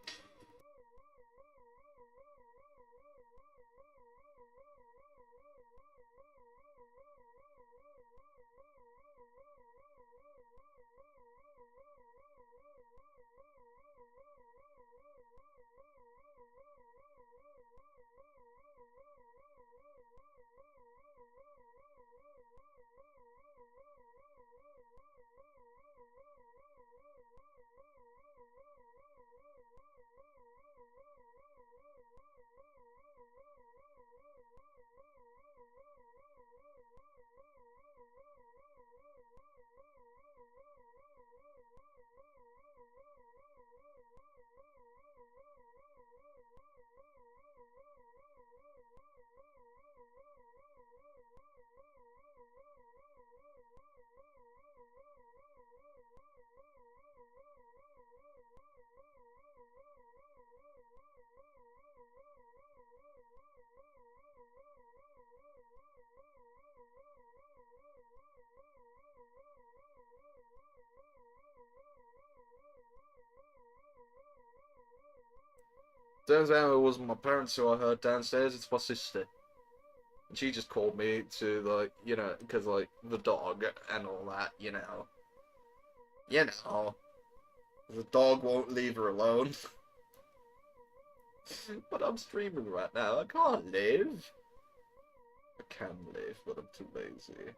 Turns out it wasn't my parents who I heard downstairs, it's my sister. And she just called me to, like, you know, because, like, the dog and all that, you know. You know. The dog won't leave her alone. But I'm streaming right now, I can't live. I can live, but I'm too lazy.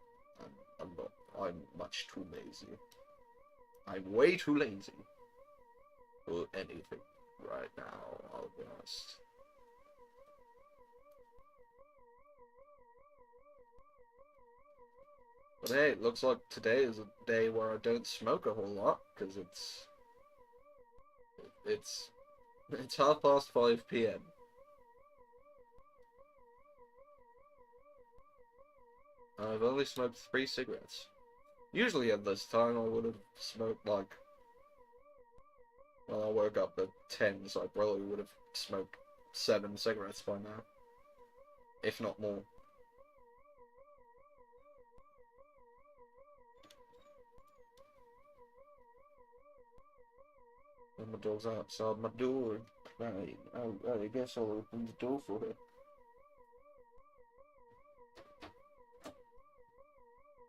I'm much too lazy. I'm way too lazy for anything right now, I'll be honest. But hey, it looks like today is a day where I don't smoke a whole lot, because it's 5:30 p.m. I've only smoked 3 cigarettes. Usually at this time I would have smoked like, well, I woke up at 10, so I probably would have smoked 7 cigarettes by now, if not more. And my dog's outside my door. Right, I guess I'll open the door for her.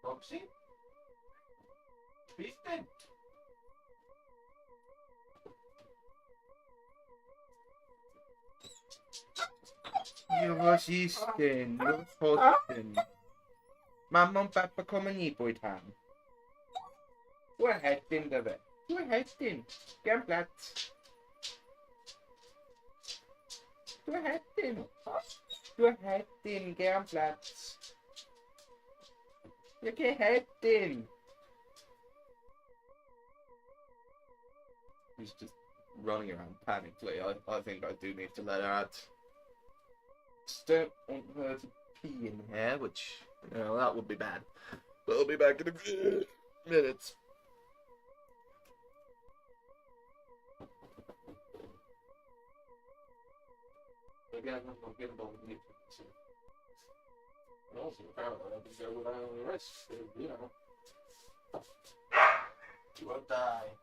Foxy? Beefsteak? Was ist denn? Was hast denn? Mama und Papa kommen nie bald heim. Wo hat denn der Weg? Wo hat denn? Gern Platz. Du hat den. Du hat den, gern Platz. Ja, geh halt den. He's just running around panically. I think I do need to let her out. Just don't want her to pee in here, which, you know, that would be bad. But I'll be back in a few minutes. Again, I'm not getting all the music. And also, apparently, I can go without any risk. You know, you won't die.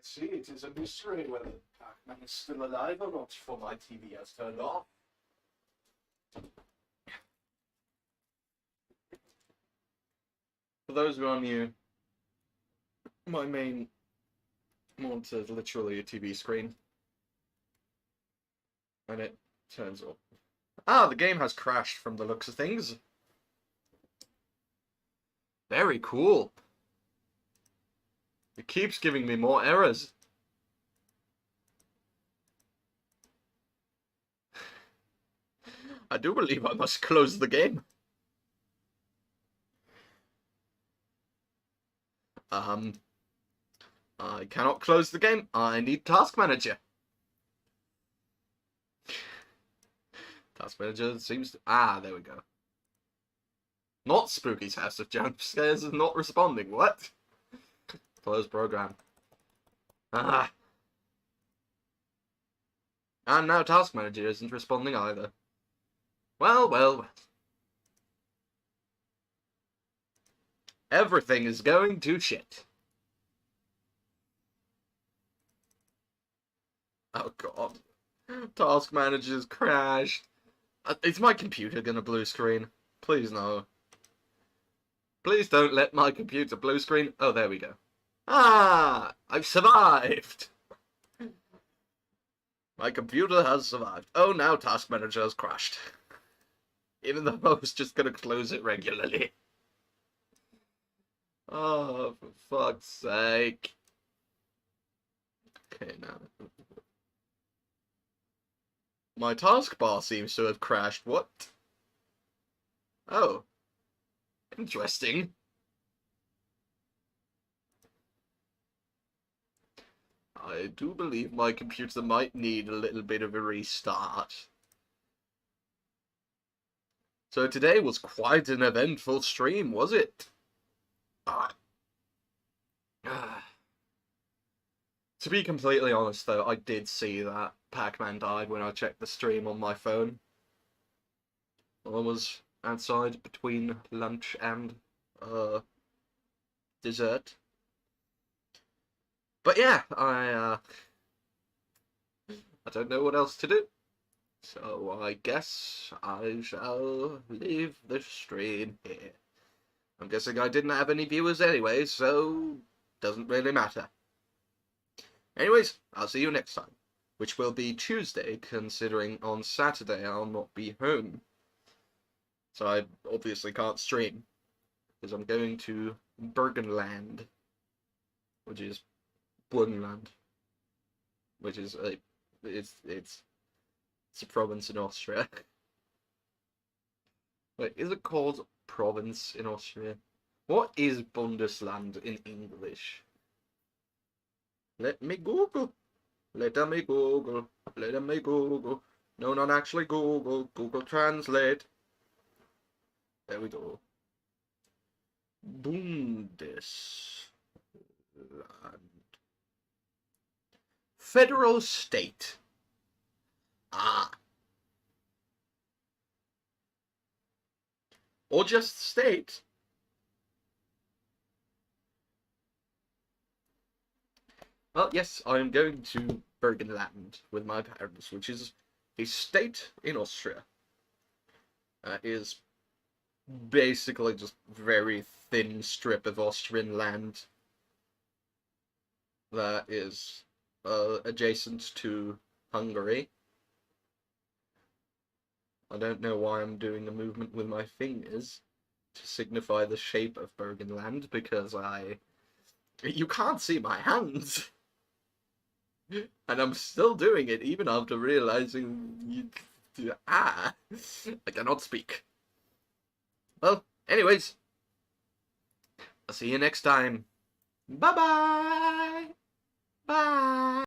see, it is a mystery whether Pac-Man is still alive or not, for my TV has turned off. For those who are new, my main monitor is literally a TV screen. And it turns off. Ah, the game has crashed from the looks of things. Very cool. It keeps giving me more errors. I do believe I must close the game. I cannot close the game. I need Task Manager. Task Manager seems to... Ah, there we go. Not Spooky's House of Jumpscares is not responding. What? Close program. Ah. And now Task Manager isn't responding either. Well, well, well. Everything is going to shit. Oh god. Task Manager's crashed. Is my computer gonna blue screen? Please no. Please don't let my computer blue screen. Oh, there we go. Ah! I've survived! My computer has survived. Oh, now Task Manager has crashed. Even though I was just gonna close it regularly. Oh, for fuck's sake. Okay, now. My taskbar seems to have crashed. What? Oh. Interesting. I do believe my computer might need a little bit of a restart. So today was quite an eventful stream, was it? To be completely honest, though, I did see that Pac-Man died when I checked the stream on my phone. I was outside between lunch and dessert. But yeah, I don't know what else to do. So I guess I shall leave the stream here. I'm guessing I didn't have any viewers anyway, so doesn't really matter. Anyways, I'll see you next time, which will be Tuesday, considering on Saturday I'll not be home. So I obviously can't stream, because I'm going to Burgenland, which is Burgenland, which is it's a province in Austria. Wait, is it called province in Austria? What is Bundesland in English? Let me Google. Let me Google. Let me Google. No, not actually Google. Google Translate. There we go. Bundesland. Federal state. Ah. Or just state. Well, yes, I am going to Burgenland with my parents, which is a state in Austria. Is basically just very thin strip of Austrian land that is adjacent to Hungary. I don't know why I'm doing a movement with my fingers to signify the shape of Burgenland, because you can't see my hands. And I'm still doing it, even after realizing I cannot speak. Well, anyways, I'll see you next time. Bye-bye! Bye!